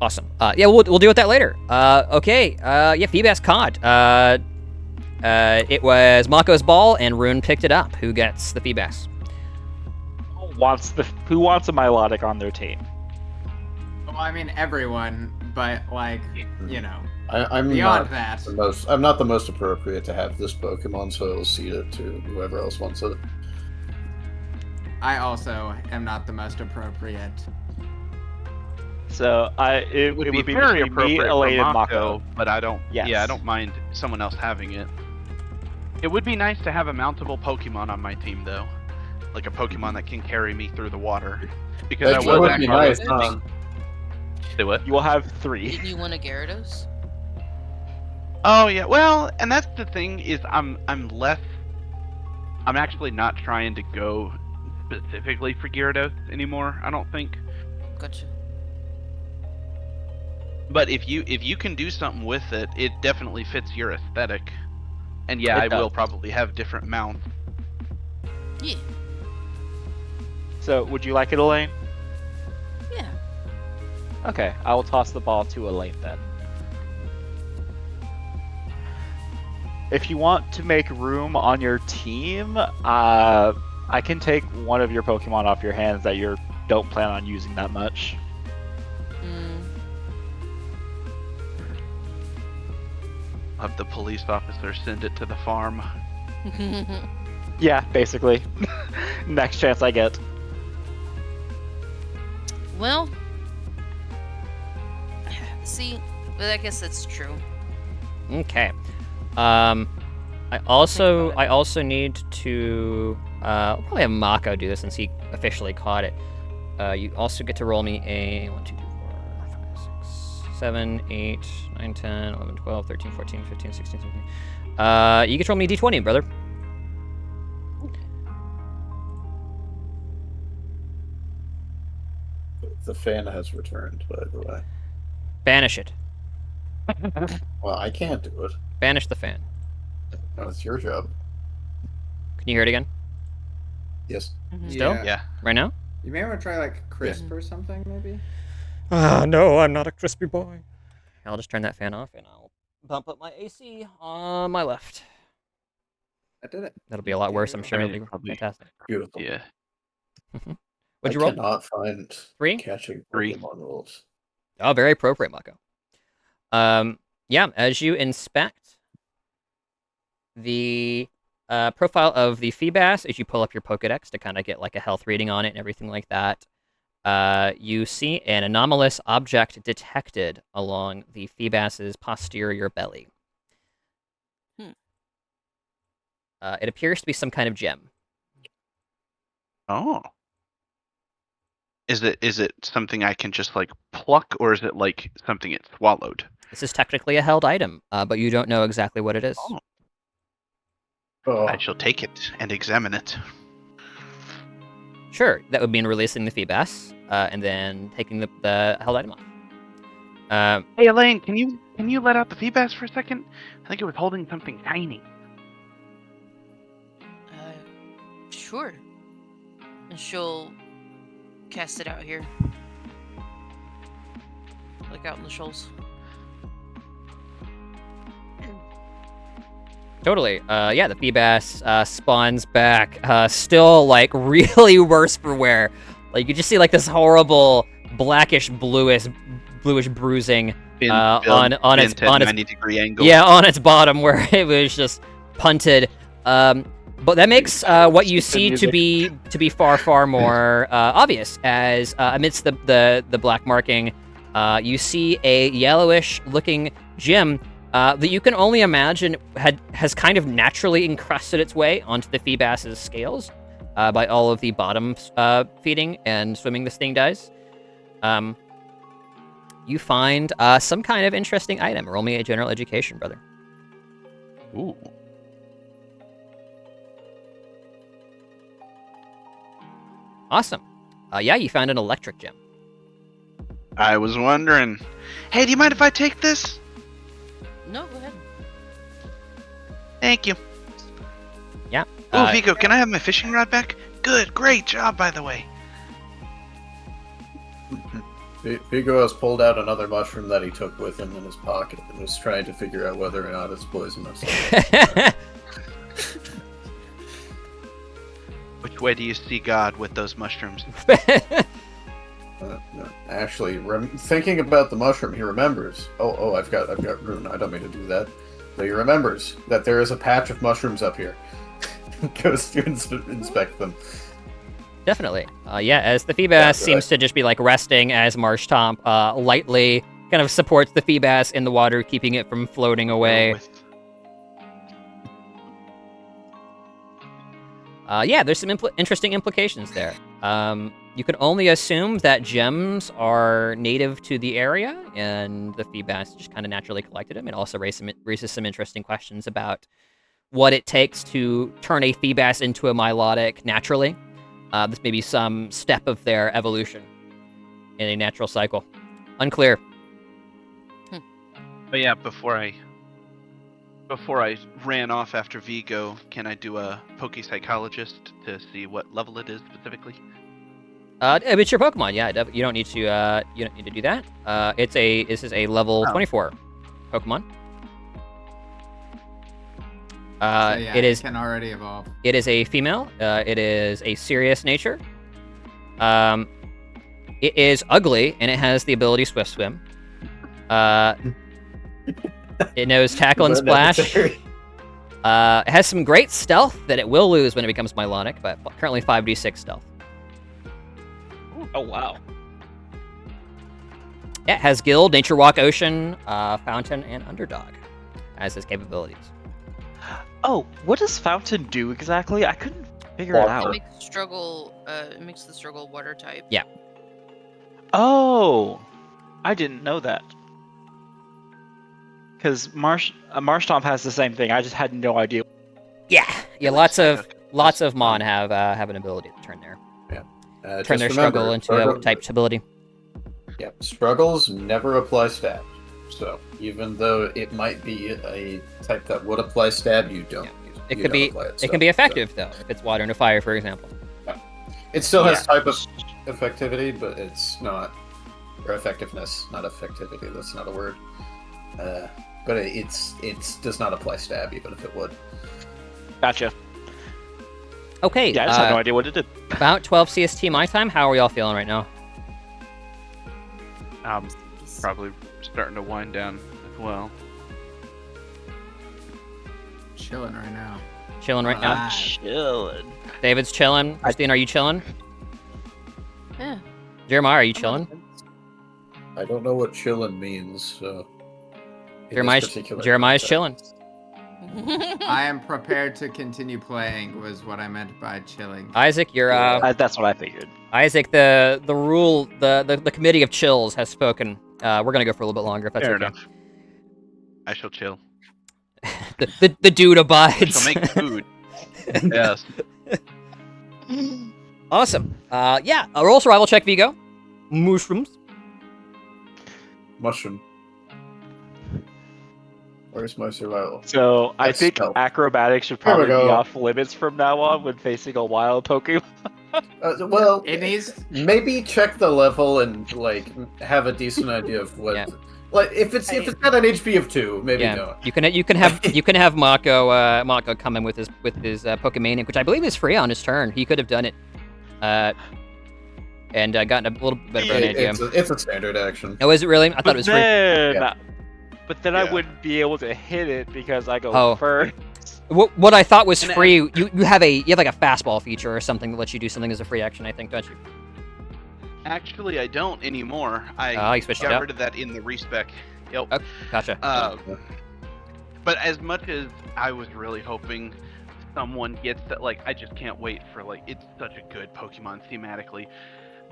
Awesome. Yeah, we'll deal with that later. Okay. Yeah, Feebass caught. It was Mako's ball, and Rune picked it up. Who gets the Feebass? Who wants a Milotic on their team? Well, I mean everyone, but like, you know, I'm beyond not that. I'm not the most appropriate to have this Pokemon, so I'll cede it to whoever else wants it. I also am not the most appropriate. So it would would be be very between me, appropriate Elaine, for and Mako, Mako. but I don't. Yes. Yeah, I don't mind someone else having it. It would be nice to have a mountable Pokemon on my team, though, like a Pokemon that can carry me through the water. Because That I was would be actually nice, huh? thinking, Say what? You will have 3. Didn't you want a Gyarados? Oh yeah, well, and that's the thing is I'm actually not trying to go specifically for Gyarados anymore. I don't think. Gotcha. But if you can do something with it, it definitely fits your aesthetic. And yeah, It I will does. probably have different mounts. Yeah. So, would you like it, Elaine? Yeah. Okay, I will toss the ball to Elaine then. If you want to make room on your team, I can take one of your Pokemon off your hands that you don't plan on using that much. Have the police officer send it to the farm. Yeah, basically. Next chance I get. Well, see, but I guess that's true. Okay. I also need to I'll probably have Mako do this since he officially caught it. You also get to roll me a 1, 2, 3, 4, 5, 6, 7, 8, 9, 10, 11, 12, 13, 14, 15, 16, 17. You get to roll me a d20, brother. The fan has returned, by the way. Banish it. Well, I can't do it. Banish the fan. No, it's your job. Can you hear it again? Yes. Still? Yeah. Right now? You may want to try like crisp or something, maybe. No, I'm not a crispy boy. I'll just turn that fan off and I'll bump up my AC on my left. I did it. That'll be a lot worse, I'm sure. I It'll mean, be probably- fantastic. Beautiful. Yeah. What'd you I roll? cannot find 3? catching 3. Pokemon rules. Oh, very appropriate, Mako. Yeah, as you inspect the profile of the Feebas, as you pull up your Pokedex to kind of get like a health reading on it and everything like that, you see an anomalous object detected along the Feebas's posterior belly. It appears to be some kind of gem. Oh. Is it something I can just like pluck, or is it like something it swallowed? This is technically a held item, but you don't know exactly what it is. Oh. Oh, I shall take it and examine it. Sure, that would mean releasing the Feebas, and then taking the held item off. Hey Elaine, can you let out the Feebas for a second? I think it was holding something tiny. Sure. And she'll cast it out here. Like out in the shoals. Totally. Yeah, the Feebas spawns back, still like really worse for wear. Like you just see like this horrible blackish bluish bruising on its 90-degree angle. Yeah, on its bottom where it was just punted. But that makes what you see to be far more obvious, as amidst the black marking, you see a yellowish looking gem that you can only imagine has kind of naturally encrusted its way onto the Feebas's scales by all of the bottom feeding and swimming this thing does. You find some kind of interesting item. Roll me a general education, brother. Ooh. Awesome. Yeah, you found an electric gem. I was wondering. Hey, do you mind if I take this? No, go ahead. Thank you. Yeah. Oh, Vigo, can I have my fishing rod back? Good, great job, by the way. Vigo has pulled out another mushroom that he took with him in his pocket and was trying to figure out whether or not it's poisonous. Which way do you see God with those mushrooms? No. Actually, thinking about the mushroom, he remembers. Oh, I've got Rune. I don't mean to do that. But he remembers that there is a patch of mushrooms up here. Goes to inspect them. Definitely. Yeah, as the Feebas seems to just be like resting as Marshtomp lightly kind of supports the Feebas in the water, keeping it from floating away. Yeah, there's some interesting implications there. You can only assume that gems are native to the area, and the Feebas just kind of naturally collected them. It also raises some interesting questions about what it takes to turn a Feebas into a Milotic naturally. This may be some step of their evolution in a natural cycle. Unclear. But yeah, before I ran off after Vigo, can I do a Psychologist to see what level it is specifically? It's your Pokemon. Yeah, you don't need to. You don't need to do that. This is a level 24 Pokemon. It can already evolve. It is a female. It is a serious nature. It is ugly, and it has the ability Swift Swim. It knows Tackle and Splash. It has some great stealth that it will lose when it becomes Milotic, but currently 5d6 stealth. Oh, wow. Yeah, it has Guild, Nature Walk, Ocean, Fountain, and Underdog as its capabilities. Oh, what does Fountain do exactly? I couldn't figure it out. It makes the struggle water type. Yeah. Oh, I didn't know that. Because Marshtomp has the same thing. I just had no idea. Yeah. Lots of Mon have an ability to turn their turn their struggle into a type ability. Yeah, struggles never apply stab. So even though it might be a type that would apply stab, you don't. Yeah. It can be effective though if it's water into fire, for example. It still has type of effectivity, but it's not, or effectiveness, not effectivity. That's not a word. But it does not apply stab, even if it would. Gotcha. Okay. Yeah, I just had no idea what it did. About 12 CST my time. How are we all feeling right now? Probably starting to wind down as well. Chilling right now. Chilling right now. Chilling. David's chilling. Christine, are you chilling? Yeah. Jeremiah, are you chilling? I don't know what chillin' means, so. Jeremiah's chilling. I am prepared to continue playing was what I meant by chilling. Isaac, you're that's what I figured. Isaac, the committee of chills has spoken. We're gonna go for a little bit longer if that's Fair okay. enough. I shall chill. the dude abides. Shall make food. Yes. Awesome. Yeah. A roll survival check, Vigo. Mushrooms. Mushroom. Where's my survival? So I think stealth. acrobatics should There we probably be go. off limits from now on when facing a wild Pokemon. Well, It needs. maybe check the level and have a decent idea of what. Yeah. Like if it's got an HP of 2, maybe Yeah. no. You can have Mako come in with his Pokemaniac, which I believe is free on his turn. He could have done it. And gotten a little bit of an idea. It's a standard action. Oh, is it really? I thought it was free. Yeah. But then I Yeah. wouldn't be able to hit it because I go first. What I thought was And free. You have like a fastball feature or something that lets you do something as a free action. I think, don't you? Actually, I don't anymore. Oh, you switched it got up? rid of that in the respec. Yep. Oh, gotcha. But as much as I was really hoping someone gets that, I just can't wait for, it's such a good Pokemon thematically.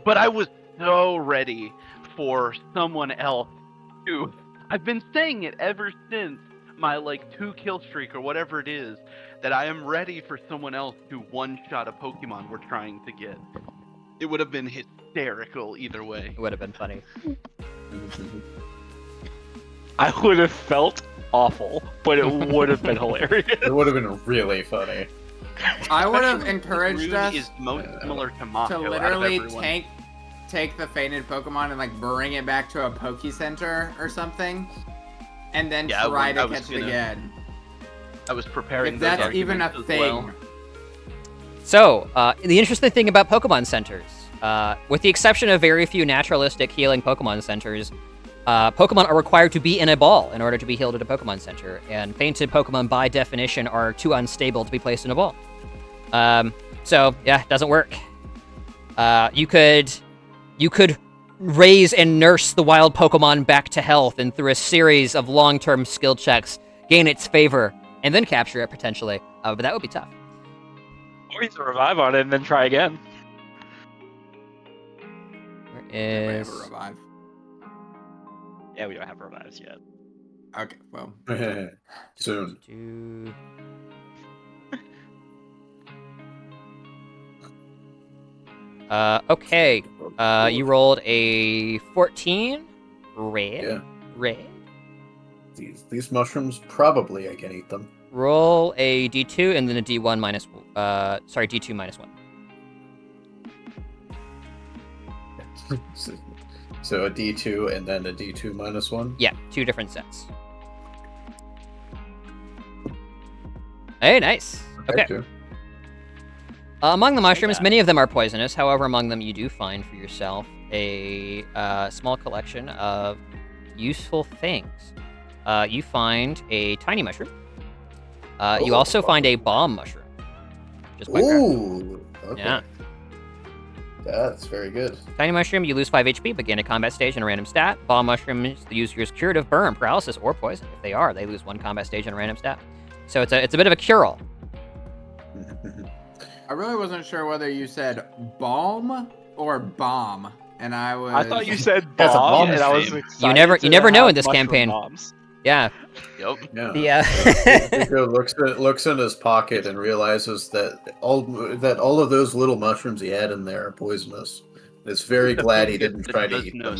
But I was so ready for someone else to... I've been saying it ever since my, 2-kill streak or whatever it is, that I am ready for someone else to one-shot a Pokemon we're trying to get. It would have been hysterical either way. It would have been funny. I would have felt awful, but it would have been hilarious. It would have been really funny. I would have Especially encouraged Rune us is most similar to Mako to literally take the fainted Pokemon and bring it back to a Poke Center or something, and then try to catch it again. I was preparing If those that's even a arguments as thing. well. So, the interesting thing about Pokemon Centers, with the exception of very few naturalistic healing Pokemon Centers, Pokemon are required to be in a ball in order to be healed at a Pokemon Center, and fainted Pokemon by definition are too unstable to be placed in a ball. So, yeah, it doesn't work. You could raise and nurse the wild Pokemon back to health, and through a series of long-term skill checks, gain its favor, and then capture it potentially. But that would be tough. Or you can revive on it and then try again. Anybody have a is revive? Yeah, we don't have revives yet. Okay, well. Soon. Okay. You rolled a 14. Red. Yeah. Red. These mushrooms, probably I can eat them. Roll a d2 and then a d1 minus. Sorry, d2 minus 1. So a D2 and then a D2 minus 1? Yeah, 2 different sets. Hey, nice. Okay. Two. Among the mushrooms, that. many of them are poisonous. However, among them, you do find for yourself a small collection of useful things. You find a tiny mushroom. You also find a bomb mushroom. Just by grabbing. Ooh. Okay. Yeah. That's very good. Tiny mushroom, you lose 5 HP, begin a combat stage and a random stat. Bomb mushrooms, the user's curative burn, paralysis, or poison. If they are, they lose 1 combat stage and a random stat. So it's a bit of a cure-all. I really wasn't sure whether you said balm or bomb, and I was. I thought you said That's a bomb, bomb and I was name. excited You never to know have in this mushroom campaign. bombs. Yeah. Yep. Yeah. The Rico looks in his pocket and realizes that all of those little mushrooms he had in there are poisonous. Is very glad he didn't try to eat them.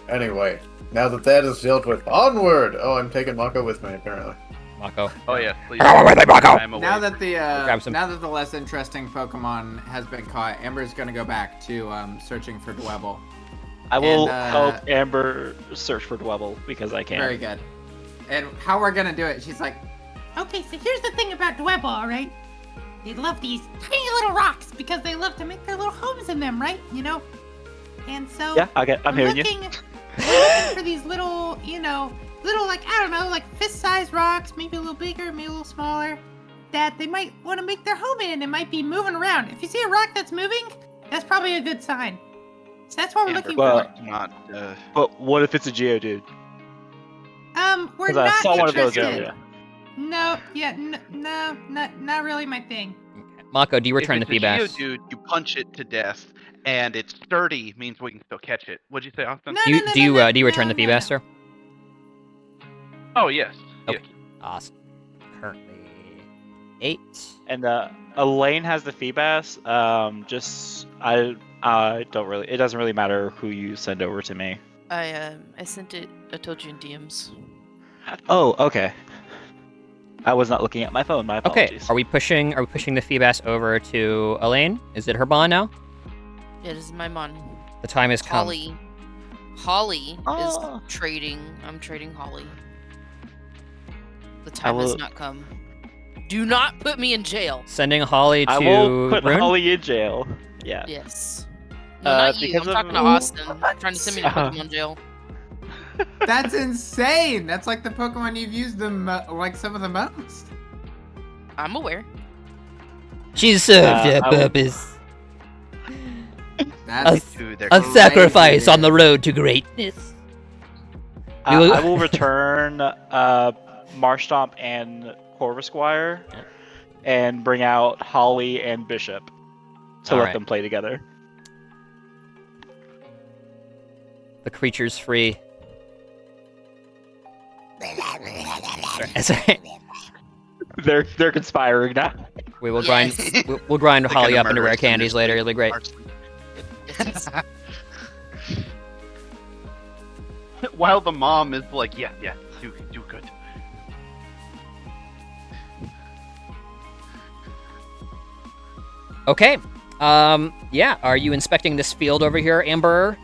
Anyway, now that is dealt with, onward! Oh, I'm taking Mako with me, apparently. Mako. Oh yeah, please. Mako. Now that the Grab some. now that the less interesting Pokemon has been caught, Amber's gonna go back to searching for Dwebble. I will And, help Amber search for Dwebble because I can. Very good. And how we're gonna do it? She's like, Okay, so here's the thing about Dwebble, alright? They love these tiny little rocks because they love to make their little homes in them, right? You know? And so Yeah, I'm hearing you. looking for these little, little like, I don't know, like fist-sized rocks, maybe a little bigger, maybe a little smaller, that they might want to make their home in and it might be moving around. If you see a rock that's moving, that's probably a good sign. So that's what we're looking Well, for. Not. But what if it's a Geodude? We're Because not I saw one of those interested. earlier. No, yeah, no, not really my thing. Mako, do you return the If it's a Feebas? Geodude, you punch it to death, and it's sturdy means we can still catch it. What'd you say, Austin? No, Do you no, do you, no, do you return no, the no, Feebas, no. sir? Oh yes. Okay. Yes. Awesome. Currently 8. And Elaine has the Feebas. I don't really. It doesn't really matter who you send over to me. I sent it. I told you in DMs. Oh, okay. I was not looking at my phone. My Okay. apologies. Are we pushing the Feebas over to Elaine? Is it her bond now? Yeah, this is my mon. The time has come. Holly Oh. is trading. I'm trading Holly. The time has not come. Do not put me in jail. Sending Holly to I will put Rune? Holly in jail. Yeah. Yes. No, not you. I'm because of- talking to Austin. Trying to send me to Pokemon jail. that's insane. That's like the Pokemon you've used like some of the most. I'm aware. She served her I will- purpose. That's Dude, they're A Crazy, sacrifice dude. on the road to greatness. We will- I will return Marshtomp and Corvisquire and bring out Holly and Bishop to let Alright. them play together. The creature's free. Sorry. They're conspiring now. We will grind. We'll grind They're Holly gonna up into murder rare us in candies this later. game. It'll be great. While the mom is like, yeah, do good. Okay. Yeah. Are you inspecting this field over here, Amber?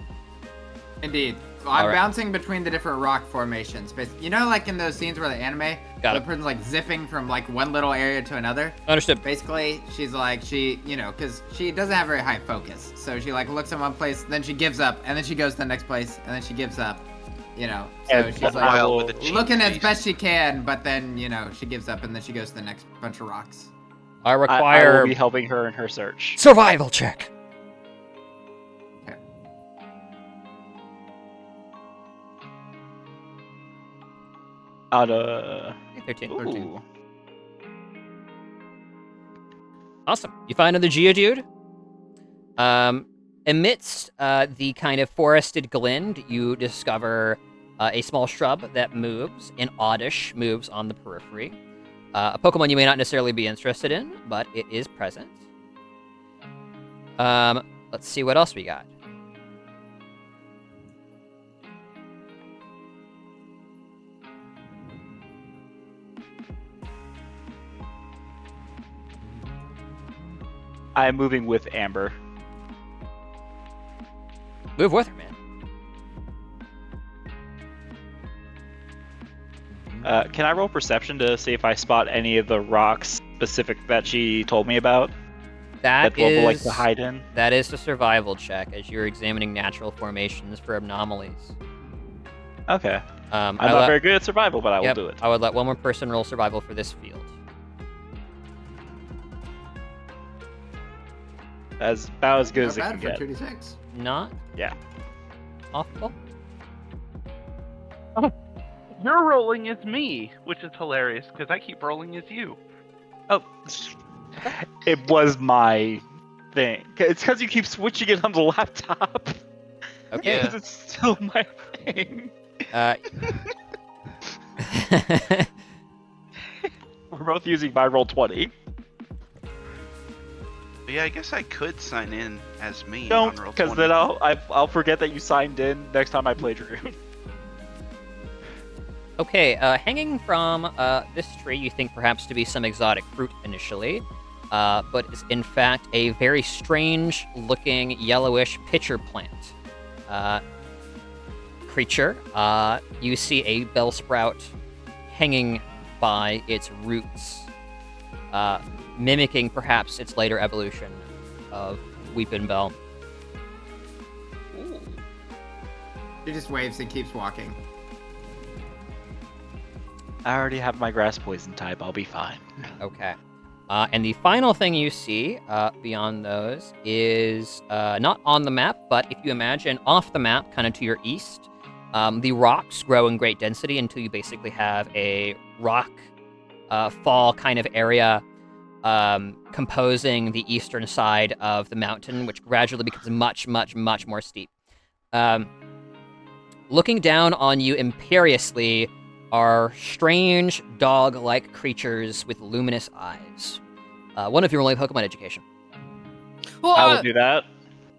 indeed. I'm Alright. bouncing between the different rock formations. You know, like in those scenes where the anime, Got the it. person's like zipping from like one little area to another. Understood. Basically, she's like, because she doesn't have very high focus. So she like looks in one place, then she gives up, and then she goes to the next place, and then she gives up. So And she's I like will- with a cheap looking as face. best she can, but then, she gives up, and then she goes to the next bunch of rocks. I I require will be helping her in her search. survival check. Okay. Out of 13. ooh. Awesome. You find another Geodude. Amidst the kind of forested glen, you discover a small shrub that moves, and oddish moves on the periphery. A Pokemon you may not necessarily be interested in, but it is present. Let's see what else we got. I'm moving with Amber. Move with her, man. Can I roll perception to see if I spot any of the rocks specific that she told me about? That Dwebble is like to hide in? That is a survival check as you're examining natural formations for anomalies. Okay. I'm I'm not very good at survival, but I will do it. I would let one more person roll survival for this field. As about as good Not as it bad can for get. 2d6. Not Yeah. awful. You're rolling as me, which is hilarious because I keep rolling as you. Oh, it was my thing. It's because you keep switching it on the laptop. Okay. Because it's still my thing. We're both using my roll 20. But yeah, I guess I could sign in as me. Don't, on roll because 20. then I'll forget that you signed in next time I play Dragoon. Okay, hanging from this tree, you think perhaps to be some exotic fruit initially, but is in fact a very strange-looking yellowish pitcher plant creature. You see a bellsprout hanging by its roots, mimicking perhaps its later evolution of Weepin' Bell. Ooh. He just waves and keeps walking. I already have my grass poison type. I'll be fine. Okay. And the final thing you see beyond those is not on the map, but if you imagine off the map, kind of to your east, the rocks grow in great density until you basically have a rock fall kind of area composing the eastern side of the mountain, which gradually becomes much, much, much more steep. Looking down on you imperiously are strange dog-like creatures with luminous eyes. One of you rolling Pokemon education. I will do that.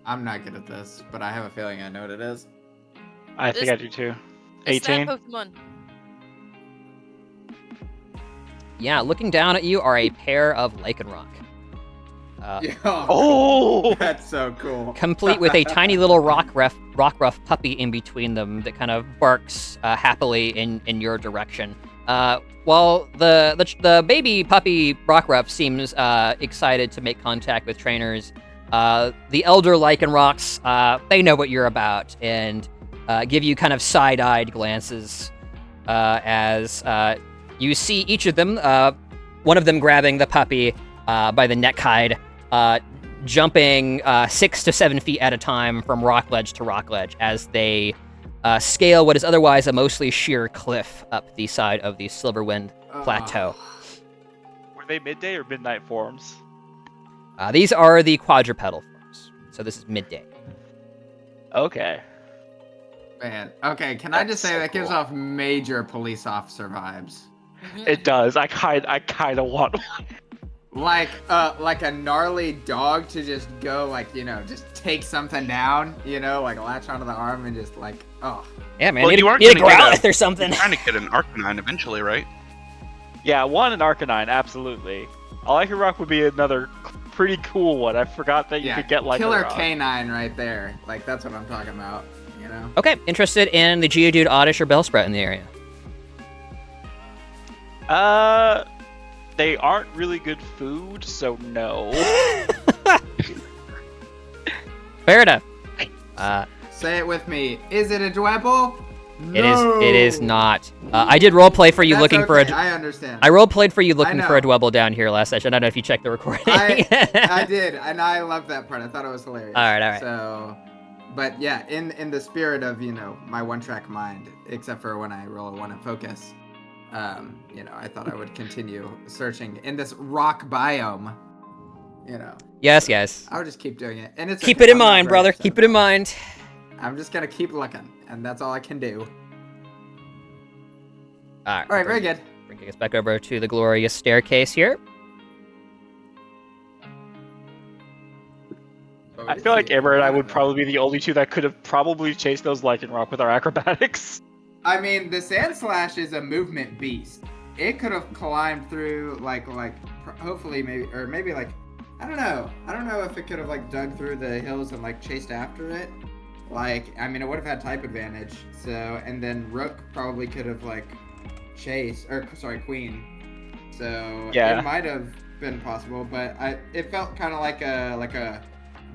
I'm not good at this, but I have a feeling I know what it is. I think I do too. It's that 18. Pokemon. Yeah, looking down at you are a pair of Lycanroc. Oh! That's so cool. Complete with a tiny little rockruff puppy in between them that kind of barks happily in your direction. While the baby puppy rockruff seems excited to make contact with trainers, the elder Lycanrocs, they know what you're about and give you kind of side-eyed glances as you see each of them, one of them grabbing the puppy by the neck hide, jumping 6 to 7 feet at a time from rock ledge to rock ledge as they scale what is otherwise a mostly sheer cliff up the side of the Silverwind Plateau. Were they midday or midnight forms? These are the quadrupedal forms, so this is midday. Okay. Man, okay, can I just say so that gives cool. off major police officer vibes? It does. I kind of want one. Like a gnarly dog to just go, like, just take something down, like latch onto the arm and just like, oh. Yeah, man, Well, need you are a gonna get Growlithe or something. You're trying to get an Arcanine eventually, right? Yeah, one in Arcanine, absolutely. A Lycanroc would be another pretty cool one. I forgot that you could get like killer canine right there. Like, that's what I'm talking about, Okay, interested in the Geodude, Oddish, or Bellsprout in the area? They aren't really good food, so no. Fair enough. Say it with me. Is it a Dwebble? It is not. I did roleplay for you That's looking for a. I understand. I roleplayed for you looking know. for a Dwebble down here last session. I don't know if you checked the recording. I did, and I loved that part. I thought it was hilarious. All right. So, but yeah, in the spirit of my one-track mind, except for when I roll a one in focus, I thought I would continue searching in this rock biome. you know. Yes, yes. I'll just keep doing it, and it's Keep okay, it in I'm not mind, very brother. upset Keep it in about mind. I'm just gonna keep looking, and that's all I can do. All right. All right, very good. Bringing us back over to the glorious staircase here. But we I did feel like see Amber and I would though. probably be the only two that could have probably chased those Lycanroc with our acrobatics. I mean, the Sand Slash is a movement beast. It could have climbed through, hopefully, maybe like, I don't know. I don't know if it could have, like, dug through the hills and, like, chased after it. Like, I mean, it would have had type advantage. So, and then Rook probably could have, like, Queen. So, Yeah. it might have been possible, but it felt kind of like a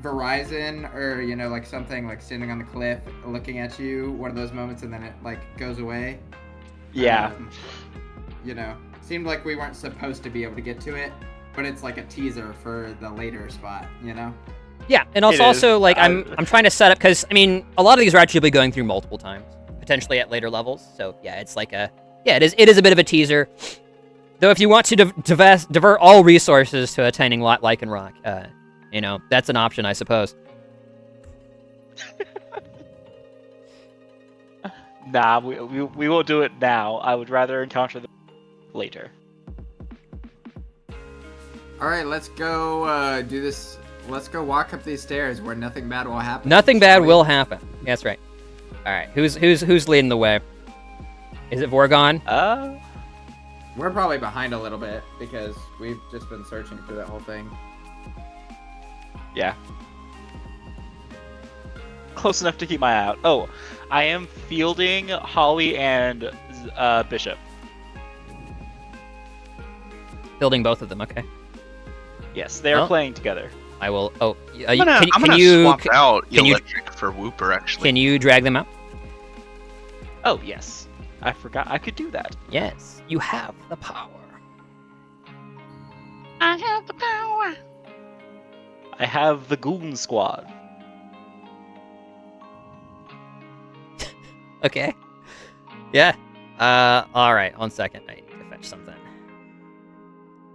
Verizon, or, you know, like something like standing on the cliff looking at you, one of those moments, and then it like goes away. Yeah. You know, seemed like we weren't supposed to be able to get to it, but it's like a teaser for the later spot, you know. Yeah, and also like I'm trying to set up, because I mean a lot of these are actually going through multiple times, potentially at later levels. So yeah, it's like it is a bit of a teaser. Though if you want to divert all resources to attaining Lycanroc, you know, that's an option, I suppose. Nah, we won't do it now. I would rather encounter them later. All right, let's go do this. Let's go walk up these stairs where nothing bad will happen. Nothing bad will happen. That's right. All right, who's leading the way? Is it Vorgon? We're probably behind a little bit because we've just been searching through that whole thing. Yeah. Close enough to keep my eye out. Oh, I am fielding Holly and Bishop. Building both of them. Okay. Yes, they are playing together. I will. Oh, I'm gonna swap out Electric for Wooper, actually. Can you drag them out? Oh, yes. I forgot I could do that. Yes, you have the power. I have the power. I have the Goon Squad. Okay. Yeah. All right. 1 second. I need to fetch something.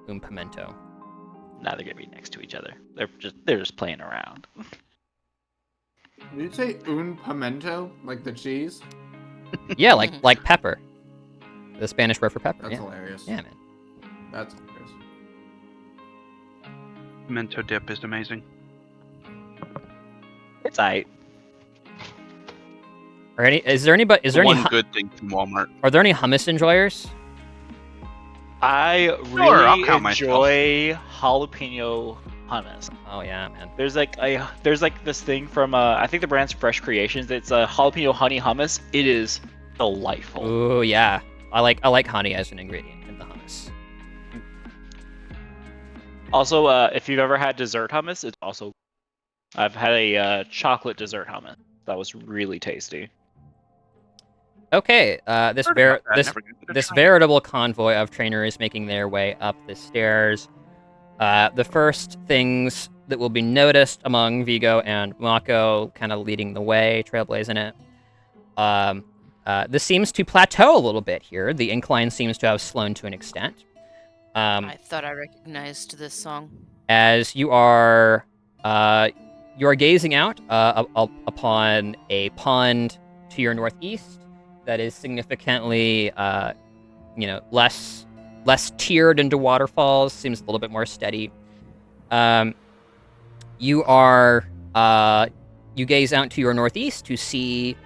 Pimento. Now they're gonna be next to each other. They're just playing around. Did you say un pimento, like the cheese? Yeah, like pepper. The Spanish word for pepper. That's yeah. hilarious. Yeah, man. That's hilarious. Pimento dip is amazing. It's aight. Is there any good thing from Walmart? Are there any hummus enjoyers? I really enjoy jalapeno hummus. Oh yeah, man. There's like this thing from I think the brand's Fresh Creations. It's a jalapeno honey hummus. It is delightful. Ooh yeah, I like honey as an ingredient in the hummus. Also, if you've ever had dessert hummus, it's also. I've had a chocolate dessert hummus. That was really tasty. Okay, this veritable convoy of trainers making their way up the stairs. The first things that will be noticed among Vigo and Mako, kind of leading the way, trailblazing it. This seems to plateau a little bit here. The incline seems to have slowed to an extent. I thought I recognized this song. As you are gazing out upon a pond to your northeast that is significantly, less tiered into waterfalls. Seems a little bit more steady. You gaze out to your northeast to see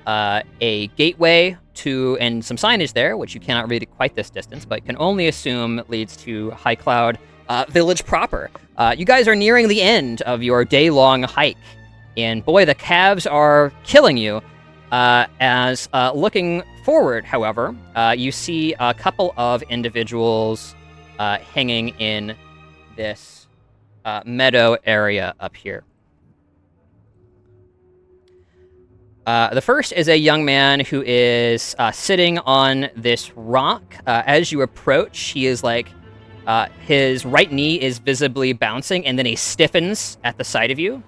a gateway and some signage there, which you cannot read at quite this distance, but can only assume leads to High Cloud Village proper. You guys are nearing the end of your day-long hike, and boy, the calves are killing you. As looking forward, however, you see a couple of individuals hanging in this meadow area up here. The first is a young man who is sitting on this rock. As you approach, he is his right knee is visibly bouncing, and then he stiffens at the sight of you.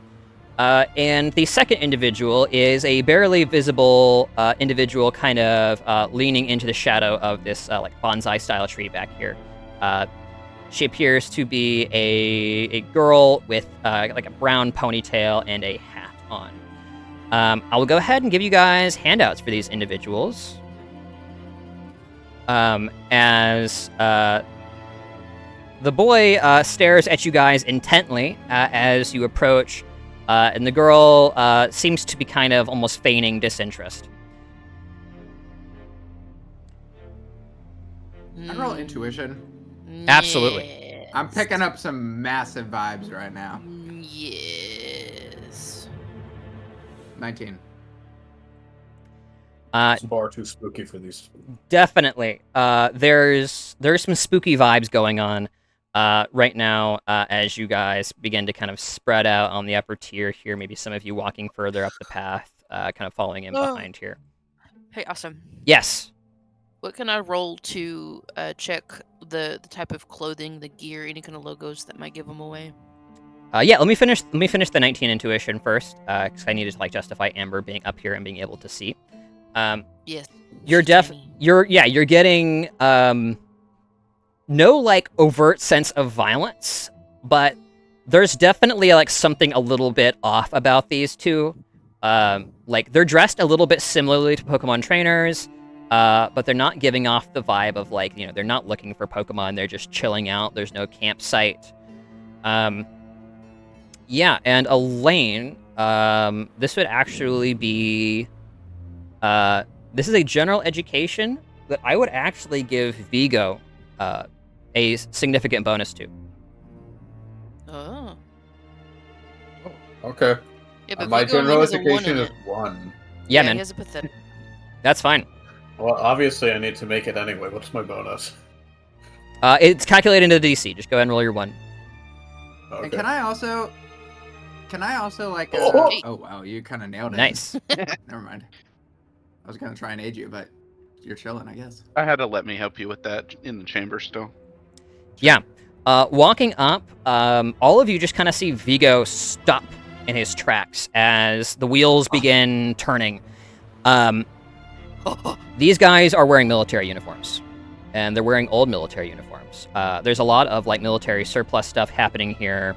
And the second individual is a barely visible individual kind of leaning into the shadow of this bonsai-style tree back here. She appears to be a girl with like a brown ponytail and a hat on. I will go ahead and give you guys handouts for these individuals. As the boy stares at you guys intently as you approach, and the girl seems to be kind of almost feigning disinterest. I roll intuition. Absolutely. I'm picking up some massive vibes right now. Yes. 19. It's far too spooky for these. Definitely. There's some spooky vibes going on right now as you guys begin to kind of spread out on the upper tier here. Maybe some of you walking further up the path, kind of following in behind here. Hey, awesome. Yes. What can I roll to check the type of clothing, the gear, any kind of logos that might give them away? Yeah. Let me finish the 19 intuition first, because I needed to like justify Amber being up here and being able to see. Yes. You're you're getting no like overt sense of violence, but there's definitely like something a little bit off about these two. Like they're dressed a little bit similarly to Pokemon trainers, but they're not giving off the vibe of like, you know, they're not looking for Pokemon, they're just chilling out. There's no campsite. Yeah, and Elaine, this would actually be this is a general education that I would actually give Vigo a significant bonus to. Oh. Okay. Yeah, but My Vigo only general has a 1 education in is it. 1. Yeah, He man. has a pathetic. That's fine. Well, obviously I need to make it anyway. What's my bonus? It's calculated into the DC. Just go ahead and roll your 1. Okay. And can I also like? Oh. Oh wow, you kind of nailed it. Nice. Never mind. I was gonna try and aid you, but you're chilling, I guess. I had to let me help you with that in the chamber still. Yeah. Walking up, all of you just kind of see Vigo stop in his tracks as the wheels begin turning. These guys are wearing military uniforms, and they're wearing old military uniforms. There's a lot of like military surplus stuff happening here.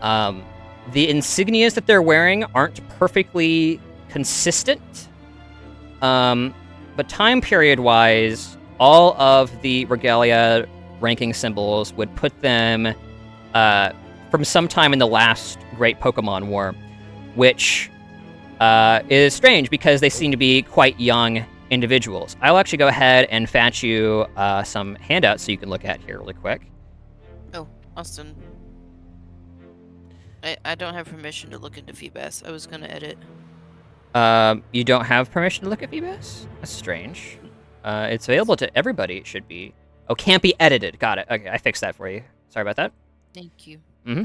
The insignias that they're wearing aren't perfectly consistent, but time period wise, all of the regalia ranking symbols would put them from sometime in the last Great Pokemon War, which is strange because they seem to be quite young individuals. I'll actually go ahead and fetch you some handouts so you can look at here really quick. Oh, Austin. I don't have permission to look into Feebas. I was gonna edit. You don't have permission to look at Feebas? That's strange. It's available to everybody, it should be. Oh, can't be edited. Got it. Okay, I fixed that for you. Sorry about that. Thank you. Mm-hmm.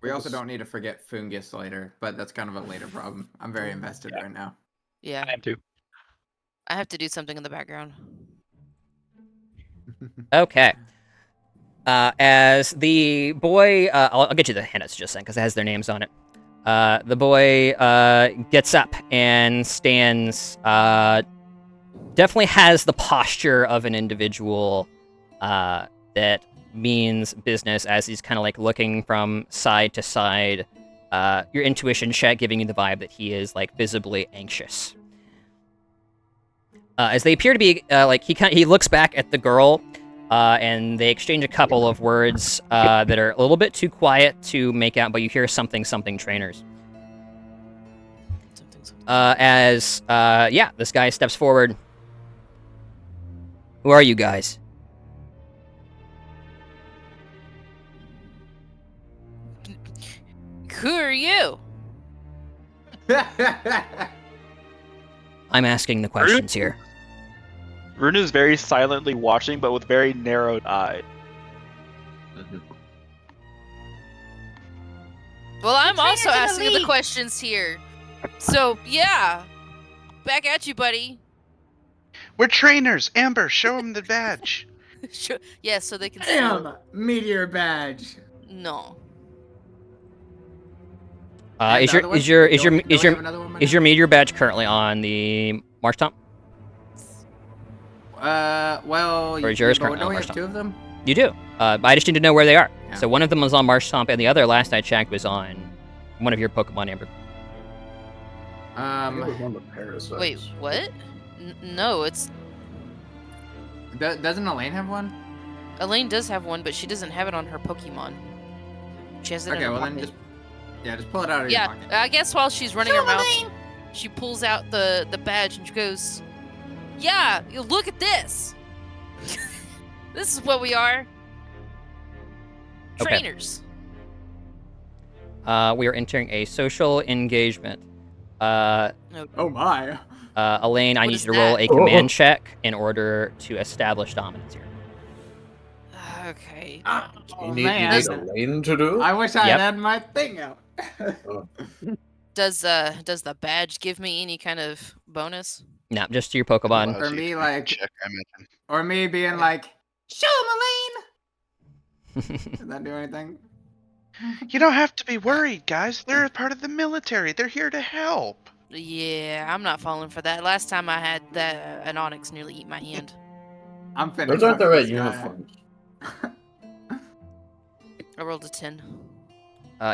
We also don't need to forget Fungus later, but that's kind of a later problem. I'm very invested right now. Yeah, I am too. I have to do something in the background. Okay. As the boy, I'll get you the handouts just then because it has their names on it. The boy gets up and stands. Definitely has the posture of an individual that means business as he's kind of like looking from side to side. Your intuition check giving you the vibe that he is like visibly anxious. As they appear to be he looks back at the girl. And they exchange a couple of words that are a little bit too quiet to make out, but you hear something trainers. This guy steps forward. Who are you guys? Who are you? I'm asking the questions here. Rune is very silently watching, but with very narrowed eye. Well, I'm Trainer also to the asking the lead. questions here. So, yeah. Back at you, buddy. We're trainers. Amber, show him the badge. Sure. Yeah, so they can see. Damn, meteor badge. No. And Is the your other one? is your is Do your we is have your another one by is your meteor badge currently on the Marsh Top? now? Well, Or is yours but currently don't on we Marsh have Top? 2 of them? You do. I just need to know where they are. Yeah. So one of them was on Marsh Stomp, and the other, last I checked, was on one of your Pokemon, Amber. It was one of the parasites. Wait, what? No, it's Doesn't Elaine have one? Elaine does have one, but she doesn't have it on her Pokemon. She has it in Okay, her well pocket. then just pull it out of your Yeah, pocket. I guess while she's running Show her mouth, Elaine. she pulls out the badge and she goes, "Yeah, you look at this. This is what we are. Okay. Trainers." We are entering a social engagement. Oh my. Elaine, I What need is you to roll that? a command check in order to establish dominance here. Okay. Oh, You need man. Elaine to do? I wish I Yep. had my thing out. Oh. Does the badge give me any kind of bonus? No, just to your Pokemon. Allows Or you me, to like- check, I imagine. Or me being like, show him, Elaine! Does that do anything? You don't have to be worried, guys. They're a part of the military. They're here to help. Yeah, I'm not falling for that. Last time I had that, an Onyx nearly eat my hand. I'm finna Those aren't the cook right this guy. uniforms. I rolled a 10.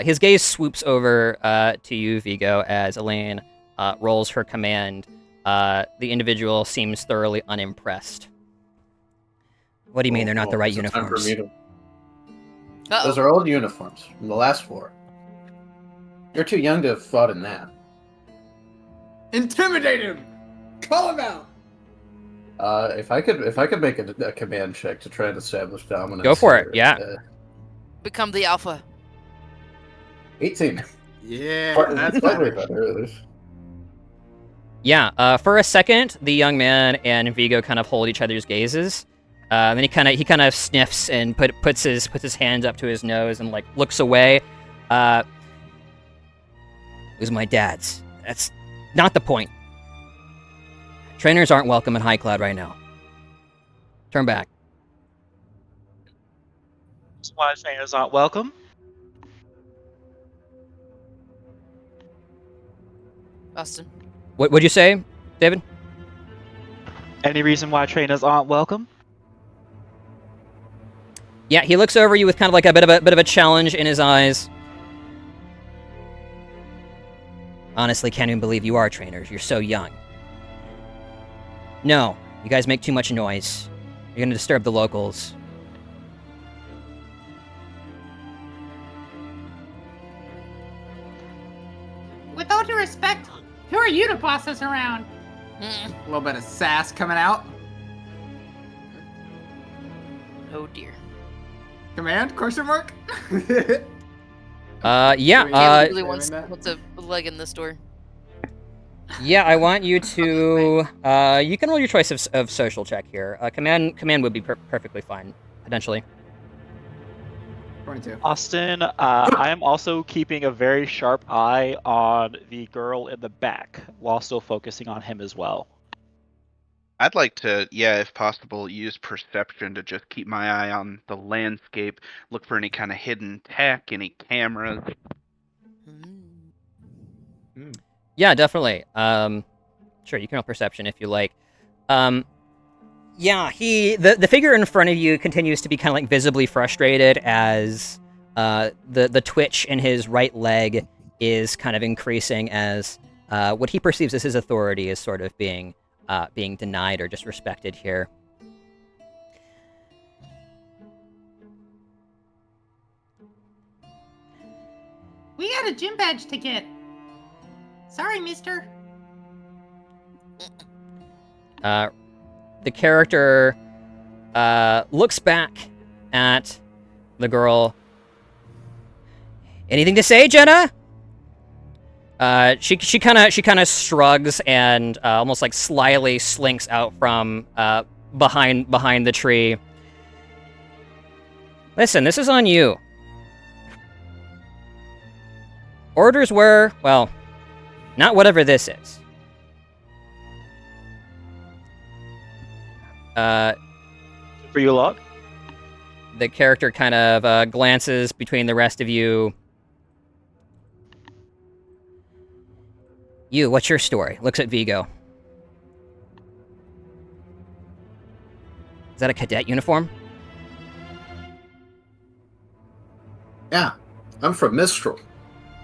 His gaze swoops over to you, Vigo, as Elaine rolls her command. The individual seems thoroughly unimpressed. What do you mean they're not the right Is it time for uniforms? me to- Uh-oh. Those are old uniforms from the last war. You're too young to have fought in that. Intimidate him! Call him out! If I could make a command check to try and establish dominance. Go for it, here, yeah. Become the alpha. 18. Yeah, that's Slightly better. better. Yeah, for a second, the young man and Vigo kind of hold each other's gazes. Then he kind of sniffs and puts his hands up to his nose and like looks away. It was my dad's. That's not the point. Trainers aren't welcome in High Cloud right now. Turn back. That's why trainers aren't welcome. Austin. What'd you say, David? Any reason why trainers aren't welcome? Yeah, he looks over you with kind of like a bit of a challenge in his eyes. Honestly, can't even believe you are trainers. You're so young. No, you guys make too much noise. You're gonna disturb the locals. With all due respect, who are you to boss us around? Mm. A little bit of sass coming out. Oh dear. Command? Question mark? Yeah, Caleb really Doing wants that? a leg in this door. yeah, I want you to, you can roll your choice of social check here. Command would be perfectly fine, potentially. 22. Austin, I am also keeping a very sharp eye on the girl in the back while still focusing on him as well. I'd like to, yeah, if possible, use perception to just keep my eye on the landscape, look for any kind of hidden tech, any cameras. Mm. Yeah, definitely. Sure, you can roll perception if you like. Yeah, the figure in front of you continues to be kind of like visibly frustrated as the twitch in his right leg is kind of increasing as what he perceives as his authority is sort of being denied or disrespected here. We got a gym badge to get. Sorry, mister. The character looks back at the girl. Anything to say, Jenna? She kind of shrugs and almost like slyly slinks out from behind the tree. Listen, this is on you. Orders were, well, not whatever this is. For you lot? The character kind of glances between the rest of you. You, what's your story? Looks at Vigo. Is that a cadet uniform? Yeah, I'm from Mistral.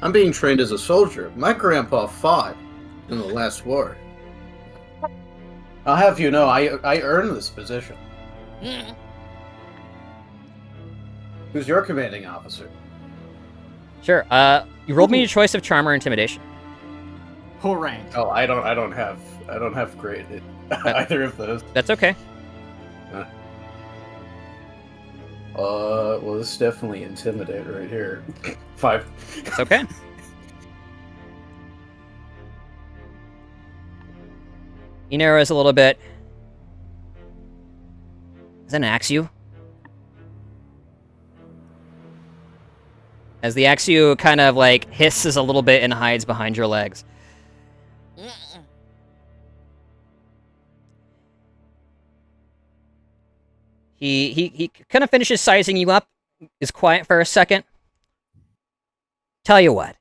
I'm being trained as a soldier. My grandpa fought in the last war. I'll have you know, I earned this position. Who's your commanding officer? Sure. You rolled me a choice of charm or intimidation. Full rank. Oh, I don't have great either of those. That's okay. Well, this is definitely intimidate right here. 5. It's okay. He narrows a little bit. Is that an Axew? As the Axew kind of like hisses a little bit and hides behind your legs. He kind of finishes sizing you up, is quiet for a second. Tell you what.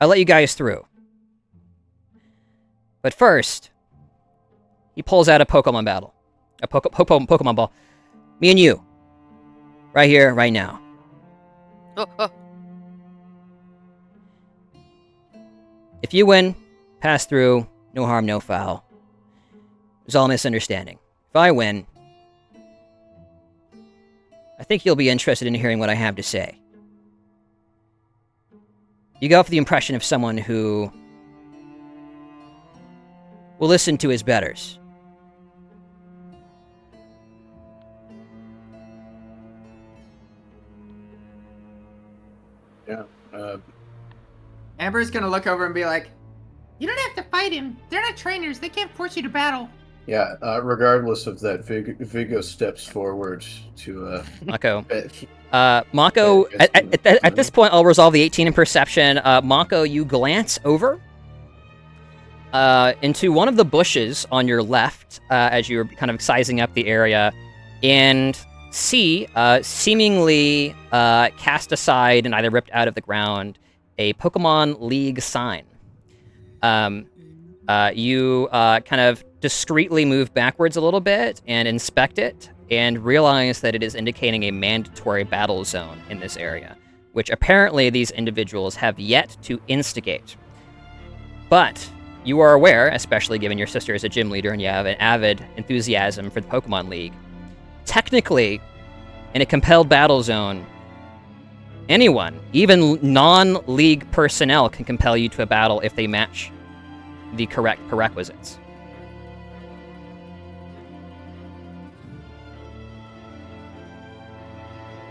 I'll let you guys through. But first, he pulls out a Pokemon battle. A Pokemon ball. Me and you. Right here, right now. If you win, pass through, no harm, no foul. It's all misunderstanding. If I win, I think you'll be interested in hearing what I have to say. You go for the impression of someone who will listen to his betters. Yeah. Amber's gonna look over and be like, You don't have to fight him. They're not trainers. They can't force you to battle. Yeah. Regardless of that, Vigo steps forward to. Mako. Mako, at this point, I'll resolve the 18 in perception. Mako, you glance over into one of the bushes on your left as you're kind of sizing up the area, and see, seemingly cast aside and either ripped out of the ground, a Pokemon League sign. You kind of discreetly move backwards a little bit and inspect it, and realize that it is indicating a mandatory battle zone in this area, which apparently these individuals have yet to instigate. But you are aware, especially given your sister is a gym leader and you have an avid enthusiasm for the Pokemon League, technically, in a compelled battle zone, anyone, even non-league personnel, can compel you to a battle if they match the correct prerequisites.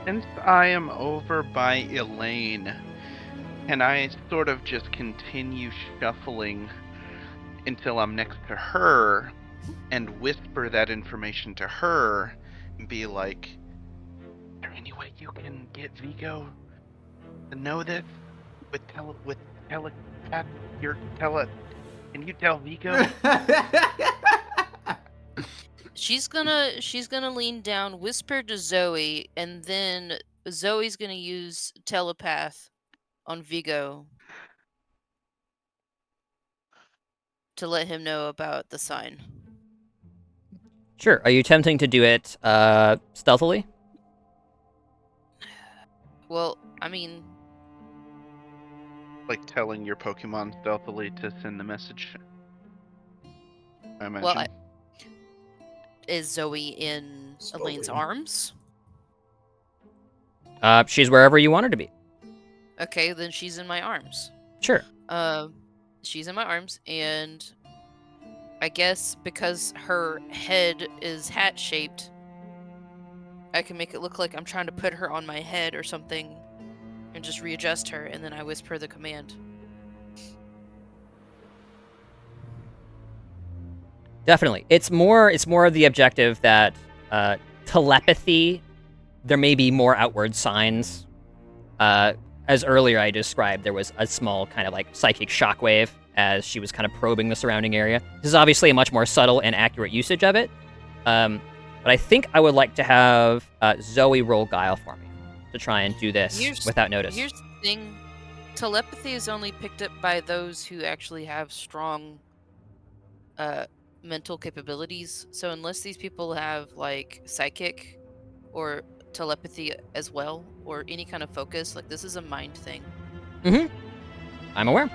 Since I am over by Elaine, can I sort of just continue shuffling until I'm next to her and whisper that information to her and be like, is there any way you can get Vigo to know this can you tell Vigo? She's gonna lean down, whisper to Zoe, and then Zoe's gonna use telepath on Vigo to let him know about the sign. Sure. Are you attempting to do it stealthily? Well, I mean, Like telling your Pokemon stealthily to send the message, I imagine. well, is Zoe in Elaine's arms? She's wherever you want her to be. Okay, then she's in my arms. Sure. She's in my arms, and I guess because her head is hat-shaped, I can make it look like I'm trying to put her on my head or something and just readjust her, and then I whisper the command. Definitely. It's more of the objective that telepathy, there may be more outward signs. As earlier I described, there was a small kind of like psychic shockwave as she was kind of probing the surrounding area. This is obviously a much more subtle and accurate usage of it. But I think I would like to have Zoe roll Guile for me to try and do this without notice. Here's the thing. Telepathy is only picked up by those who actually have strong mental capabilities. So unless these people have like psychic or telepathy as well, or any kind of focus? Like, this is a mind thing. I'm aware.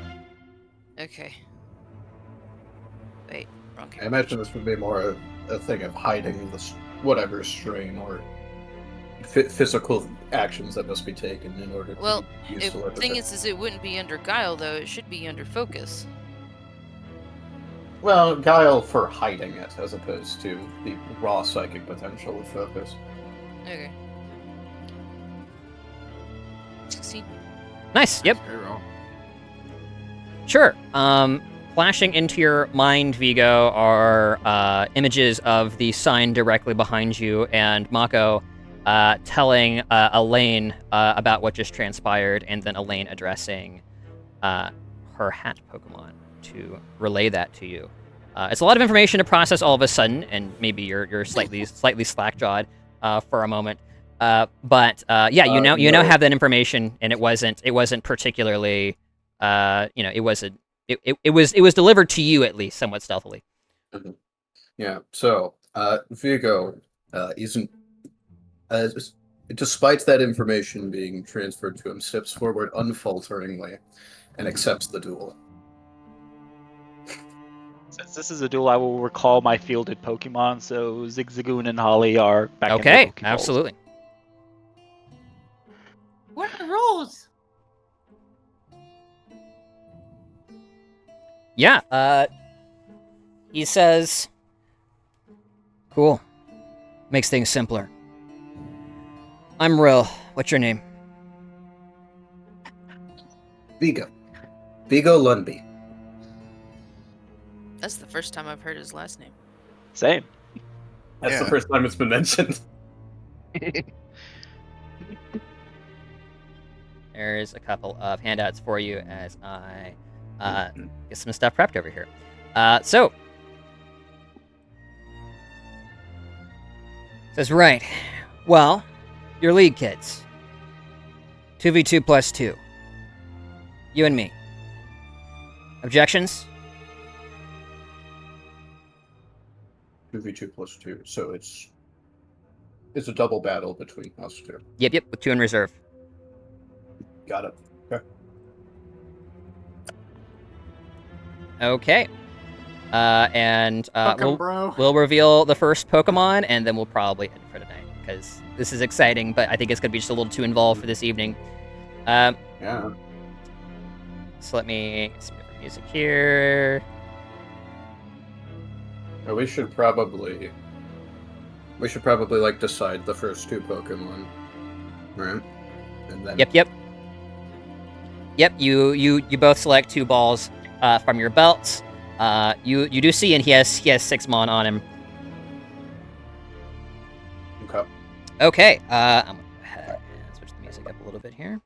Okay. Wait, wrong I character. imagine this would be more a thing of hiding this whatever strain or physical actions that must be taken in order Well, to use the telepathy. thing is it wouldn't be under guile though. It should be under focus. Well, guile for hiding it, as opposed to the raw psychic potential of focus. Okay. 16. Nice. Yep. Good roll. Sure. Flashing into your mind, Vigo, are images of the sign directly behind you, and Mako telling Elaine about what just transpired, and then Elaine addressing her hat Pokemon to relay that to you. It's a lot of information to process all of a sudden, and maybe you're slightly slack-jawed for a moment. But yeah, you now have that information, and it wasn't particularly, it was delivered to you at least somewhat stealthily. Yeah. So Vigo isn't, despite that information being transferred to him, steps forward unfalteringly and accepts the duel. Since this is a duel, I will recall my fielded Pokemon, so Zigzagoon and Holly are back in their Okay, Pokeballs. absolutely. What are the rules? Yeah, he says, cool. Makes things simpler. I'm Rill. What's your name? Vigo. Vigo Lundby. That's the first time I've heard his last name. Same. That's the Yeah. first time it's been mentioned. There's a couple of handouts for you as I get some stuff prepped over here. So, says, right. Well, your lead kids. 2v2 plus 2. You and me. Objections? 2v2 plus 2, so it's a double battle between us two. Yep, with 2 in reserve. Got it. Okay. Okay. And Fuck 'em, we'll, bro. we'll reveal the first Pokemon, and then we'll probably end for tonight, because this is exciting, but I think it's going to be just a little too involved for this evening. Yeah. So let me get some different music here. We should probably like decide the first 2 Pokemon, right? And then Yep. You both select 2 balls from your belts. You do see, and he has 6 Mon on him. Okay. Okay. I'm gonna go ahead and switch the music up a little bit here.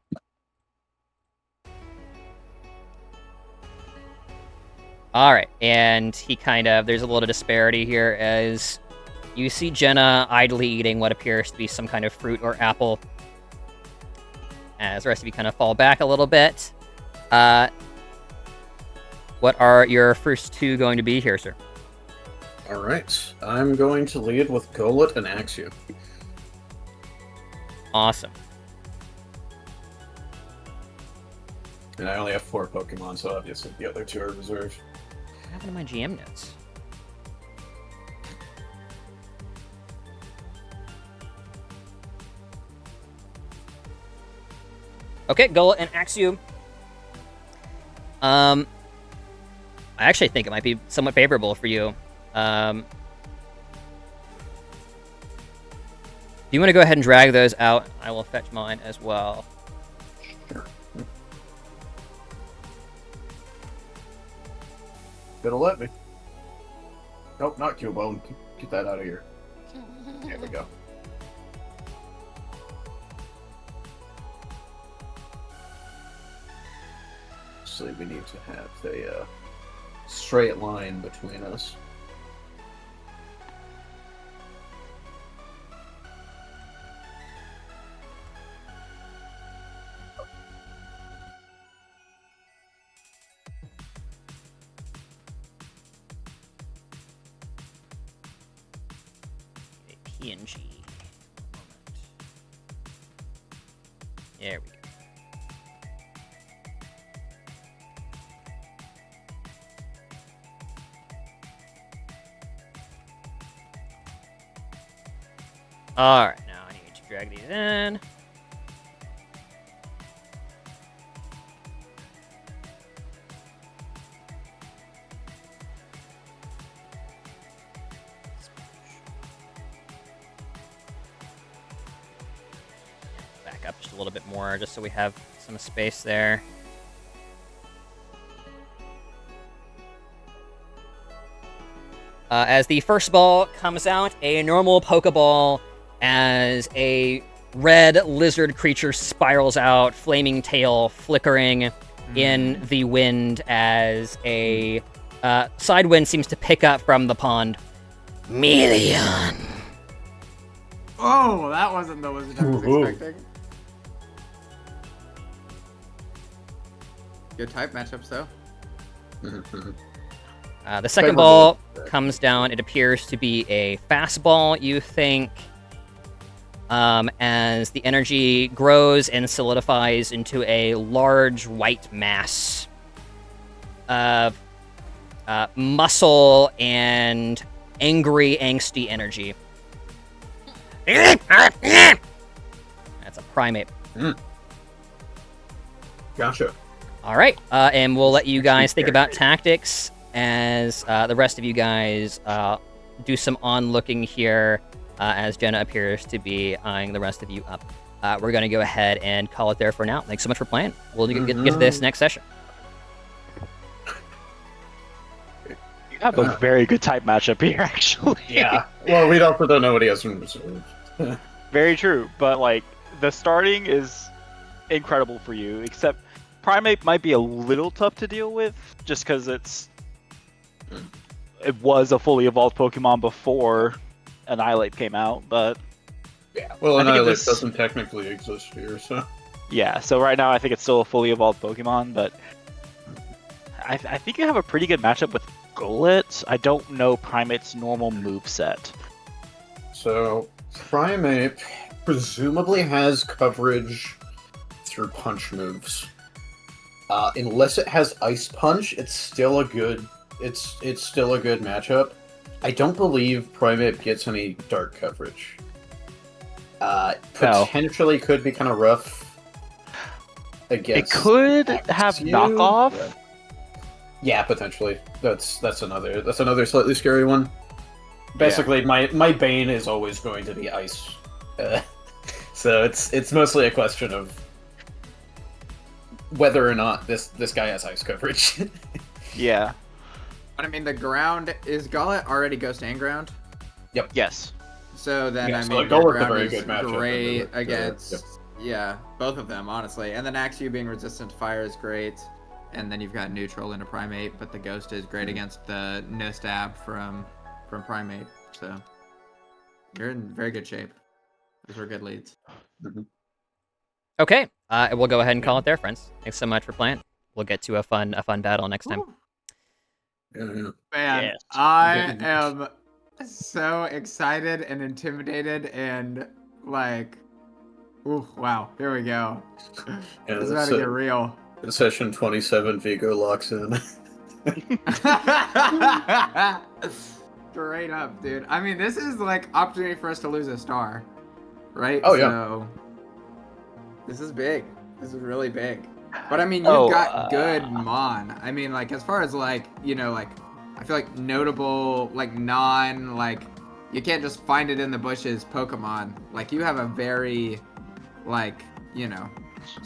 All right, and there's a little disparity here as you see Jenna idly eating what appears to be some kind of fruit or apple, as the rest of you kind of fall back a little bit. What are your first 2 going to be here, sir? All right. I'm going to lead with Golett and Axew. Awesome. And I only have 4 Pokemon, so obviously the other 2 are reserved. What happened to my GM notes? Okay, Golett and Axew. I actually think it might be somewhat favorable for you. Do you want to go ahead and drag those out? I will fetch mine as well. Sure. It'll let me. Nope, not Cubone. Get that out of here. There we go. So we need to have a straight line between us. PNG. Moment. There we go. Alright, now I need to drag these in. Back up just a little bit more, just so we have some space there. As the first ball comes out, a normal Pokeball, as a red lizard creature spirals out, flaming tail flickering in the wind as a side wind seems to pick up from the pond. Million. Oh, that wasn't the lizard I was expecting. Good type matchups, though. The second ball comes down. It appears to be a fastball, you think, as the energy grows and solidifies into a large white mass of muscle and angry, angsty energy. That's a primate. Gotcha. All right, and we'll let you guys think about tactics as the rest of you guys do some on-looking here as Jenna appears to be eyeing the rest of you up. We're going to go ahead and call it there for now. Thanks so much for playing. We'll get to this next session. You have a very good type matchup here, actually. Yeah. Well, we also don't know what he has in reserve. Very true, but like the starting is incredible for you, except Primate might be a little tough to deal with just because it was a fully evolved Pokemon before Annihilate came out, but yeah. Well, Annihilate doesn't technically exist here, so yeah. So right now, I think it's still a fully evolved Pokemon, but I think you have a pretty good matchup with Golett. I don't know Primate's normal moveset. So Primate presumably has coverage through punch moves. Unless it has Ice Punch, it's still a good matchup. I don't believe Primate gets any dark coverage. Potentially could be kind of rough against. It could have knockoff. Yeah, potentially. That's another slightly scary one. Basically, my Bane is always going to be ice, so it's mostly a question of whether or not this guy has ice coverage. Yeah. But I mean, the ground is Golett already Ghost and Ground. Yep. Yes. So then Yeah, I so mean, Golett's ground a very is good matchup great against yep. both of them honestly. And then Axew being resistant to fire is great. And then you've got neutral into Primate, but the Ghost is great against the no stab from Primate. So you're in very good shape. Those were good leads. Okay, we'll go ahead and call it there, friends. Thanks so much for playing. We'll get to a fun battle next time. Man, Yes. I am so excited and intimidated and like, ooh, wow, here we go. Yeah, It's about to get real. Session 27, Vigo locks in. Straight up, dude. I mean, this is like opportunity for us to lose a star, right? Oh, yeah. So, this is big. This is really big. But I mean, you've got good Mon. I mean, like, as far as like, you know, like, I feel like notable, like, you can't just find it in the bushes Pokemon. Like, you have a very, like, you know.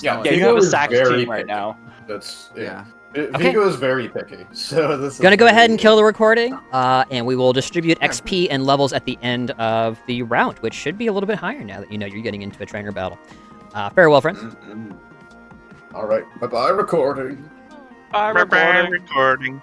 Yeah, Yeah, you have a stacked team right now. That's Yeah. Vigo is very picky, so this is Gonna go ahead and kill the recording, and we will distribute XP and levels at the end of the round, which should be a little bit higher now that you know you're getting into a trainer battle. Farewell, friends. All right, bye-bye recording. Bye, Recording.